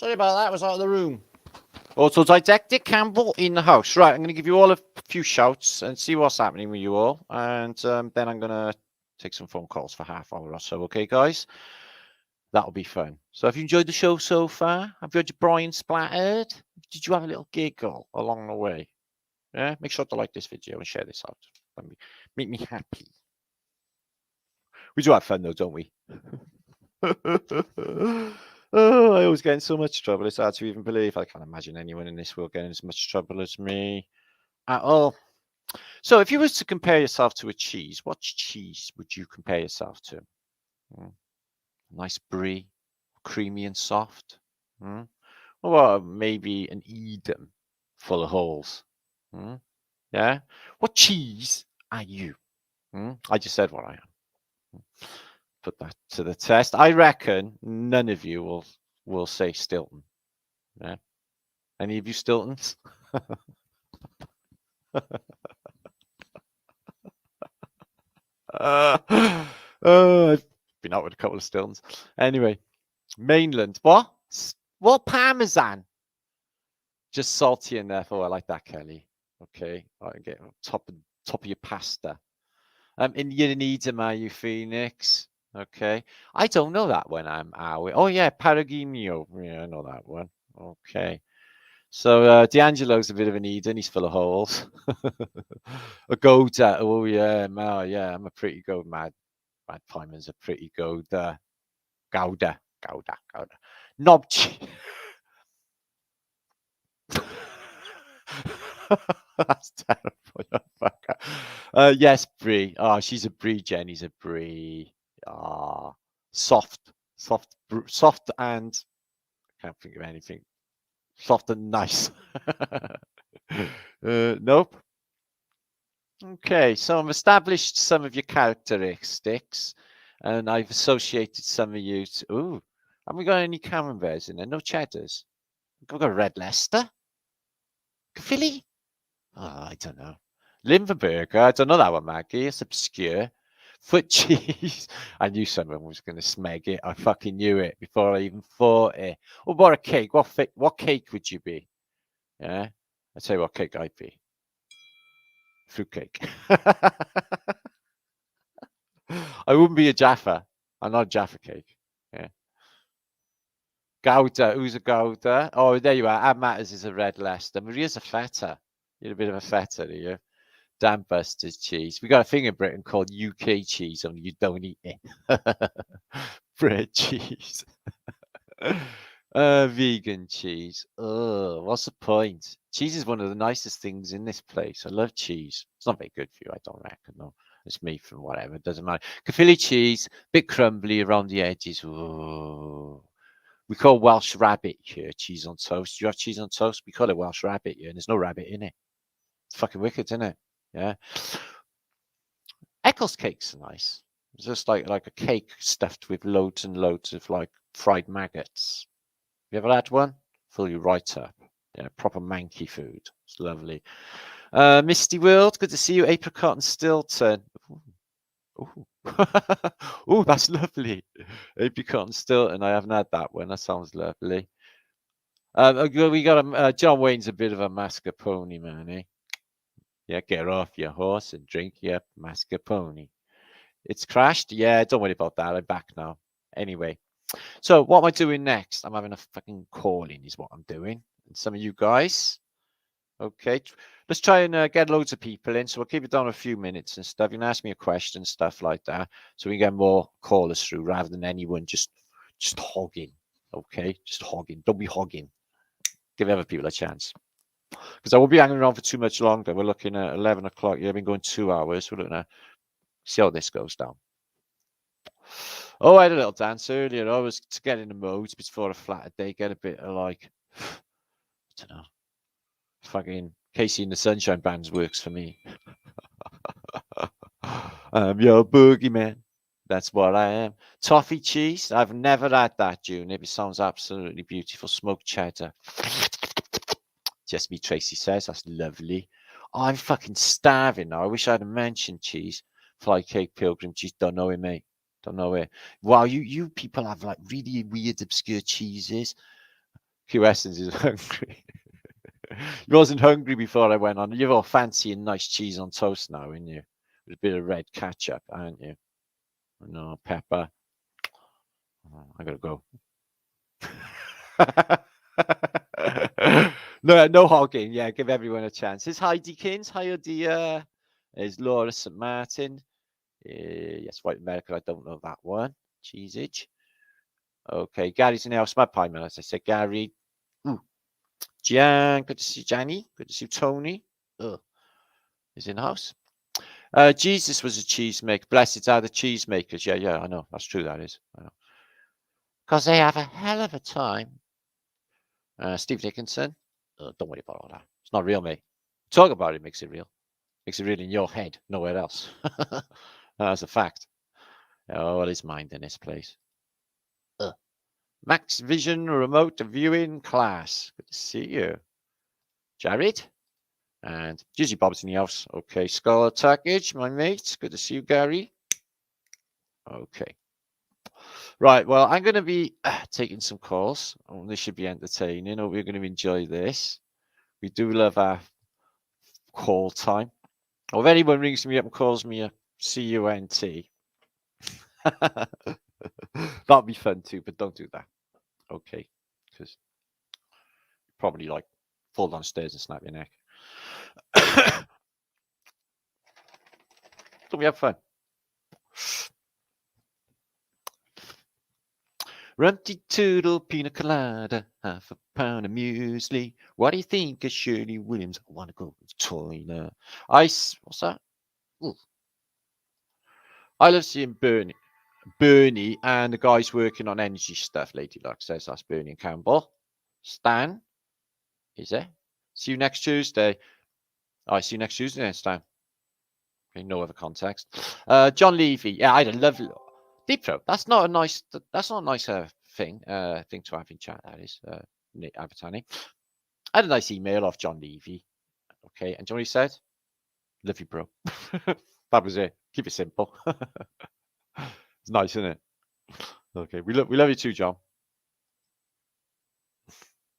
Sorry about that. I was out of the room. Autodidactic Campbell in the house. Right, I'm going to give you all a few shouts and see what's happening with you all. And then I'm going to take some phone calls for half hour or so. Okay, guys? That'll be fun. So have you enjoyed the show so far? Have you had your Brian splattered? Did you have a little giggle along the way? Yeah, make sure to like this video and share this out. Make me happy. We do have fun though, don't we? Oh, I always get in so much trouble. It's hard to even believe. I can't imagine anyone in this world getting as much trouble as me at all. So if you was to compare yourself to a cheese, what cheese would you compare yourself to? Nice brie, creamy and soft. Or maybe an Edam full of holes. Yeah. What cheese are you? I just said what I am. Put that to the test. I reckon none of you will say Stilton. Yeah. Any of you Stiltons? I've been out with a couple of Stiltons. Anyway, mainland. What Parmesan? Just salty enough. Oh, I like that, Kelly. Okay, I can get top of your pasta. In Edam, are you, Phoenix? Okay, I don't know that one. Oh yeah, Paragino. Yeah, I know that one. Okay, so D'Angelo's a bit of an Eden. He's full of holes. A Gouda. Oh yeah, yeah. I'm a pretty good mad Pimon's a pretty good Gouda. Knob cheese. That's terrible. Yes, brie. Oh, she's a brie. Jenny's a brie. Soft and I can't think of anything. Soft and nice. Nope. Okay, so I've established some of your characteristics, and I've associated some of you to. Ooh, have we got any camemberts in there? No cheddars. We've got red Leicester. Philly? Oh, I don't know. Limburger. I don't know that one, Maggie. It's obscure. Foot cheese. I knew someone was going to smeg it. I fucking knew it before I even thought it. Oh, what a cake. What cake would you be? Yeah? I'd say what cake I'd be. Fruitcake. I wouldn't be a Jaffa. I'm not a Jaffa cake. Yeah. Gouda. Who's a Gouda? Oh, there you are. Ab Matters is a red Leicester. Maria's a feta. You're a bit of a feta, are you? Damn Busters cheese. We got a thing in Britain called UK cheese, only you don't eat it. Bread cheese. Vegan cheese. Oh, what's the point? Cheese is one of the nicest things in this place. I love cheese. It's not very good for you, I don't reckon. No, it's me from whatever. It doesn't matter. Philly cheese, bit crumbly around the edges. Oh. We call Welsh rabbit here cheese on toast. Do you have cheese on toast? We call it Welsh rabbit here, and there's no rabbit in it. It's fucking wicked, isn't it? Yeah. Eccles cakes are nice. It's just like a cake stuffed with loads and loads of like fried maggots. You ever had one? Fill you right up. Yeah, proper manky food. It's lovely. Misty World, good to see you. Apricot and Stilton. Ooh. Oh, that's lovely. Apricot and Stilton. I haven't had that one. That sounds lovely. We got John Wayne's a bit of a mascarpone man, eh? Yeah, get off your horse and drink your mascarpone. It's crashed. Yeah, don't worry about that. I'm back now. Anyway, so what am I doing next? I'm having a fucking call-in is what I'm doing. And some of you guys, okay, let's try and get loads of people in. So we'll keep it down a few minutes and stuff. You can ask me a question, stuff like that, so we can get more callers through rather than anyone just hogging. Okay, just hogging. Don't be hogging. Give other people a chance. Because I won't be hanging around for too much longer. We're looking at 11 o'clock. Yeah, I've been going 2 hours. We're looking at see how this goes down. Oh, I had a little dance earlier. I was to get in the mode before a Flatterday, get a bit of like, I don't know, fucking Casey and the Sunshine Bands works for me. I'm your boogeyman. That's what I am. Toffee cheese. I've never had that, June. It sounds absolutely beautiful. Smoked cheddar. Just me, Tracy says. That's lovely. Oh, I'm fucking starving now. I wish I'd mentioned cheese. Fly cake, pilgrim cheese. Don't know it, mate. Don't know it. Wow, you people have like really weird, obscure cheeses. Q Essence is hungry. He wasn't hungry before I went on. You're all fancy and nice cheese on toast now, aren't you? With a bit of red ketchup, aren't you? No, pepper. Oh, I gotta go. no hogging. Yeah, give everyone a chance. Is Heidi Kins? Hi, dear. Is Laura St. Martin? Yes, White America. I don't know that one. Cheesage. Okay, Gary's in the house. My pie man, as I said, Gary. Ooh. Jan, good to see Janny. Good to see Tony. Is in the house. Jesus was a cheesemaker. Blessed are the cheesemakers. Yeah, I know. That's true, that is. I know. Because they have a hell of a time. Steve Dickinson. Don't worry about all that. It's not real, mate. Talk about it makes it real. Makes it real in your head, nowhere else. That's a fact. Oh, what is mind in this place? Max Vision Remote Viewing Class. Good to see you. Jared. And Jizzy Bob's in the house. Okay. Scholar Tackage, my mate. Good to see you, Gary. Okay. Right. Well, I'm going to be taking some calls. Oh, this should be entertaining. Oh, we're going to enjoy this. We do love our call time. Or if anyone rings me up and calls me a CUNT, that'll be fun too, but don't do that. Okay. Because probably like fall downstairs and snap your neck. Don't we have fun? Rumpty Toodle Pina Colada, half a pound of muesli. What do you think of Shirley Williams? I want to go to the toilet. What's that? Ooh. I love seeing Bernie and the guys working on energy stuff. Lady Luck says that's Bernie and Campbell. Stan, is it? See you next Tuesday. I see you next Tuesday then, Stan. Okay, no other context. John Levy. Yeah, I had a lovely deep throat. That's not a nice thing to have in chat, that is. Nick Abertani. I had a nice email off John Levy. Okay, and Johnny what he said? Love you, bro. That was it. Keep it simple. It's nice, isn't it? Okay, we love you too, John.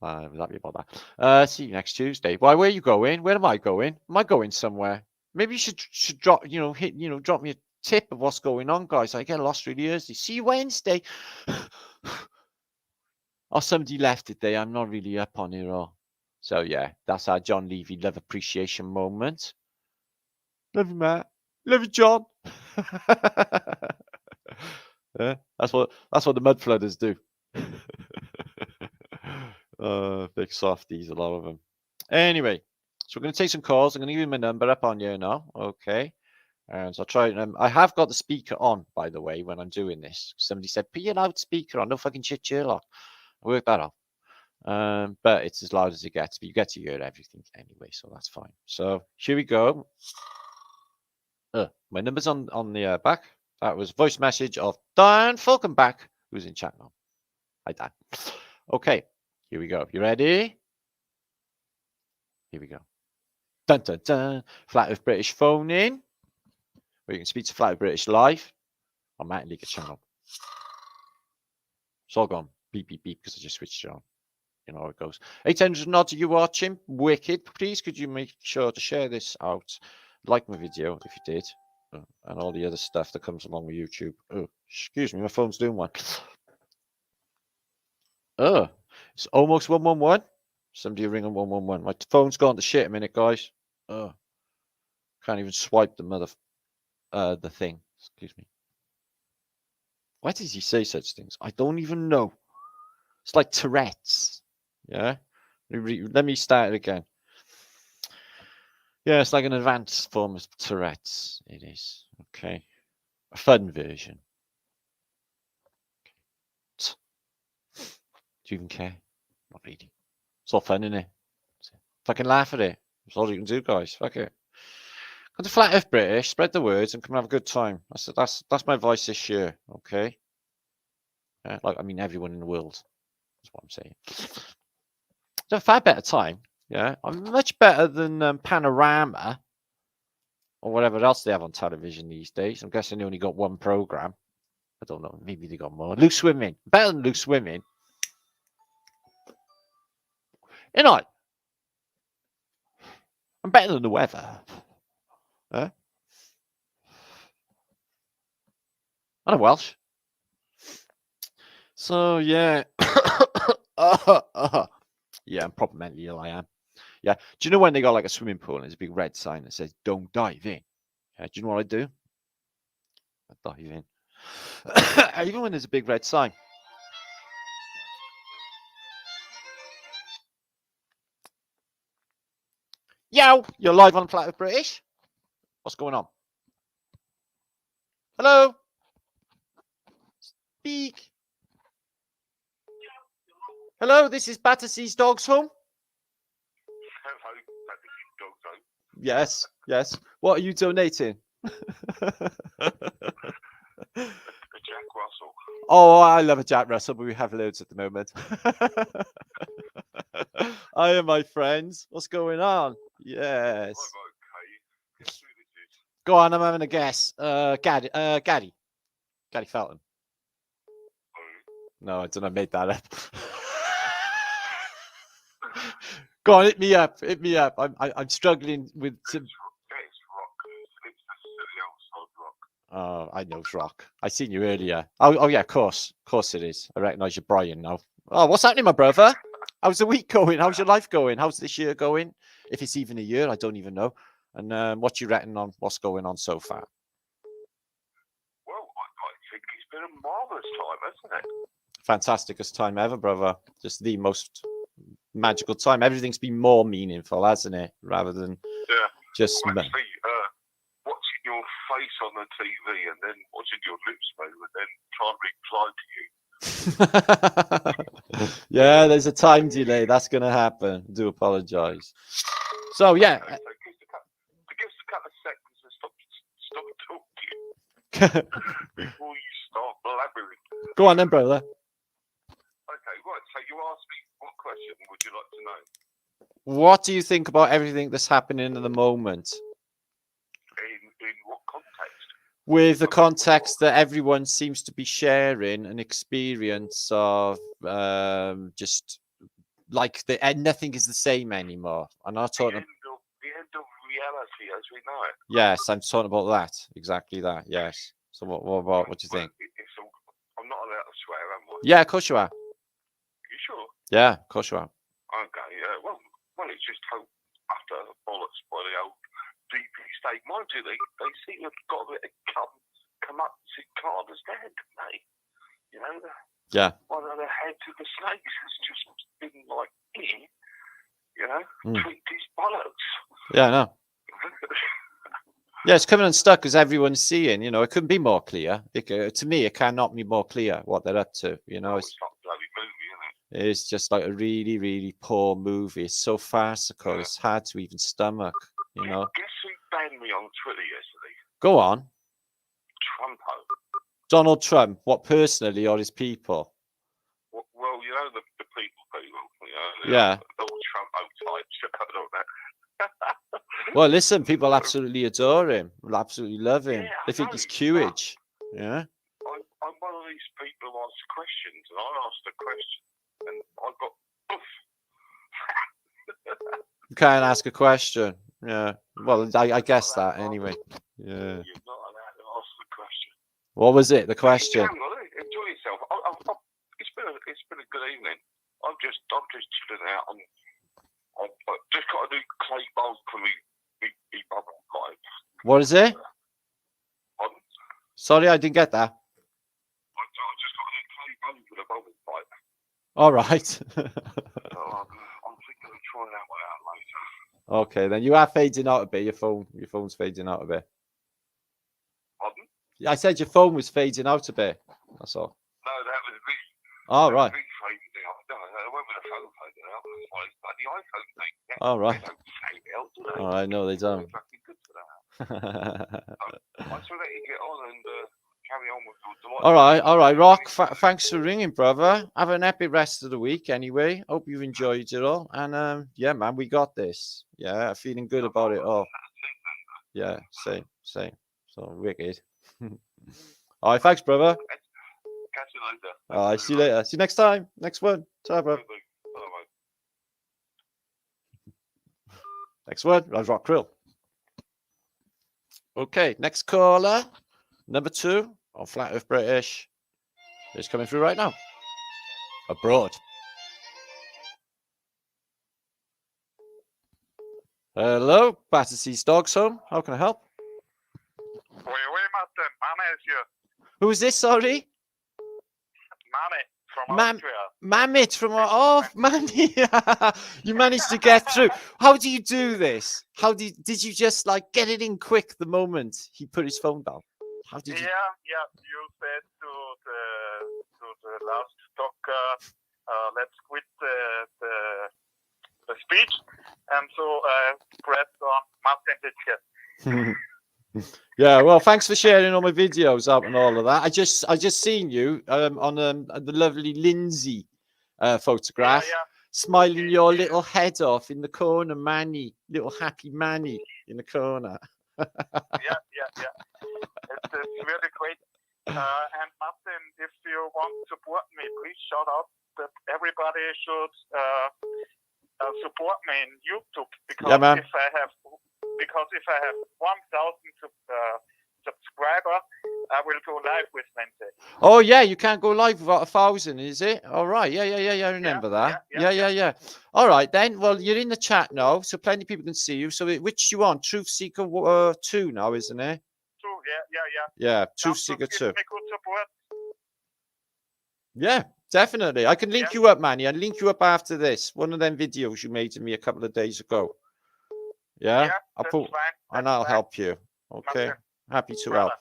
I'm happy about that. See you next Tuesday. Why? Where are you going? Where am I going? Am I going somewhere? Maybe you should drop, drop me a tip of what's going on, guys. I get lost really early. See you Wednesday. Oh, somebody left today. I'm not really up on it all. So yeah, that's our John Levy love appreciation moment. Love you, Matt. Love you, John. Yeah, that's what the mud flooders do. Big softies, a lot of them. Anyway, so we're going to take some calls. I'm going to give you my number up on here now. Okay. And so I'll try. I have got the speaker on, by the way, when I'm doing this. Somebody said, put your loudspeaker on. No fucking shit, Sherlock. I worked that out. But it's as loud as it gets. But you get to hear everything anyway, so that's fine. So here we go. My number's on the back. That was voice message of Dan Falkenbach, who's in chat now. Hi, Dan. Okay, here we go. You ready? Here we go. Dun, dun, dun. Flat Earth British phone in. Where you can speak to Flat Earth British live on martinliedtke channel. It's all gone. Beep, beep, beep, because I just switched it on. You know how it goes. 800 nods are you watching? Wicked. Please, could you make sure to share this out? Like my video if you did. And all the other stuff that comes along with YouTube. Oh, excuse me, my phone's doing one. It's almost 111. Somebody ringing 111. My phone's gone to shit a minute, guys. Can't even swipe the thing. Excuse me. Why does he say such things? I don't even know. It's like Tourette's. Yeah. Let me start it again. Yeah, it's like an advanced form of Tourette's. It is. Okay. A fun version. Do you even care? Not really. It's all fun, isn't it? Fucking laugh at it. That's all you can do, guys. Fuck it. Go to Flat Earth British, spread the words, and come and have a good time. That's my voice this year. Okay. Yeah, everyone in the world. That's what I'm saying. It's a far better time. Yeah, I'm much better than Panorama or whatever else they have on television these days. I'm guessing they only got one program. I don't know. Maybe they got more. Loose Women. Better than Loose Women. You know, I'm better than the weather. Huh? I'm Welsh. So, yeah. Yeah, I'm proper mentally ill, I am. Yeah. Do you know when they got like a swimming pool and there's a big red sign that says, don't dive in? Yeah, do you know what I do? I dive in. Even when there's a big red sign. Yo, you're live on Flat Earth British. What's going on? Hello? Speak. Hello, this is Battersea's Dog's Home. Hello, Battersea's Dog's Home. Yes, yes. What are you donating? A Jack Russell. Oh, I love a Jack Russell, but we have loads at the moment. Hiya, my friends. What's going on? Yes. I'm okay. Guess who this is? Go on, I'm having a guess. Gaddy Felton. No, I don't know. I made that up. Go on, hit me up. Hit me up. I'm struggling with some. It's rock. It's the silly old rock. Oh, I know it's rock. I seen you earlier. Oh yeah, of course it is. I recognise your Brian now. Oh, what's happening, my brother? How's the week going? How's your life going? How's this year going? If it's even a year, I don't even know. And what you reckon on what's going on so far? Well, I think it's been a marvellous time, hasn't it? Fantasticest time ever, brother. Just the most magical time. Everything's been more meaningful, hasn't it? Rather than just well, actually, watching your face on the TV and then watching your lips move and then trying to reply to you. Yeah, there's a time delay. That's going to happen. I do apologise. So, yeah. Okay, so give us a couple of seconds to stop talking before you start blabbering. Go on then, brother. Okay, right. So you asked me, what question would you like to know? What do you think about everything that's happening at the moment? In what context? With the context that everyone seems to be sharing an experience of just like nothing is the same anymore. I'm not talking about the end of reality as we know it. Yes, I'm talking about that. Exactly that. Yes. So what do you think? I'm not allowed to swear, am I? Yeah, of course you are. You sure? Yeah, of course you are. Okay, yeah. Well, it's just utter bollocks by the old DP state. Mind you, they seem to have got a bit of come up to Carter's dad, didn't they? You know, one of the heads of the snakes has just been like, you know, tweaked his bollocks. Yeah, I know. Yeah, it's coming unstuck because everyone's seeing. You know, it couldn't be more clear. To me, it cannot be more clear what they're up to. You know, it's not a bloody movie, isn't it? It's just like a really, really poor movie. It's so farcical. It's hard to even stomach. You know. Guess who banned me on Twitter yesterday? Go on. Trumpo. Donald Trump. What, personally, or his people? Well, you know the people. You know, yeah. The Trumpo types. I don't know. Well, listen, people absolutely adore him. Absolutely love him. Yeah, they think he's cuttage. Yeah. I'm one of these people who ask questions, and I asked a question, and I got poof. You can't ask a question. Yeah. Well, I guess that anyway. Yeah. You're not allowed to ask the question. What was it? The question? Enjoy yourself. It's been a good evening. I'm just chilling out. I've just got to do clay bowls for me bubble pipe. What is it? Sorry, I didn't get that. I've just got to do clay bowls for the bubble pipe. All right. I'm thinking of trying that one out later. Okay, then you are fading out a bit. Your phone's fading out a bit. Pardon? I said your phone was fading out a bit. That's all. No, that was me. Oh, right. Fading out. No, when the phone faded out, it's like the iPhone thing. All right. They don't fade out, do they? All right, no, they don't. Fucking good for that. I shall let you get on and carry on with your delight. All right, Rock. Thanks for ringing, brother. Have an epic rest of the week, anyway. Hope you've enjoyed it all. And yeah, man, we got this. Yeah, feeling good about it all. Yeah, same. So wicked. All right, thanks, brother. Catch you later. All right, see you later. See you next time. Next one. Ciao, bro. Next one, Rise Rock Krill. Okay, next caller, number 2 on Flat Earth British is coming through right now. Abroad. Hello, Battersea's Dogs Home. How can I help? Oui, Martin. Manny is here. Who is this, sorry? Manny from Austria. Mammoth from... Oh, Manny. You managed to get through. How do you do this? Did you just, like, get it in quick the moment he put his phone down? How did you... Yeah. You said to the last talker, let's quit the speech, and so I pressed on martinliedtke. Yeah, well, thanks for sharing all my videos out and all of that. I just seen you on the lovely Lindsay photograph, smiling your little head off in the corner, Manny, little happy Manny in the corner. Yeah. It's really great. And Martin, if you want to support me, please shout out that everybody should support me in YouTube, because if I have 1,000 subscribers, I will go live with Wednesday. Oh yeah, you can't go live without 1,000, is it? All right, yeah. I remember that. Yeah. All right then. Well, you're in the chat now, so plenty of people can see you. So which you want? Truth Seeker 2 now, isn't it? 2, yeah. Yeah, Truth Seeker 2. Give me good support. Yeah, definitely. I can link you up, Manny. I'll link you up after this. One of them videos you made to me a couple of days ago. Yeah, I'll put, and I'll help you. Okay, Martin. happy to help.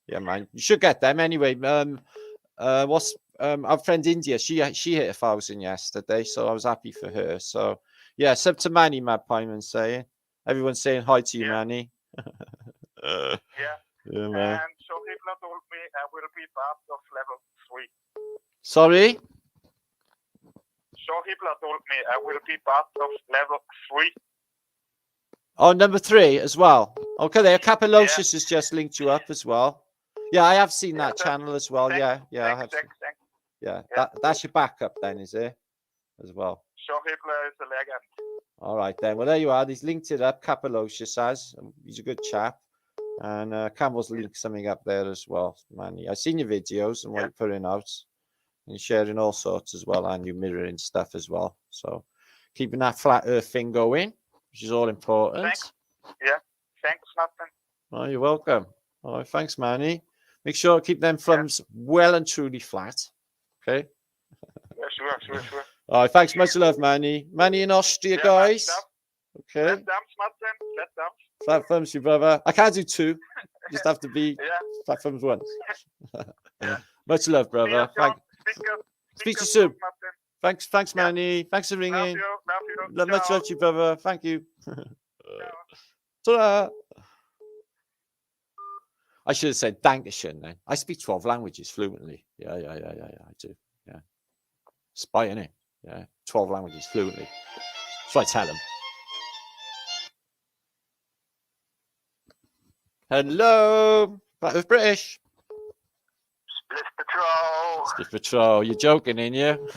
Yeah, man. You should get them anyway. What's our friend India? She hit 1,000 yesterday, so I was happy for her. So yeah, sub to Manny, Mad Pieman saying. Everyone's saying hi to you, Manny. Yeah, man. And so Hitler told me I will be part of level 3. Sorry? So Hitler told me I will be part of level 3. Oh, number 3 as well. Okay, there. Capilocious has just linked you up as well. Yeah, I have seen that channel as well. Thanks. Yeah, that's your backup then, is it? As well. So Hitler is a legend. All right then. Well, there you are. He's linked it up. Capilocious has. He's a good chap. And Campbell's linked something up there as well, Manny. I've seen your videos and what you're putting out. And you're sharing all sorts as well, and you're mirroring stuff as well. So keeping that flat earth thing going, which is all important. Thanks. Yeah. Thanks, Martin. Oh, you're welcome. All right, thanks, Manny. Make sure to keep them thumbs well and truly flat. Okay? Yeah, sure. All right, thanks. Much love, Manny. Manny in Austria, guys. Okay. Flat thumbs, Martin. Flat thumbs. Flat thumbs, you brother. I can't do 2. Just have to be flat thumbs once. Much love, brother. Speak to you soon. Thanks, Manny. Thanks for ringing. Love you. Much love to you, brother. Thank you. Ta-da. I should have said Dankeschön then. I speak 12 languages fluently. Yeah, I do. Yeah. Spy, innit? Yeah. 12 languages fluently. So I tell them. Hello. Back with British. Spliff Patrol. You're joking, ain't you?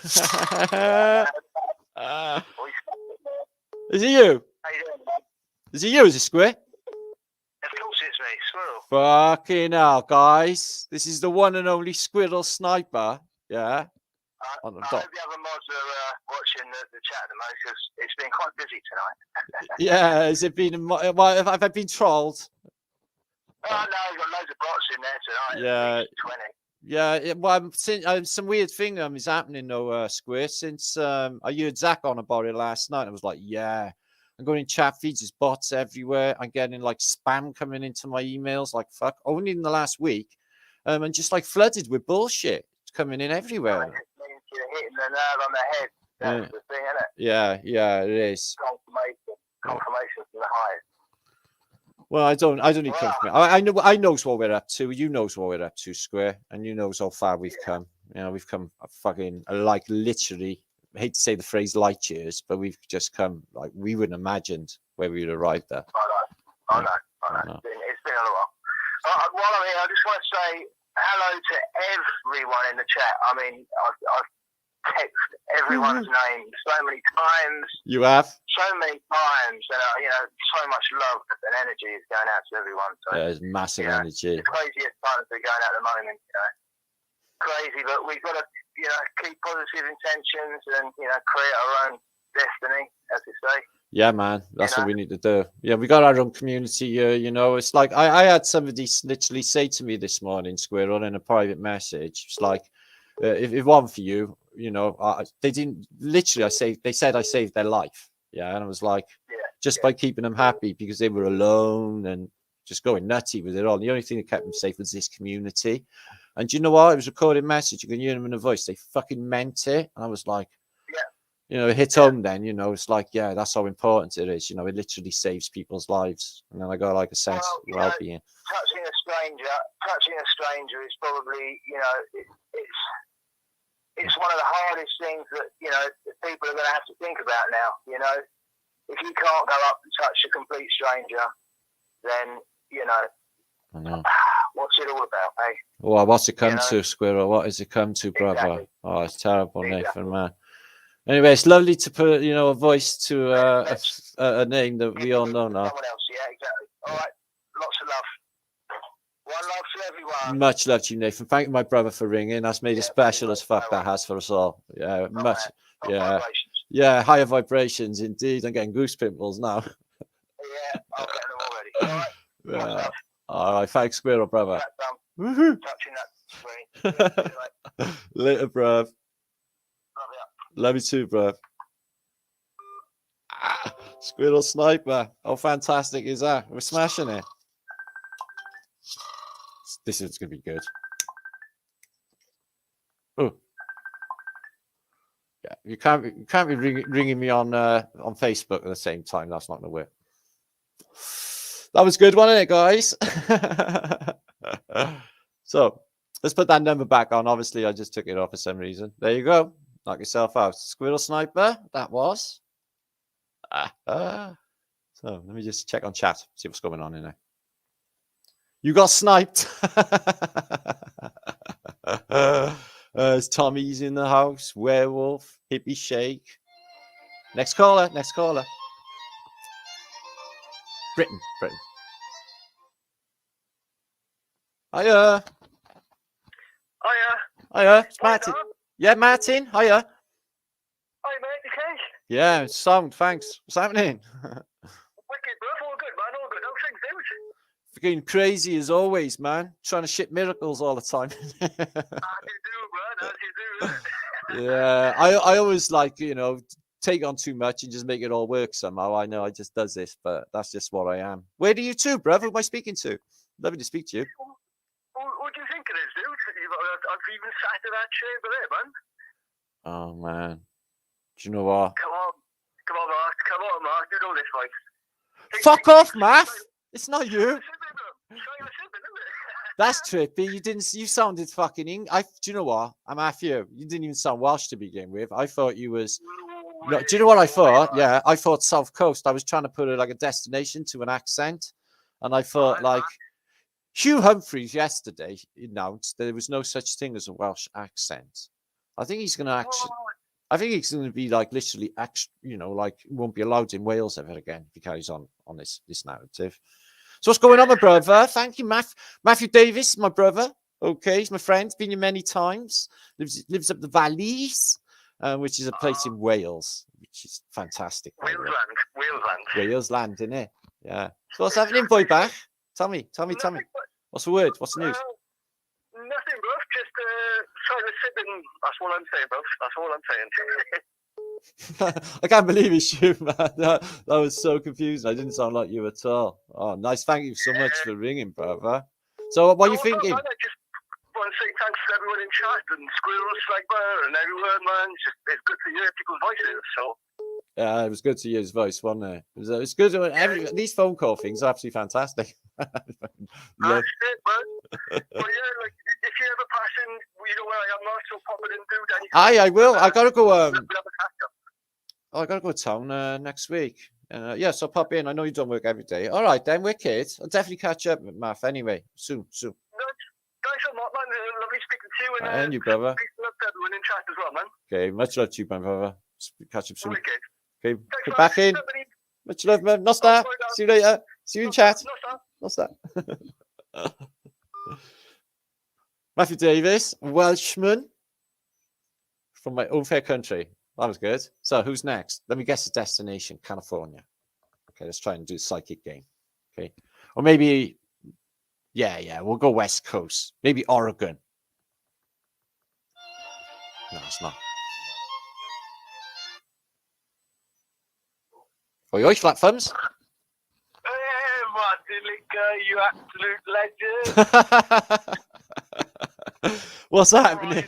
Is it you? Is it you? Is it Square? Of course it's me, Squirrel. Fucking hell, guys. This is the one and only Squirrel Sniper. Yeah. On the I hope the other mods are watching the chat at the moment, because it's been quite busy tonight. Yeah, has it been... Have I been trolled? Oh, no, we've got loads of bots in there tonight. Yeah. 20. Yeah, well, some weird thing is happening though, Square. Since I heard Zach on about it last night, I was like, yeah, I'm going in chat feeds, there's bots everywhere. I'm getting like spam coming into my emails, like fuck. Only in the last week, and just like flooded with bullshit. It's coming in everywhere. You're hitting the nail on the head. That's the thing, isn't it? Yeah, it is. Confirmation from the highest. Well, I don't need confirmation. I knows what we're up to. You knows what we're up to, Square, and you knows how far we've come. You know, we've come fucking like literally. I hate to say the phrase light years, but we've just come like we wouldn't imagined where we would arrive there. I know. It's been a while. While I'm here, I just want to say hello to everyone in the chat. I mean, I've texted everyone's name so many times. You have? So many times. And, you know, so much love and energy is going out to everyone. So, There's massive energy. The craziest times are going out at the moment, you know. Crazy, but we've got to, you know, keep positive intentions and, you know, create our own destiny, as they say. Yeah, man, that's what we need to do. Yeah, we got our own community here, you know. It's like I had somebody literally say to me this morning, Squirrel, in a private message. It's like, if it wasn't for you, you know, they didn't literally. They said I saved their life. Yeah, and I was like, by keeping them happy because they were alone and just going nutty with it all. The only thing that kept them safe was this community. And you know what? It was a recorded message. You can hear them in the voice. They fucking meant it. And I was like, you know, it hit home then, you know, it's like, yeah, that's how important it is. You know, it literally saves people's lives. And then I got like a sense of well-being. Touching a stranger is probably, you know, it's one of the hardest things that, you know, people are going to have to think about now, you know. If you can't go up and touch a complete stranger, then, you know, I know. What's it all about, eh? Well, what's it come to, Squirrel? What has it come to, brother? Exactly. Oh, it's terrible, Nathan, man. Anyway, it's lovely to put, you know, a voice to a name that we all know now. Someone else, yeah, exactly. All right, lots of love. One love to everyone. Much love to you, Nathan. Thank you, my brother, for ringing. That's made it special as fuck. That has for us all. Yeah, much. Yeah, higher vibrations indeed. I'm getting goose pimples now. Yeah, I'll get them already. All right. All right, thanks, Squirrel, brother. Touching that screen. Later, bruv. Love you. Love you too, bruv. Squirrel sniper. How fantastic is that? We're smashing it. This is going to be good. Oh. Yeah, you can't be ringing me on Facebook at the same time. That's not going to work. That was good, wasn't it, guys? So let's put that number back on. Obviously, I just took it off for some reason. There you go. Knock yourself out. Squirrel sniper. That was. So let me just check on chat. See what's going on in there. You got sniped. Tommy's in the house. Werewolf. Hippie shake. Next caller. Britain. Hiya. It's Martin. Yeah, Martin. Hiya. Hi, mate. Okay. Yeah, sound. Thanks. What's happening? Wicked, bro. All good, man. All good. How things, dude? Freaking crazy as always, man. Trying to ship miracles all the time. As you do, bro. As you do. Yeah, I always like, you know, take on too much and just make it all work somehow. I know I just does this, but that's just what I am. Where do you two, brother? Who am I speaking to? Lovely to speak to you. What do you think it is, dude? I've even sat in that chamber there, man. Oh, man. Do you know what? Come on, Mark. You know this, mate. Fuck off, Math. It's not you. That's trippy. You sounded fucking do you know what? I'm after you. You didn't even sound Welsh to begin with. I thought you was. No, do you know what I thought? Yeah, I thought South Coast. I was trying to put it like a destination to an accent, and I thought like Hugh Humphreys yesterday announced there was no such thing as a Welsh accent. I think he's going to actually. I think he's going to be like literally, you know, like won't be allowed in Wales ever again if he carries on this narrative. So what's going on, my brother? Thank you, Matthew Davis, my brother. Okay, he's my friend. Been here many times. Lives up the valleys, which is a place in Wales, which is fantastic. Wales land, isn't it? Yeah. So what's happening, boy? Back. Tell me. What's the word? What's the news? Nothing, bro. Just trying to sit and that's all I'm saying, bro. That's all I'm saying. I can't believe it's you, man. That was so confusing. I didn't sound like you at all. Oh, nice. Thank you so much for ringing, brother. So what are you thinking? Man, I just want to say thanks to everyone in chat and Squirrel Sniper and everyone, man. It's good to hear people's voices. So. Yeah, it was good to hear his voice, wasn't it? It's good. These phone call things are absolutely fantastic. That's it, man. Well, yeah, like if you ever pass in, you know where I am now, so pop it in, dude. I will. I gotta go. I gotta go to town next week. Yeah, so pop in. I know you don't work every day. All right, then, wicked. I'll definitely catch up with Math anyway soon. Thanks a lot, man. Lovely speaking to you. And you, brother. Peace and love We're in chat as well, man. Okay, much love to you, my brother. Catch up soon. Okay. Okay, Thanks, get man. back in. Somebody- Much love, man. Nosta. See you later. See you in chat. Nosta. Matthew Davis, Welshman from my own fair country. That was good. So who's next? Let me guess the destination. California. Okay, let's try and do a psychic game. Okay. Or maybe, yeah, we'll go West Coast. Maybe Oregon. No, it's not. Oi, oi, flat thumbs. Hey, martinliedtke, you absolute legend. What's happening?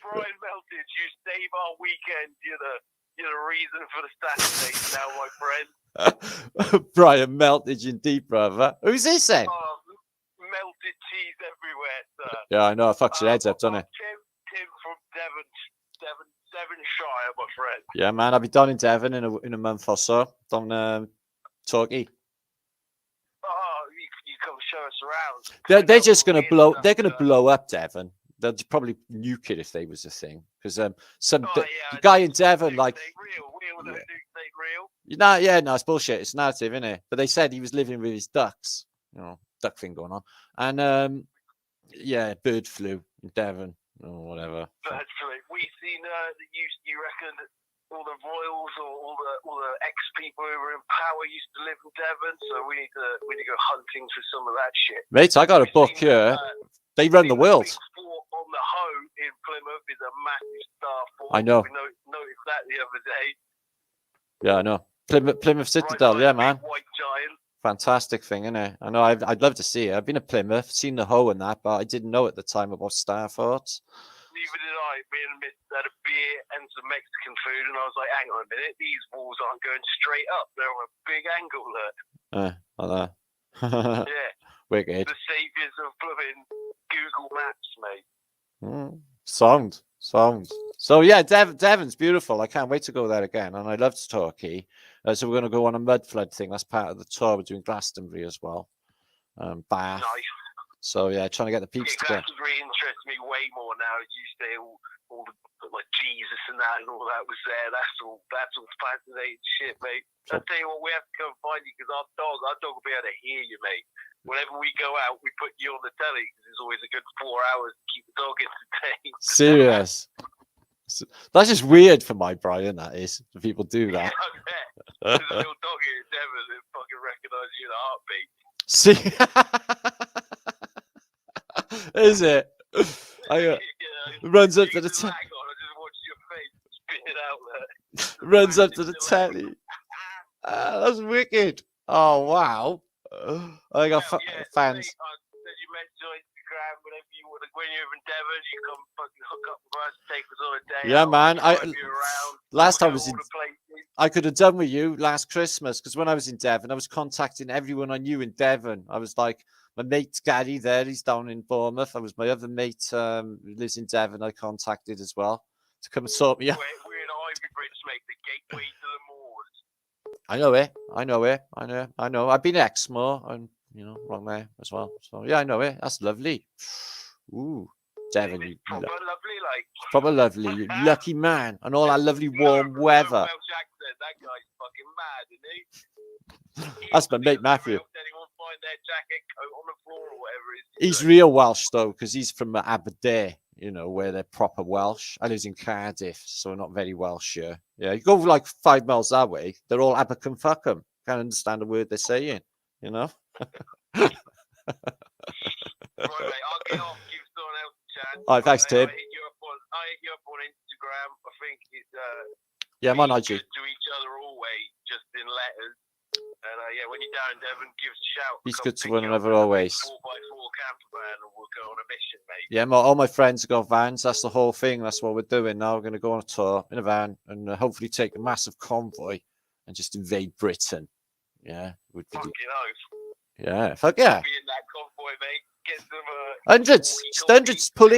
Brian Melted, you save our weekend. You're the reason for the Saturdays now, my friend. Brian Melted indeed, brother. Who's this then? Oh, melted cheese everywhere, sir. Yeah, I know. It fucks your heads up, doesn't it? Tim from Devonshire, my friend. Yeah, man. I'll be down in Devon in a month or so. Down Torquay. Oh, you come show us around. They're just gonna blow. They're gonna blow up Devon. They'll probably nuke it if they was a thing. Because the guy in Devon, like, no, it's bullshit. It's narrative, isn't it? But they said he was living with his ducks. Duck thing going on, and bird flu in Devon or whatever. Bird flu. We seen that you reckon all the royals or all the ex people who were in power used to live in Devon, so we need to go hunting for some of that shit. Mate, I got a book here. They run the world. On the Hoe in Plymouth is a massive star fort. I know. We noticed that the other day. Yeah, I know. Plymouth Citadel, yeah, man. White giant. Fantastic thing, isn't it? I know. I'd love to see it. I've been to Plymouth, seen the Hoe and that, but I didn't know at the time about star forts. Neither did I. Me and Miss had a beer and some Mexican food, and I was like, hang on a minute, these walls aren't going straight up. They're on a big angle, look. Like that. Yeah. Wicked. The saviors of blooming Google Maps, mate. Sound. So yeah, Devon's beautiful. I can't wait to go there again, and I love Torquay. So we're going to go on a mud flood thing. That's part of the tour. We're doing Glastonbury as well. Bath. Nice. So yeah, trying to get the peeps together. Glastonbury interests me way more now. You say all the like Jesus and that and all that was there. That's all fascinating shit, mate. I'll tell you what, we have to come find you because our dog will be able to hear you, mate. Whenever we go out, we put you on the telly because it's always a good 4 hours to keep the dog entertained. Serious. That's just weird for my Brian, that is. People do that. Yeah, I bet. There's a little dog here in Devon that fucking recognises you in a heartbeat. See? Is it? Runs up to the telly. Runs up to the telly. That's wicked. Oh, wow. I got fans. You mentioned on Instagram when you're in Devon, you come fucking hook up with us, take us on a day. Yeah, man. Last time I was in, places. I could have done with you last Christmas because when I was in Devon, I was contacting everyone I knew in Devon. I was like, my mate Gary there, he's down in Bournemouth. I was my other mate who lives in Devon. I contacted as well to come and sort me out. We're in Ivy Bridge, mate, the gateway to the moors. I know. I've been to Exmoor and wrong there as well. So yeah, I know it. That's lovely. Ooh, Devon, you proper lovely, like proper lovely, you lucky man, and all that lovely warm weather. Welsh accent, that guy's fucking mad, isn't he? That's my mate Matthew. Anyone find their jacket, coat on the floor or whatever it is. He's real Welsh though, because he's from Aberdeen, where they're proper Welsh. I live in Cardiff, so we're not very Welsh here. Yeah, you go like 5 miles that way, they're all Abercum fuckum. Can't understand a word they're saying, Right, mate, I'll get off. Give someone else a chance. All right, thanks, Tim. I hit you up on Instagram. I think it's yeah, I'm on IG. To each other always, just in letters. And when you're down in Devon, give us a shout. He's good to one another always. 4x4 camper van, and we'll go on a mission, mate. Yeah, all my friends have got vans. That's the whole thing. That's what we're doing now. We're going to go on a tour in a van and hopefully take a massive convoy and just invade Britain. Yeah, fucking oath. Yeah, fuck yeah. Be in that convoy, mate. Get some hundreds. Pull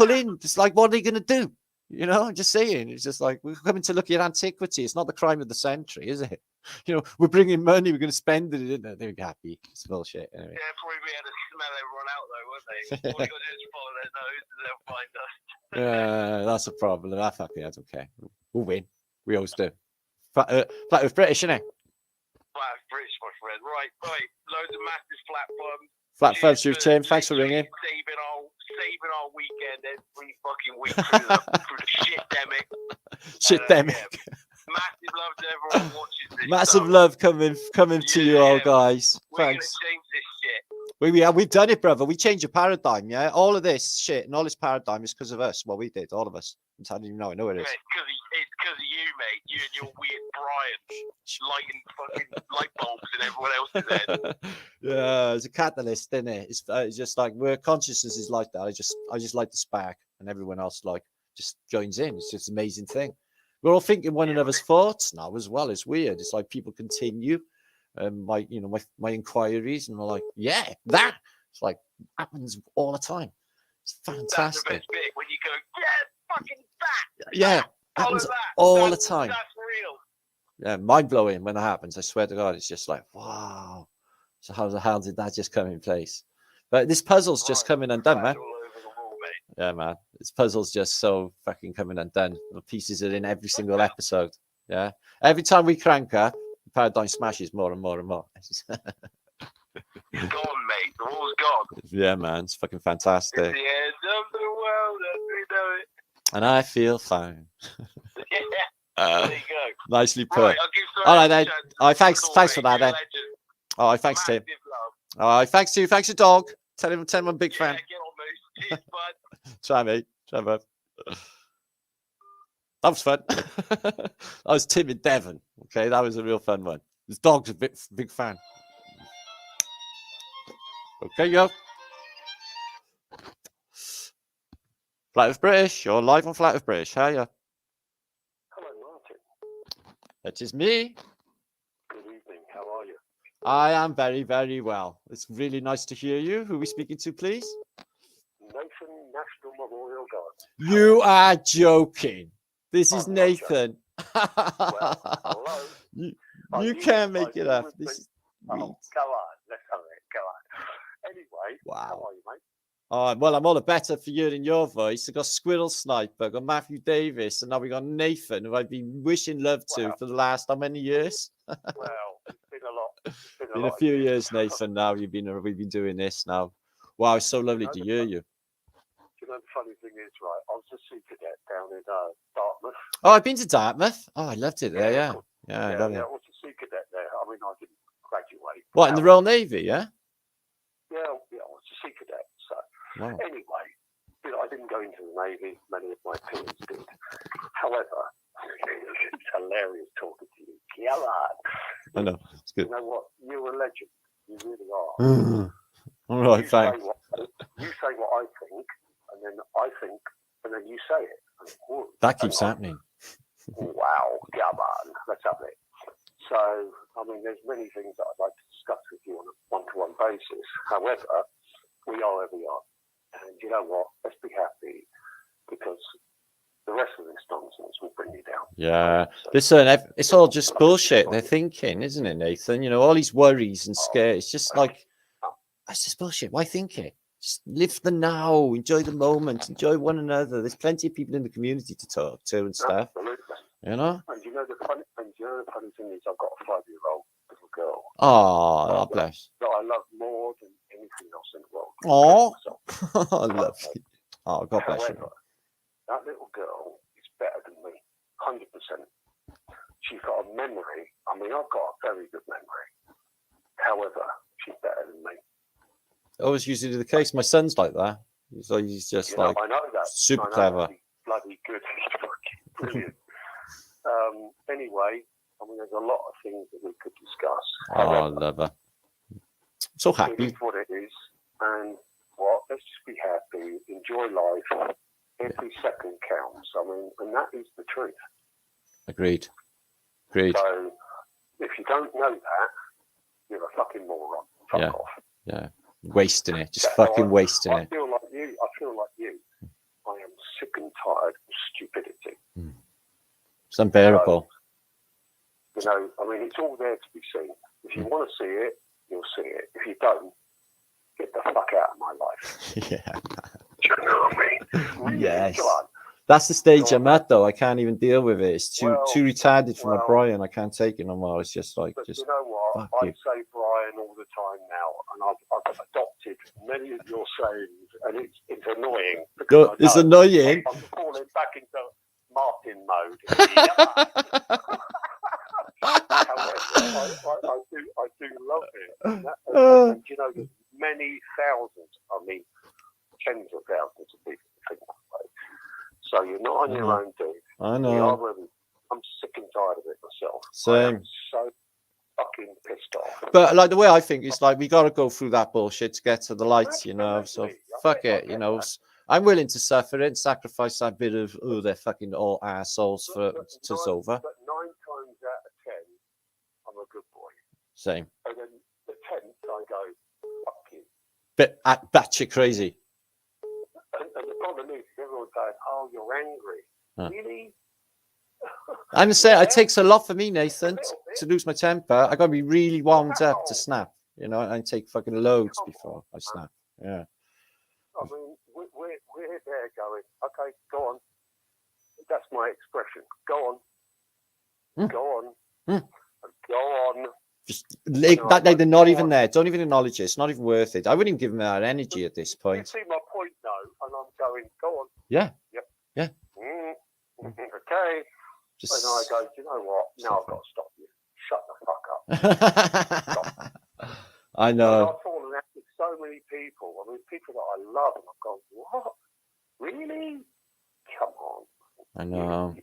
in. It's like, what are they going to do? I'm just saying. It's just like we're coming to look at antiquity. It's not the crime of the century, is it? You know, we're bringing money, we're going to spend it. They'd be happy. It's bullshit. Anyway. Yeah, probably we had to smell everyone out though, won't they? All you got to do is follow their nose and they'll find us. That's a problem. I fucking I don't care. We'll win. We always do. Flat Earth British, innit? Flat Earth British, my friend. Right. Loads of massive flat firms. Flat firms, you've Tim. Thanks for ringing. Saving our weekend every fucking week through the shit-demic. Shit-demic. Massive love to everyone who watches this. Massive love coming to you all, guys. We're Thanks. gonna change this shit. We've done it, brother. We changed a paradigm, yeah. All of this shit and all this paradigm is because of us. Well, we did, all of us. I don't even know. I know it is. Yeah, it's because of you, mate. You and your weird Brian lighting fucking light bulbs in everyone else's head. Yeah, it's a catalyst, isn't it? It's just like where consciousness is like that. I just like the spark, and everyone else like just joins in. It's just an amazing thing. We're all thinking one another's thoughts now as well. It's weird. It's like people continue my inquiries, and we're like, yeah, that. It's like happens all the time. It's fantastic. That's the best bit when you go, yeah, fucking that. Yeah, happens all the time. That's real. Yeah, mind blowing when that happens. I swear to God, it's just like, wow. So how the hell did that just come in place? But this puzzle's just coming undone, man. All over the wall, mate. Yeah, man. This puzzle's just so fucking coming undone. The pieces are in every single episode. Yeah. Every time we crank up, the paradigm smashes more and more and more. It's gone, mate. The wall's gone. Yeah, man. It's fucking fantastic. It's the end of the world as we know it. And I feel fine. There you go. Nicely put. Right, I'll give all right, then. All right, thanks for that, then. All right, thanks, Tim. Love. All right, thanks to you. Thanks to dog. Tell him I'm a big fan. Get on, mate. Cheers, bud. Try, mate. Try, bud. That was fun. That was Tim in Devon. Okay, that was a real fun one. His dog's a big fan. Okay, go. Flat Earth British. You're live on Flat Earth British. How are you? Hello, Martin. That is me. Good evening. How are you? I am very, very well. It's really nice to hear you. Who are we speaking to, please? Nathan, National Memorial Guard. You are joking. This is I'm Nathan. Well, hello. You can't make it up. This is go on. Let's have it. Go on. Anyway, wow. How are you, mate? Well, I'm all the better for hearing your voice. I got Squirrel Sniper, I got Matthew Davis, and now we got Nathan, who I've been wishing love to for the last how many years? Well, it's been a lot. It's been a few years, Nathan. Now we've been doing this now. Wow, it's so lovely to hear you. You know, the funny thing is, right? I was a sea cadet down in Dartmouth. Oh, I've been to Dartmouth. Oh, I loved it there. Yeah, I love it. I was a sea cadet there. I mean, I didn't graduate. What, in the Royal Navy? Yeah. Yeah, I was a sea cadet. So anyway, I didn't go into the Navy. Many of my peers did. However, it's hilarious talking to you. Come on. I know. It's good. You know what? You're a legend. You really are. All right, thanks. You say what I think, and then I think, and then you say it. That keeps happening. Wow, come on, let's have it. So, I mean, there's many things that I'd like to discuss with you on a one-to-one basis. However, we are where we are. And you know what? Let's be happy, because the rest of this nonsense will bring you down. Yeah. Listen, it's all just bullshit they're thinking, isn't it, Nathan? You know, all these worries and scares. It's just like, that's just bullshit. Why think it? Just live the now, enjoy the moment, enjoy one another. There's plenty of people in the community to talk to and stuff. Absolutely. You know? And you know the funny thing is, I've got a 5-year-old little girl. Oh, bless. That I love more than anything else in the world. Oh, I love you. Oh, God bless However, you. that little girl is better than me, 100%. She's got a memory. I mean, I've got a very good memory. However, she's better than me. Always usually the case. My son's like that. He's just I know that. Super clever. He's bloody good. He's fucking brilliant. Anyway, I mean, there's a lot of things that we could discuss. However, I love her. So happy. It is what it is. And let's just be happy. Enjoy life. Every second counts. I mean, and that is the truth. Agreed. So, if you don't know that, you're a fucking moron. Fuck off. Yeah. Wasting it. Just fucking wasting it. I feel like you. I am sick and tired of stupidity. It's unbearable. You know, I mean, it's all there to be seen. If you want to see it, you'll see it. If you don't, get the fuck out of my life. Yeah. Do you know what I mean? Really, Yes. come on. That's the stage I'm at, though. I can't even deal with it. It's too retarded for my well, Brian. I can't take it no more. It's just like, but just you know what? I say Brian all the time now, and I've adopted many of your sayings, and it's annoying. No, it's annoying. I'm falling back into Martin mode. However, I do love it. And you know, there's many thousands, I mean, tens of thousands of people think that way. So you're not on your own, dude. I know. I'm sick and tired of it myself. Same. I'm so fucking pissed off. But like the way I think is like we got to go through that bullshit to get to the lights, you know. So fuck it, you know. I'm willing to suffer it, sacrifice that bit of they're fucking all assholes for it's over. But 9 times out of 10, I'm a good boy. Same. And then the 10th, I go, fuck you. But batshit crazy. And the problem is, everyone's going, oh, you're angry. Huh. Really? I'm saying it takes a lot for me, Nathan, to lose my temper. I got to be really wound up to snap, you know, and take fucking loads before I snap. Yeah. I mean, we're there going, okay, go on. That's my expression. Go on. Go on. Go on. Just that they're not even there. Don't even acknowledge it. It's not even worth it. I wouldn't even give them that energy at this point. You see my point now, and I'm going, go on. Yeah. Yep. Yeah. Okay. Just... And I go, you know what? Now I've got to stop you. Shut the fuck up. I know. I've fallen out with so many people. I mean, people that I love, and I've gone, what? Really? Come on. I know.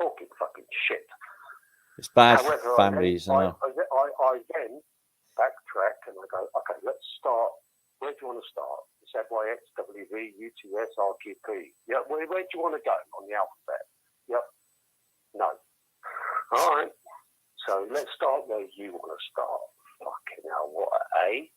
Talking fucking shit. It's bad However, for families. I then backtrack and I go, okay, let's start. Where do you want to start? It's FYX, WV, UTS, RQP. Yeah, where do you want to go on the alphabet? Yep. No. All right. So let's start where you want to start. Fucking hell, what A?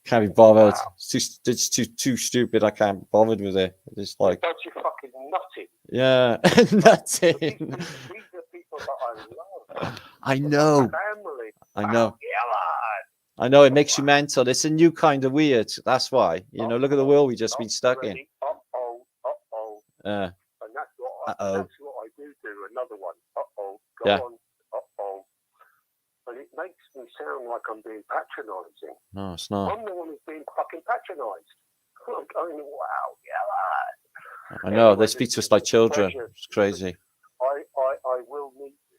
Can't be bothered. Wow. It's too stupid. I can't be bothered with it. It's like, don't you fucking nutting? Yeah, nutting. These are people that I love. I know. Family. I know. Yeah, I know. It makes you mental. It's a new kind of weird. That's why. You know, look at the world we just been stuck in. Uh-oh. Yeah. And that's what I do. Another one. Uh-oh. Go on. Uh-oh. And it makes me sound like I'm being patronising. No, it's not. I'm the one who's being fucking patronised. I'm going, wow, yeah. I know. They speak to us like children. It's crazy. I will meet you.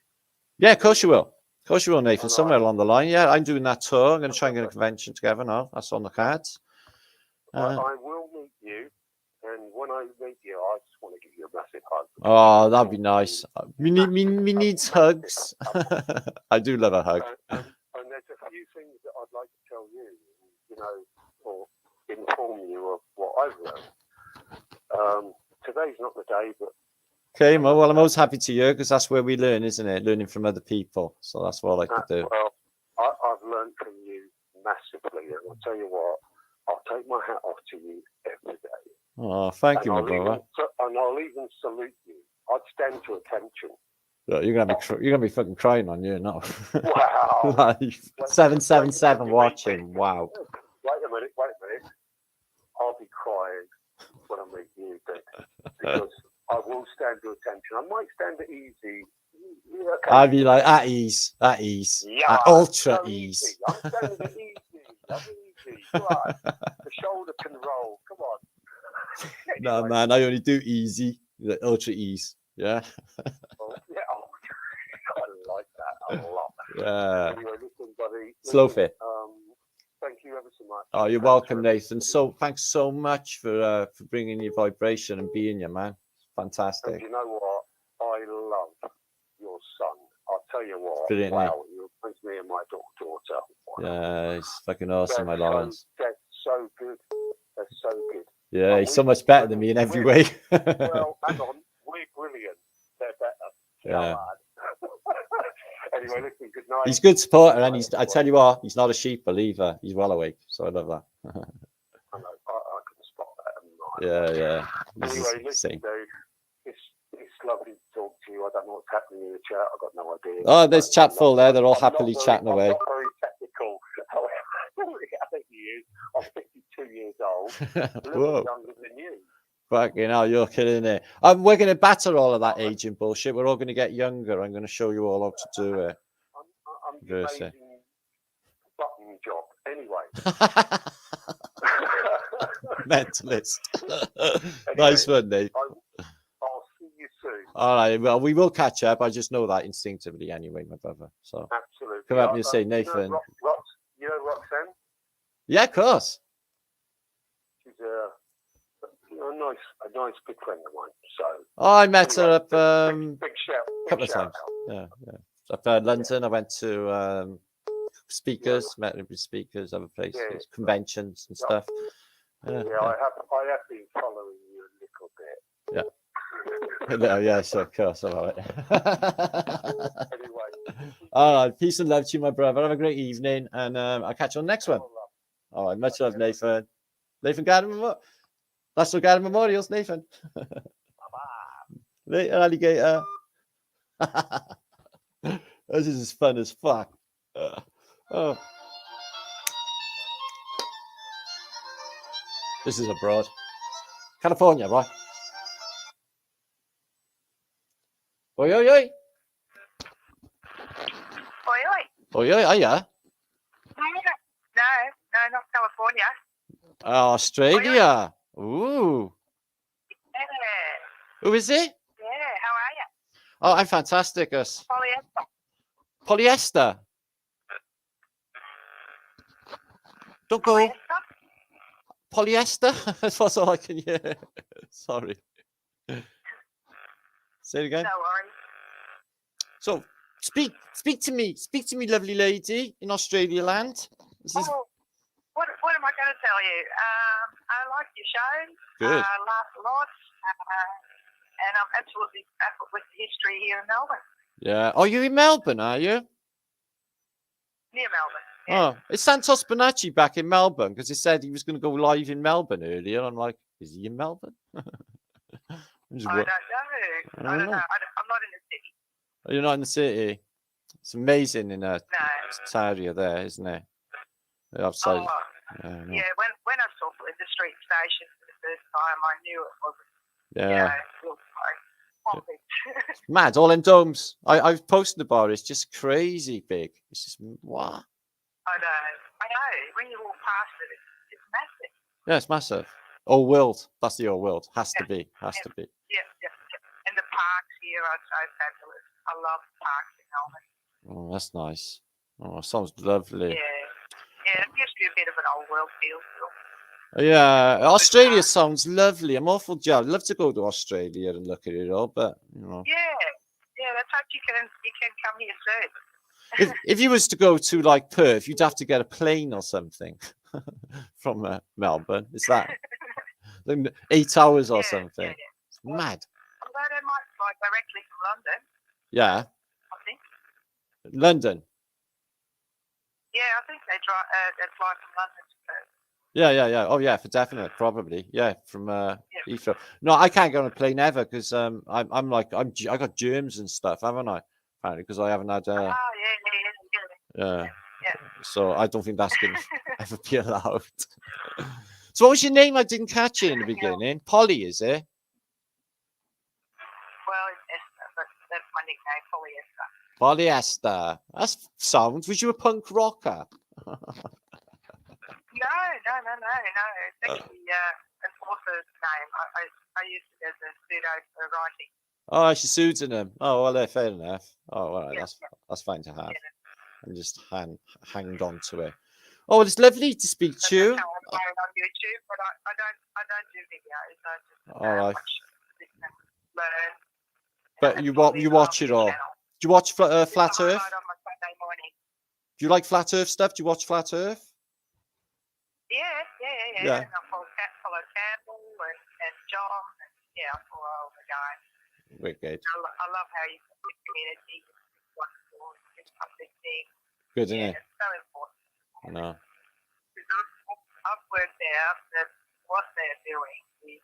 Yeah, of course you will. Of course you will, Nathan. Somewhere along the line. Yeah, I'm doing that tour. I'm going to try and get a convention together now. That's on the cards. I will meet you. And when I meet you, I just want to give you a massive hug. Oh, that'd be nice. Me needs hugs. I do love a hug. And there's a few things that I'd like to tell you, you know, or inform you of what I've learned. Today's not the day, but... Okay, well, I'm always happy to hear because that's where we learn, isn't it? Learning from other people. So that's what I like to do. Well, I've learned from you massively. And I'll tell you what, I'll take my hat off to you every day. Oh, thank you, my brother. And I'll even salute you. I'd stand to attention. Look, you're gonna be fucking crying on you now. Wow. Like 777 watching. Wow. Wait a minute. I'll be crying when I meet you, because I will stand to attention. I might stand at easy. Yeah, okay. I'd be like at ease, yeah, at ultra so ease. Easy. I'm standing at easy. I'm easy. Come on. The shoulder can roll. Come on. No, man, I only do easy, like ultra ease. Yeah. I like that a lot. Yeah. Anyway, listen, buddy. Slow fit. Thank you ever so much. Oh, you're welcome, Nathan. So thanks so much for bringing your vibration and being here, man. Fantastic. And you know what? I love your son. I'll tell you what. Brilliant, wow, you reminds me of my daughter. Wow. Yeah, he's fucking awesome, my Lawrence. That's so good. That's so good. Yeah, he's so much better than me in every way. Well, hang on. We're brilliant. They're better. Yeah. Anyway, listen, good night. He's a good supporter, and I tell you what, he's not a sheep believer. He's well awake, so I love that. I know. I can spot that. Yeah. Anyway, listen, Dave. It's lovely to talk to to you. I don't know what's happening in the chat. I've got no idea. Oh, there's chat full there. They're all happily chatting away. I'm not very technical. I think he is. I'm 52 years old. A little younger than you. Fucking hell, you're killing it. We're going to batter all of that aging bullshit. We're all going to get younger. I'm going to show you all how to do it. I'm the amazing button job. Anyway. Mentalist. Anyway, Nice one, Nate. I'll see you soon. All right, well, we will catch up. I just know that instinctively anyway, my brother. So absolutely. come up and say, Nathan. You know Roxanne? Yeah, of course. She's a nice good friend of mine. So. Oh, I met her up big shout. A couple of times. Yeah. Up at London, I went to speakers, met with speakers, other places, conventions and stuff. I have been following you a little bit. Yeah. No, yes, of course. All right. Anyway. All right. Peace and love to you, my brother. Have a great evening, and I'll catch you on the next one. All right. Much love, Nathan. Nathan Garden. National Garden Memorials, Nathan. Later, alligator. This is as fun as fuck. Oh. This is abroad. California, right? Oi, oi, oi. Oi, oi. Oi, oi, yeah. No, not California. Australia. Ooh. Yeah. Who is it? Yeah, how are you? Oh, I'm fantastic. Us. Polyester. Polyester. Don't go. Polyester? Polyester? That's all I can hear. Sorry. Say it again. No worries. So, speak to me. Speak to me, lovely lady in Australia land. This is What am I going to tell you? I like your show. good. I laugh a lot. And I'm absolutely baffled with the history here in Melbourne. Yeah. Oh, you're in Melbourne, are you? Near Melbourne. Yeah. Oh, it's Santos Bonacci back in Melbourne because he said he was going to go live in Melbourne earlier. I'm like, is he in Melbourne? I don't know. I'm not in the city. You're not in the city. It's amazing in Tatarian there, isn't it? Outside. Yeah, when I saw the street station for the first time, I knew it wasn't. Yeah. It looked like It's mad. All in domes. I've posted about it. It's just crazy big. It's just what? I know. When you walk past it, it's massive. Yeah, it's massive. Old world. That's the old world. Has to be. Has to be. Yeah. And the parks here are so fabulous. I love parks in Melbourne. Oh, that's nice. Oh, sounds lovely. Yeah, it gives you a bit of an old world feel. Yeah, Australia sounds lovely. I'm awful jealous. I'd love to go to Australia and look at it all, but you know. Yeah. Let's hope you can come here soon. If you was to go to like Perth, you'd have to get a plane or something from Melbourne. Is that 8 hours or something? Yeah. It's mad. Although they might fly directly from London. Yeah. I think. London. Yeah, I think they fly from London to Perth. Yeah. Oh, yeah, for definite, probably. Yeah, from Heathrow. No, I can't go on a plane ever because I got germs and stuff, haven't I? Apparently, because I haven't had. Yeah. So I don't think that's going to ever be allowed. So what was your name? I didn't catch it in the beginning. Polly, is it? Well, it's Esther, but that's my nickname, Polyester. Polyester. That's sounds. Was you a punk rocker? No. It's actually an author's name. I used it as a pseudo for writing. Oh, she's pseudonym. Oh, well, fair enough. Oh, all right, that's fine to have. And just hanged on to it. Oh, well, it's lovely to speak to you. I'm on YouTube, but I don't do videos. I just all right. watch, listen, learn. But you watch it all. Channel. Do you watch Flat Earth? On my Sunday morning. Do you like Flat Earth stuff? Do you watch Flat Earth? Yeah. And I follow Campbell and John. And, I follow all the guys. Wicked. I love how you put the community. It's wonderful. It's uplifting. Good, isn't it? It's so important. I know. I've worked out that what they're doing is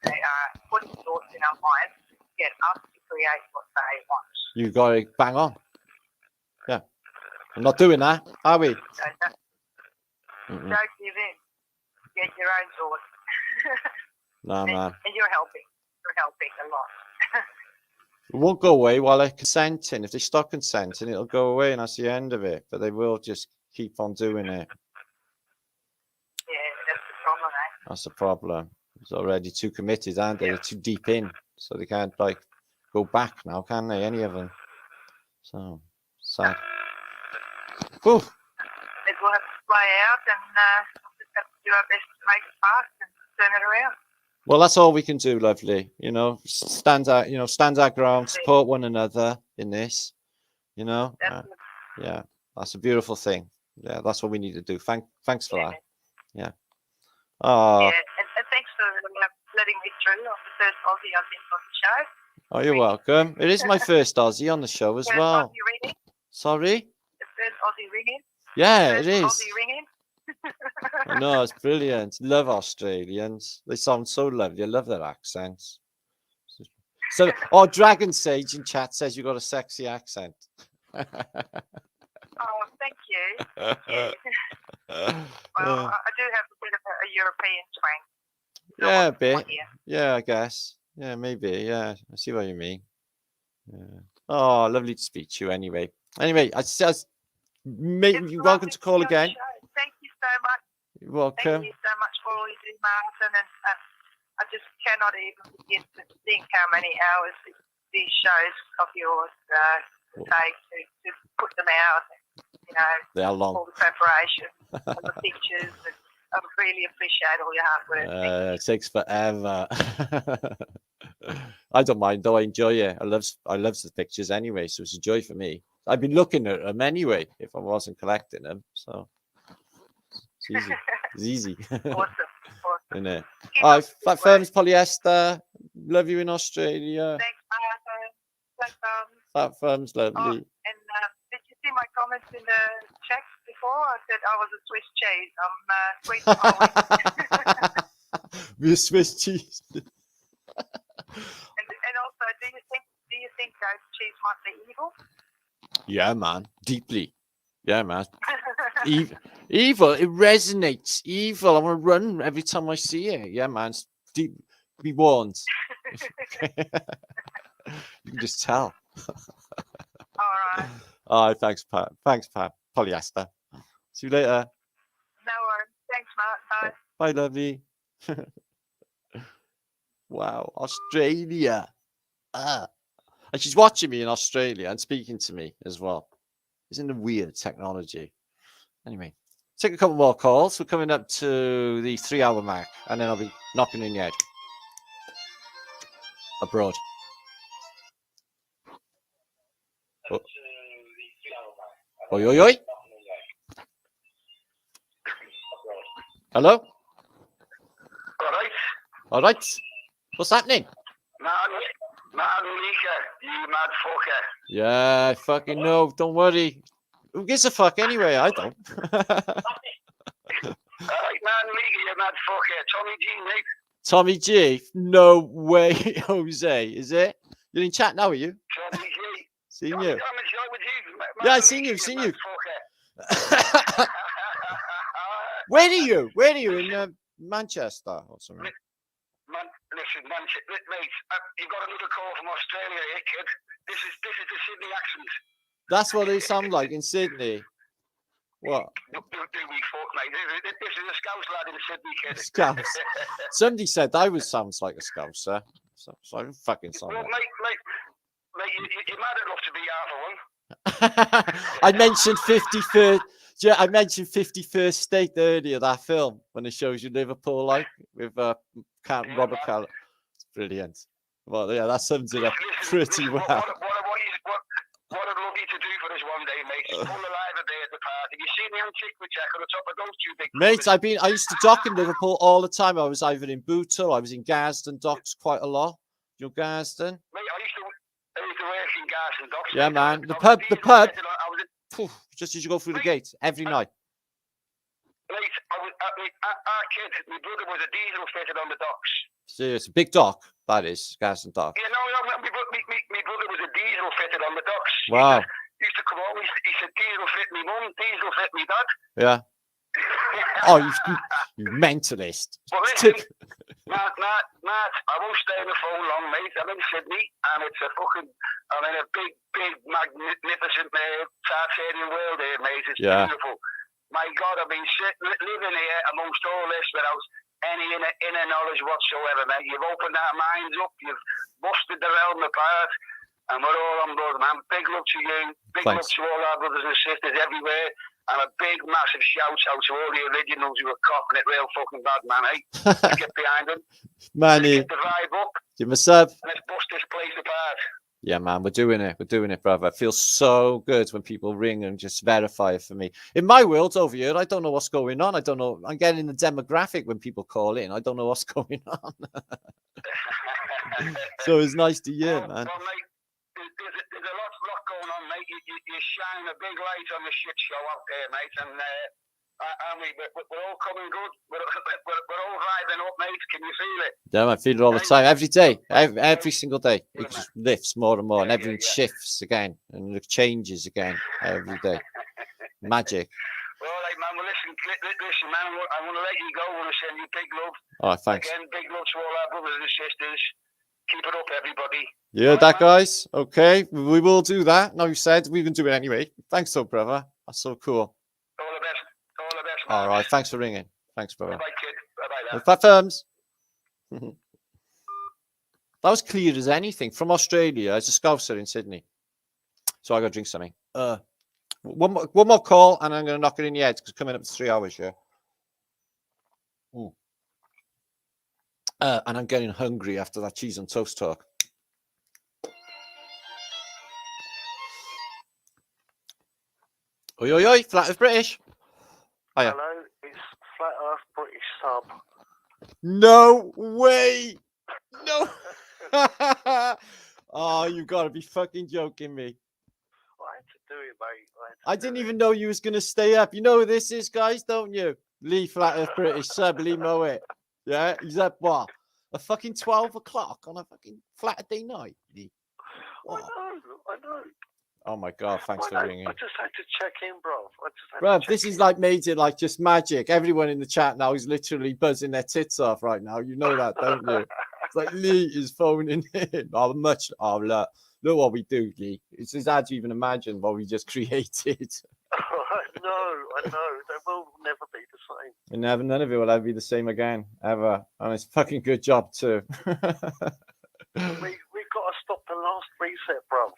they are putting thoughts in our minds to get us to create what they want. You got to bang on. Yeah. I'm not doing that, are we? So don't give in. Get your own thoughts. No, man. And you're helping. You're helping a lot. It won't go away while they're consenting. If they stop consenting, it'll go away, and that's the end of it. But they will just keep on doing it. Yeah, that's the problem, eh? That's the problem. It's already too committed, aren't they? They're too deep in, so they can't like go back now, can they? Any of them? So sad. Whew. It will have to play out, and we'll just have to do our best to make it fast and turn it around. Well, that's all we can do, lovely. You know, stand our ground, support one another in this. You know, yeah, that's a beautiful thing. Yeah, that's what we need to do. Thanks for that. Yeah. Oh. Yeah, and thanks for letting me through. I'm the first Aussie, I think, on the show. Oh, you're welcome. It is my first Aussie on the show as well. Aussie ringing. Sorry? The first Aussie ringing. Yeah, it is. Aussie ringing. I know, it's brilliant. Love Australians. They sound so lovely. I love their accents. So, Dragon Sage in chat says you got a sexy accent. Oh, thank you. Yeah. Well, I do have a bit of a European twang. Yeah, a bit. Yeah, I guess. Yeah, maybe. Yeah, I see what you mean. Yeah. Oh, lovely to speak to you anyway. Anyway, you're welcome to call again. Thank you so much. You're welcome. Thank you so much for all you do, Martin. And I just cannot even begin to think how many hours these shows of yours take to put them out. You know, they are long. All the preparation, all the pictures. And I really appreciate all your hard work. It takes forever. I don't mind though. I enjoy it. I love the pictures anyway, so it's a joy for me. I'd be looking at them anyway if I wasn't collecting them. So it's easy. It's easy. Awesome. Isn't it? All right, Flat Firms Polyester. Love you in Australia. Thanks, Martin. Flat Firms, lovely. Oh, and did you see my comments in the chat before? I said I was a Swiss cheese. I'm sweet. We're Swiss cheese. And also, do you think those cheese might be evil? Yeah, man. Deeply. Yeah, man. Evil. It resonates. Evil. I want to run every time I see it. Yeah, man. Deep. Be warned. You can just tell. All right. All right. Thanks, Pat. Thanks, Pat. Polyester. See you later. No worries. Thanks, Mark. Bye, lovely. Wow. Australia. And she's watching me in Australia and speaking to me as well. Isn't it weird technology? Anyway, take a couple more calls. We're coming up to the 3-hour mark, and then I'll be knocking in your head. Abroad. Oh. Oi, oi, oi. Hello? All right. All right. What's happening? Martinliedtke, you mad fucker. Yeah, I fucking know. Don't worry. Who gives a fuck anyway? I don't. Martinliedtke, you mad fucker. Tommy G, mate. Tommy G? No way, Jose. Is it? You're in chat now, are you? Tommy G. Seen you. I'm in show with you. Yeah, I seen you. Where are you? In Manchester or something? Listen, mate, you've got another call from Australia here, kid. This is the Sydney accent. That's what they sound like in Sydney. What? Do we fuck, mate? This is a Scouse lad in Sydney, kid. Scouse. Somebody said I sounds like a Scouser. So I don't fucking sound well, like mate, you're mad enough to be half of one. I mentioned 51st. Yeah, I mentioned 51st State earlier, that film, when it shows you Liverpool, like, with Robert Callum. It's brilliant. Well, yeah, that sums it up pretty well. What I'd love you to do for us one day, mate, is pull alive a day at the party. You see me on TikTok on the top of those two big Mate, I used to dock in Liverpool all the time. I was either in Bootle, I was in Garsden docks quite a lot. You know Garsden? Mate, I used to work in Garsden docks. Yeah, man. The pub. Just as you go through the gate every night. Mate, our kid, my brother was a diesel fitted on the docks. Serious. Big dock, that is. Gas and dock. Yeah, no, my brother was a diesel fitted on the docks. Wow. He used to come home, he said, diesel fit me mum, diesel fit me dad. Yeah. Oh, you mentalist. Well, listen, Matt, I won't stay on the phone long, mate. I'm in Sydney, and it's I'm in a big, magnificent Tatarian world here, mate. It's beautiful. My God, I've been living here amongst all this without any inner knowledge whatsoever, mate. You've opened our minds up, you've busted the realm apart, and we're all on board, man. Big love to you, big love to all our brothers and sisters everywhere, and a big, massive shout out to all the originals who are copping it real fucking bad, man, eh? Let's get behind them. Manny, get the vibe up. Give us up. And let's bust this place apart. Yeah, man, we're doing it. We're doing it, brother. It feels so good when people ring and just verify it for me. In my world over here, I don't know what's going on. I don't know. I'm getting the demographic when people call in. I don't know what's going on. So it's nice to hear, man. Well, mate, there's a lot going on, mate. You shine a big light on the shit show out there, mate. And we're all coming good. We're all vibing up, mate. Can you feel it? Yeah, I feel it all the time. Every day. Every single day. It just lifts more and more. And everything shifts again. And it changes again every day. Magic. All right, man. Well, listen, man. I want to let you go. I want to send you big love. All right, thanks. Again, big love to all our brothers and sisters. Keep it up, everybody. Yeah, right, that, man. Guys. Okay, we will do that. No, you said we can do it anyway. Thanks, though, brother. That's so cool. All the best. All the best, man. All right, thanks for ringing. Thanks, brother. Bye, kid. Bye-bye. Flat firms. That was clear as anything. From Australia, as a Scouser in Sydney. So I got to drink something. One more call, and I'm going to knock it in your head because coming up to 3 hours, yeah. And I'm getting hungry after that cheese and toast talk. Oi, oi, oi, Flat Earth British. Hiya. Hello, it's Flat Earth British sub. No way. No. Oh, you got to be fucking joking me. I had to do it, mate. I didn't even know you was going to stay up. You know who this is, guys, don't you? Lee Flat Earth British sub, Lee Moet. Yeah, he's up what? A fucking 12 o'clock on a fucking Flatterday night. I know. Oh my God, thanks for ringing. I just had to check in, bro. Bro, this is like made it like just magic. Everyone in the chat now is literally buzzing their tits off right now. You know that, don't you? It's like Lee is phoning in. Look what we do, Lee. It's just hard to even imagine what we just created. I know. They will never be the same. And none of it will ever be the same again, ever. And it's a fucking good job too. We've got to stop the last reset, bro.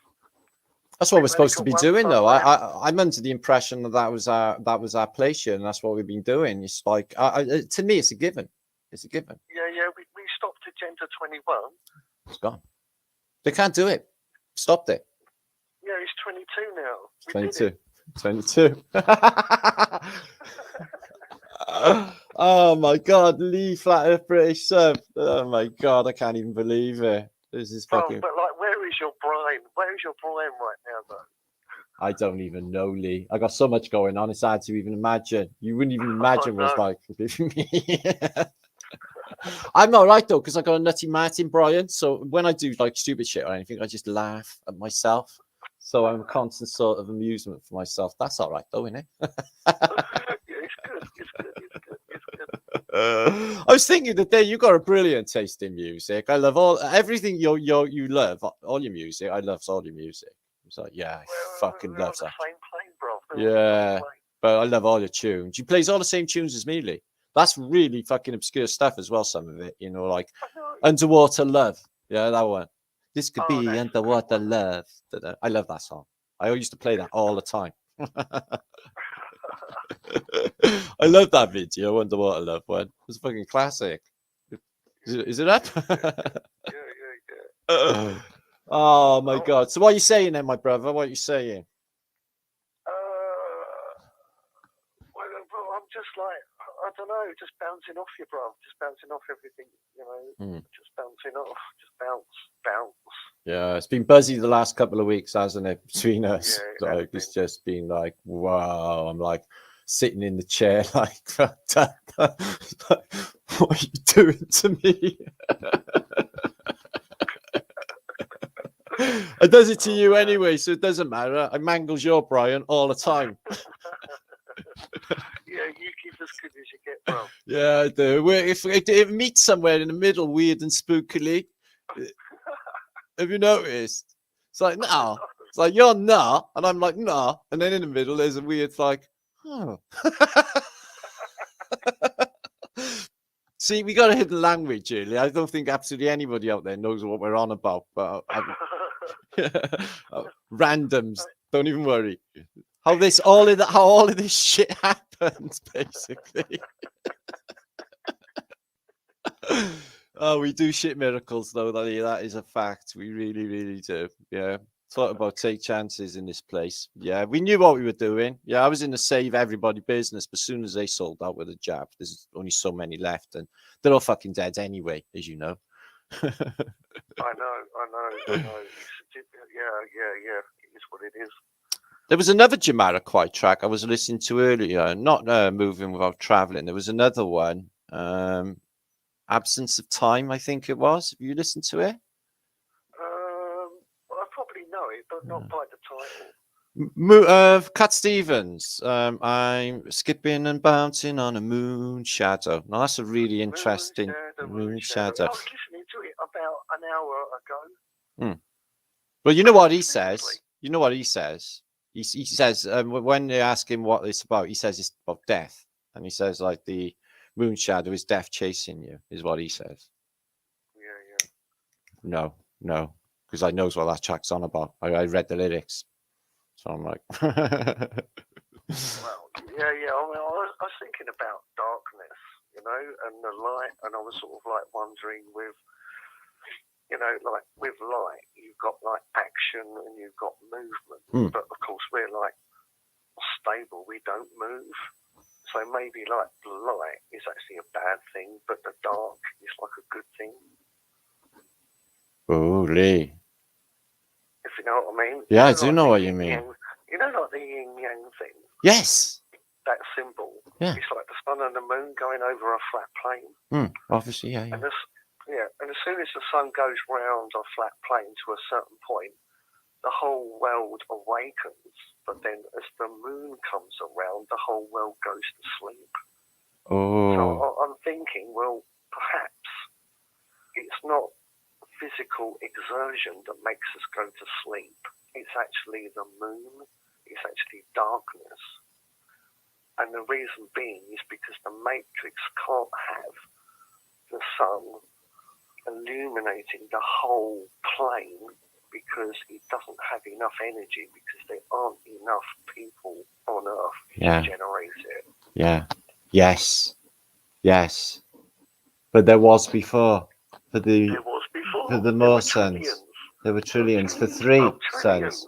That's what we're supposed to be doing, though. I'm under the impression that was our place here, and that's what we've been doing. It's like, to me, it's a given. It's a given. Yeah. We stopped Agenda 21. It's gone. They can't do it. Stopped it. Yeah, it's 22 now. 22. Oh my God, Lee Flat Earth British sub. Oh my God, I can't even believe it. This is fucking. But like, where is your brain? Where is your brain right now, though? I don't even know, Lee. I got so much going on. It's hard to even imagine. You wouldn't even imagine what it's like. I'm all right though, because I got a nutty Martin Brian. So when I do like stupid shit or anything, I just laugh at myself. So I'm a constant sort of amusement for myself. That's all right though, isn't it? It's good. I was thinking that day you got a brilliant taste in music. I love everything you love, all your music. I love all your music. It's like, yeah, I fucking love that. Same plane, bro. Yeah, but I love all your tunes. You plays all the same tunes as me, Lee. That's really fucking obscure stuff as well. Some of it, you know, like Underwater Love. Yeah, that one. This could be Underwater Love. I love that song. I used to play that all the time. I love that video, Underwater Love one. It's a fucking classic. Is it up? Yeah. Oh my God. So what are you saying then, my brother? What are you saying? Well, I'm just like, I don't know, just bouncing off you, bro. Just bouncing off everything, you know. Just bouncing off. Just bounce. Yeah, it's been buzzy the last couple of weeks, hasn't it, between us? Yeah, like, it's just been like, wow. I'm like sitting in the chair like, What are you doing to me? I does it to you anyway, so it doesn't matter. I mangles your Brian all the time. Yeah, you keep as good as you get, bro. Yeah, I do. If it meets somewhere in the middle, weird and spookily, have you noticed? It's like, nah. It's like, you're nah. And I'm like, nah. And then in the middle, there's a weird, like, oh. See, we got a hidden language, really. I don't think absolutely anybody out there knows what we're on about. But randoms, don't even worry. How all of this shit happens, basically. Oh, we do shit miracles, though. That is a fact. We really, really do. Yeah. Thought about take chances in this place. Yeah, we knew what we were doing. Yeah, I was in the save everybody business, but as soon as they sold out with a jab, there's only so many left, and they're all fucking dead anyway, as you know. I know. Yeah. It is what it is. There was another Jamiroquai track I was listening to earlier, not Moving Without Traveling. There was another one, Absence of Time, I think it was. Have you listened to it? I probably know it, but not by the title. Cat Stevens. I'm skipping and bouncing on a moon shadow. Now that's a really interesting moon shadow. I was listening to it about an hour ago. Well, you know what he says. You know what he says. He says when they ask him what it's about, he says it's about death, and he says like the moon shadow is death chasing you, is what he says. Yeah. No, because I knows what that track's on about. I read the lyrics, so I'm like, Well, yeah. I mean, I was thinking about darkness, you know, and the light, and I was sort of like wondering with, you know, like with light, you've got like action and you've got movement, but of course we're like stable, we don't move. So maybe like the light is actually a bad thing, but the dark is like a good thing. oh, Lee. If you know what I mean. Yeah, you I do know what you mean. You know, like the yin yang thing. Yes. That symbol. Yeah. It's like the sun and the moon going over a flat plane. Obviously, yeah. And and as soon as the sun goes round a flat plane to a certain point, the whole world awakens. But then as the moon comes around, the whole world goes to sleep. Oh. So I'm thinking, well, perhaps it's not physical exertion that makes us go to sleep. It's actually the moon. It's actually darkness. And the reason being is because the matrix can't have the sun illuminating the whole plane because it doesn't have enough energy, because there aren't enough people on Earth to generate it. Yeah. Yes. But there was before. For the more suns. There were trillions. For 3 suns.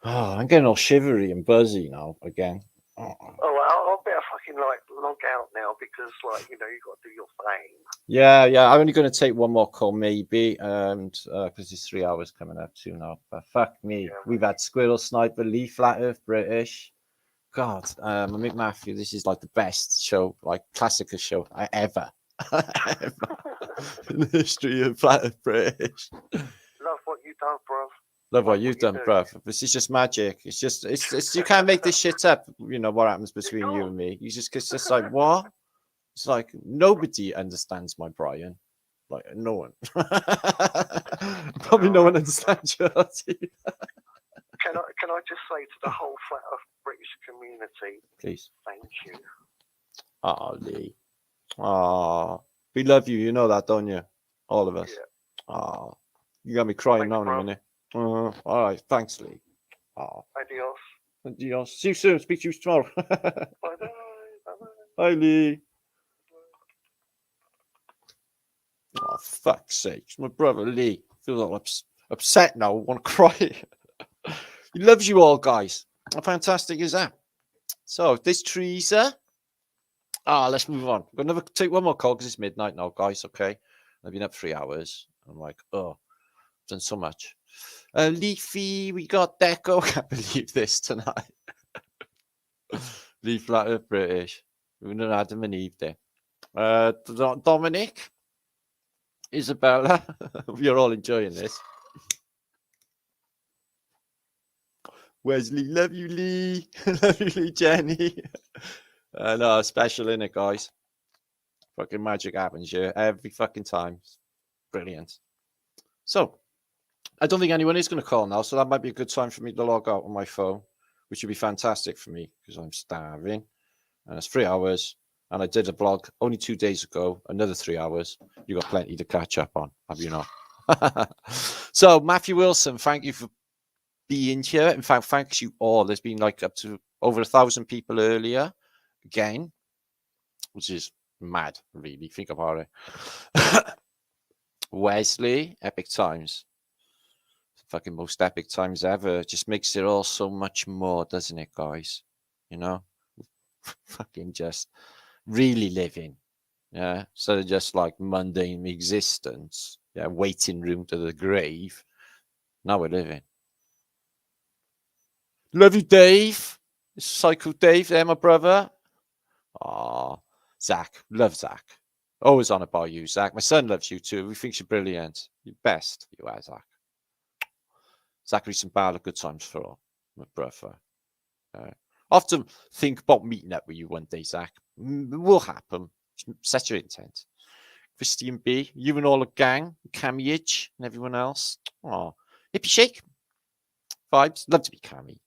Oh, I'm getting all shivery and buzzy now again. Oh, I'll better fucking like log out now because, like, you know, you got to do your thing. Yeah. I'm only going to take one more call, maybe, and because it's 3 hours coming up soon now. But fuck me, we've had Squirrel Sniper, Lee, Flat Earth British. God, Mick Matthew, this is like the best show, like classical show ever in the history of Flat Earth British. Love what you've done, bruv. Love what you've done, bruv. This is just magic. It's you can't make this shit up. You know what happens between you and me. It's just like, what? It's like nobody understands my Brian. Like no one. Probably no one understands yours either. Can I just say to the whole Flat Earth British community, please, thank you. Oh, Lee. Oh, we love you. You know that, don't you? All of us. Yeah. Oh, you got me crying Thanks, now in a bro. minute. All right, thanks, Lee. Oh, Adios. See you soon. Speak to you tomorrow. Bye-bye. Bye, Lee. Oh, fuck's sake. It's my brother, Lee. I feel like upset now. I want to cry. He loves you all, guys. How fantastic is that? So, this Teresa. Let's move on. I'm going to take one more call because it's midnight now, guys. Okay. I've been up 3 hours. I'm like, I've done so much. Leafy, we got Deco. I can't believe this tonight. Leaf Flat Earth British. We've done Adam and Eve there. Dominic, Isabella, you're all enjoying this. Wesley, love you, Lee. Love you, Lee, Jenny. No, special in it, guys. Fucking magic happens here every fucking time. Brilliant. So, I don't think anyone is going to call now, so that might be a good time for me to log out on my phone, which would be fantastic for me because I'm starving. And it's 3 hours. And I did a blog only 2 days ago, another 3 hours. You got plenty to catch up on, have you not? So, Matthew Wilson, thank you for being here. In fact, thanks you all. There's been like up to over 1,000 people earlier, again, which is mad, really. Think about it. Wesley, epic times. Fucking most epic times ever. Just makes it all so much more, doesn't it, guys? You know? Fucking just really living. Yeah. So just like mundane existence. Yeah. Waiting room to the grave. Now we're living. Love you, Dave. Psycho Dave there, my brother. Ah, Zach. Love Zach. Always on about you, Zach. My son loves you too. He thinks you're brilliant. You're best. You are, Zach. Zachary some bad good times for all, my brother. Often think about meeting up with you one day, Zach. It will happen. Set your intent. Christian B, you and all the gang, Cammy Itch, and everyone else. Oh, hippie shake. Vibes. Love to be Cammy.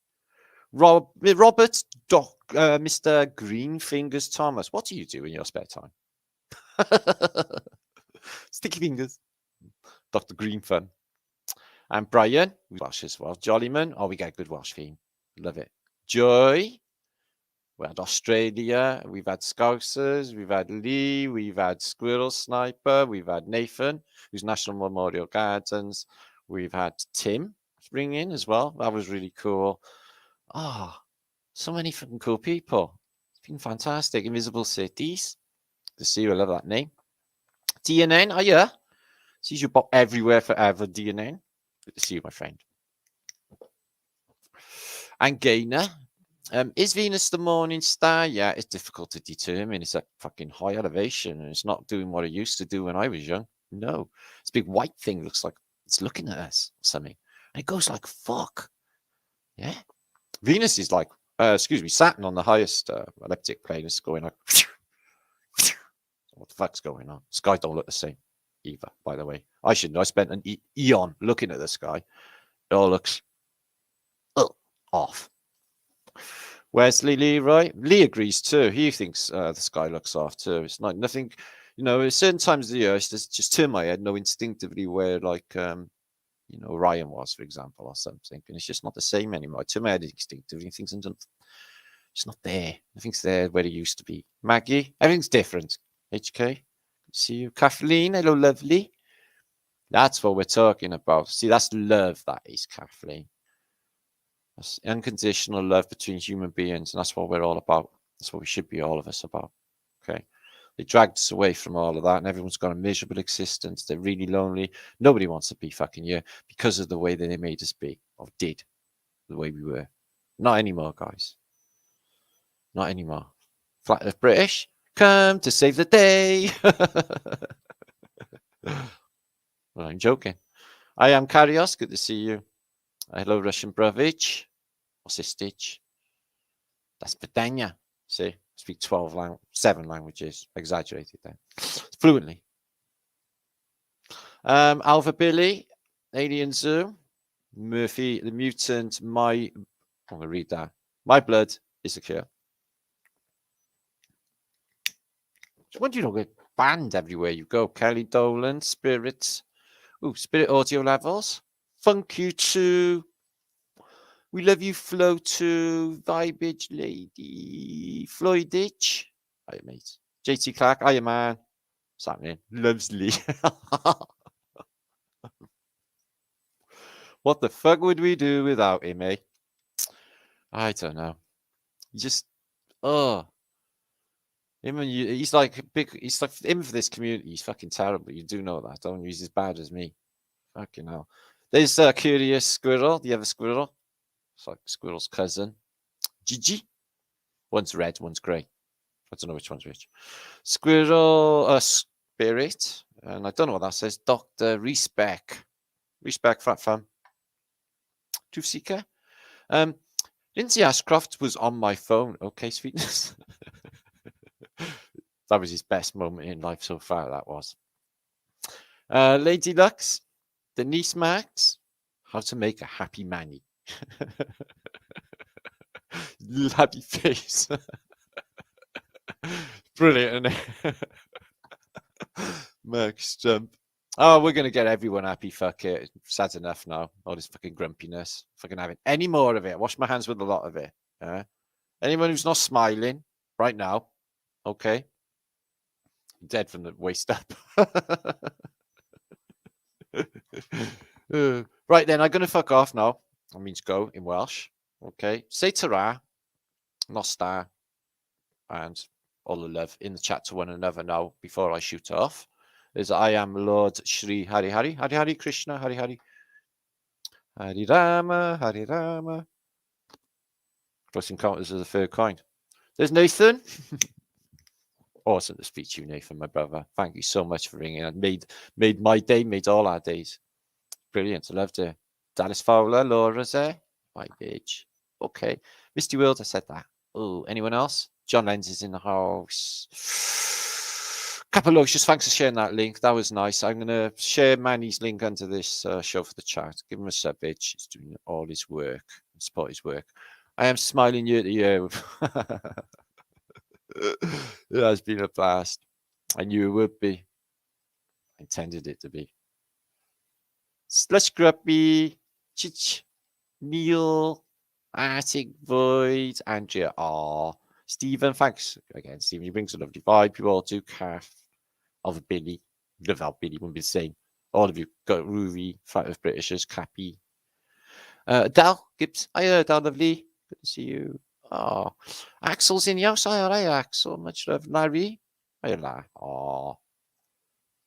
Robert, Doc, Mr. Green Fingers Thomas. What do you do in your spare time? Sticky fingers. Dr. Green Fun. And Brian, Welsh as well. Jollyman. Oh, we get a good Welsh theme. Love it. Joy. We had Australia. We've had Scousers. We've had Lee. We've had Squirrel Sniper. We've had Nathan, who's National Memorial Gardens. We've had Tim ring in as well. That was really cool. Ah, oh, so many fucking cool people. It's been fantastic. Invisible Cities. To see you. I love that name. DNN, are you? Sees you pop everywhere forever, DNN. Good to see you, my friend. And Gainer. Is Venus the morning star? Yeah, it's difficult to determine. It's at fucking high elevation and it's not doing what it used to do when I was young. No. This big white thing looks like it's looking at us or something. And it goes like, fuck. Yeah. Venus is like, Saturn on the highest elliptic plane is going like, what the fuck's going on? Sky don't look the same either, by the way. I should know. I spent an eon looking at the sky. It all looks off. Wesley Leroy? Lee agrees too. He thinks the sky looks off too. It's like nothing, at certain times of the year, I just turn my head, know instinctively where like, Orion was, for example, or something. And it's just not the same anymore. I turn my head instinctively. Things it's not there. Nothing's there where it used to be. Maggie? Everything's different. HK? See you. Kathleen? Hello, lovely. That's what we're talking about. See, that's love, that is, Kathleen. That's unconditional love between human beings, and that's what we're all about. That's what we should be, all of us, about. Okay? They dragged us away from all of that, and everyone's got a miserable existence. They're really lonely. Nobody wants to be fucking here because of the way that they made us be, or did, the way we were. Not anymore, guys. Not anymore. Flat Earth British, come to save the day. Well, I'm joking. I am Karios. Good to see you. Hello, Russian Brovich. What's this stitch? That's Vidania. See, speak 7 languages. Exaggerated there. Fluently. Alpha Billy, Alien Zoo, Murphy, the mutant. I'm going to read that. My blood is a cure. When do you get banned everywhere you go? Kelly Dolan, Spirits. Ooh, Spirit Audio Levels. Funk you too. We love you, Flow too. Vibage Lady. Floyditch. Hiya, mate. JT Clark. Hiya, man. What's happening? Loves Lee. What the fuck would we do without him, eh? I don't know. Just, him and you, he's like him for this community. He's fucking terrible. You do know that, don't you? He's as bad as me. Fucking hell. There's Curious Squirrel, the other squirrel. It's like Squirrel's cousin. Gigi. One's red, one's grey. I don't know which one's which. Squirrel Spirit, and I don't know what that says. Dr. Respect Fat Fam. Truth Seeker. Lindsay Ashcroft was on my phone. Okay, sweetness. That was his best moment in life so far, that was. Lady Lux, Denise Max, how to make a happy manny. Happy face. Brilliant, isn't it? Max jump. Oh, we're going to get everyone happy. Fuck it. Sad enough now. All this fucking grumpiness. Fucking having any more of it. Wash my hands with a lot of it. Anyone who's not smiling right now, okay? Dead from the waist up. Right then, I'm going to fuck off now. That means go in Welsh. Okay. Say ta-ra, not star, and all the love in the chat to one another now before I shoot off. Is I am Lord Shri Hari Hari, Hari Hari Krishna, Hari Hari, Hari Rama, Hari Rama. Close Encounters of the Third Kind. There's Nathan. Awesome to speak to you, Nathan, my brother. Thank you so much for ringing. It made my day, made all our days. Brilliant. I loved it. Dallas Fowler, Laura's there. My bitch. Okay. Misty World, I said that. Oh, anyone else? John Lenz is in the house. Capalocious, thanks for sharing that link. That was nice. I'm going to share Manny's link under this show for the chat. Give him a sub, bitch. He's doing all his work. Support his work. I am smiling year to year. It has been a blast. I knew it would be. I intended it to be. Slush Gruppy, Chich, Neil, Arctic Void, Andrea R. Stephen, thanks again, Stephen. You bring a lovely vibe. You all do. Calf of Billy. Midlevel Billy wouldn't be the same. All of you got Ruby, Flat Earth Britishers, Cappy. Dal Gibbs. Hiya, Dal, lovely. Good to see you. Oh, Axel's in the house. Hiya, Axel. Much love. Larry. Hiya, oh,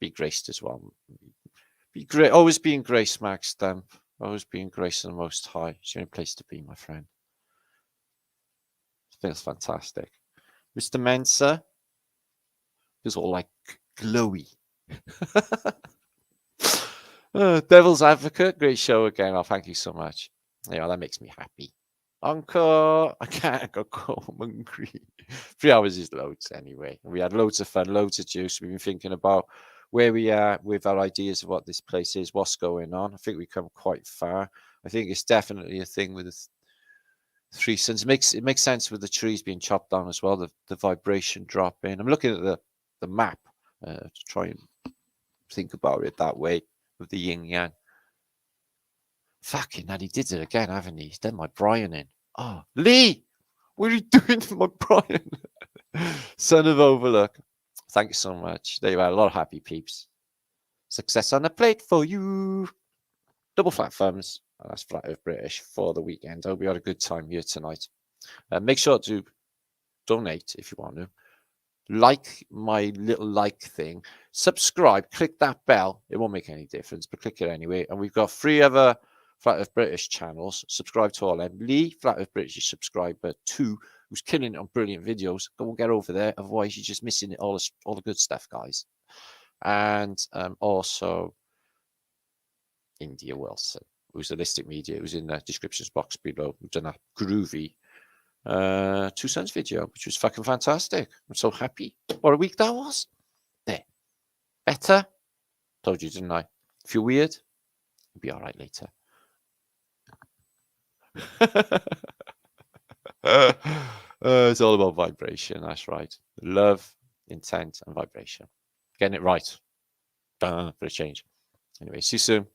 be graced as well. Be great. Always be in grace, Max Stamp. Always be in grace and the Most High. It's the only place to be, my friend. I think it's fantastic. Mr. Mensa is all like glowy. Devil's Advocate, great show again. Oh, thank you so much. Yeah, that makes me happy. Encore, I can't go home hungry. 3 hours is loads anyway. We had loads of fun, loads of juice. We've been thinking about where we are with our ideas of what this place is, what's going on. I think we've come quite far. I think it's definitely a thing with the Three Suns. It makes sense with the trees being chopped down as well, the vibration dropping. I'm looking at the map to try and think about it that way with the yin yang. Fucking hell, he did it again, haven't he? He's done my Brian in. Oh, Lee, what are you doing to my Brian? Son of Overlook. Thank you so much. There you are, a lot of happy peeps. Success on the plate for you. Double flat thumbs. That's Flat Earth British for the weekend. I hope you had a good time here tonight. Make sure to donate if you want to. Like my little like thing. Subscribe. Click that bell. It won't make any difference, but click it anyway. And we've got 3 other Flat Earth British channels. Subscribe to all them. Lee, Flat Earth British is subscriber 2, who's killing it on brilliant videos. Go and get over there. Otherwise, you're just missing all the good stuff, guys. And also India Wilson, who's a Istic Media, who's in the descriptions box below. We've done a groovy 2 Suns video, which was fucking fantastic. I'm so happy. What a week that was. There. Better. Told you, didn't I? If you're weird, you'll be all right later. It's all about vibration. That's right. Love, intent, and vibration. Getting it right. For a change. Anyway, see you soon.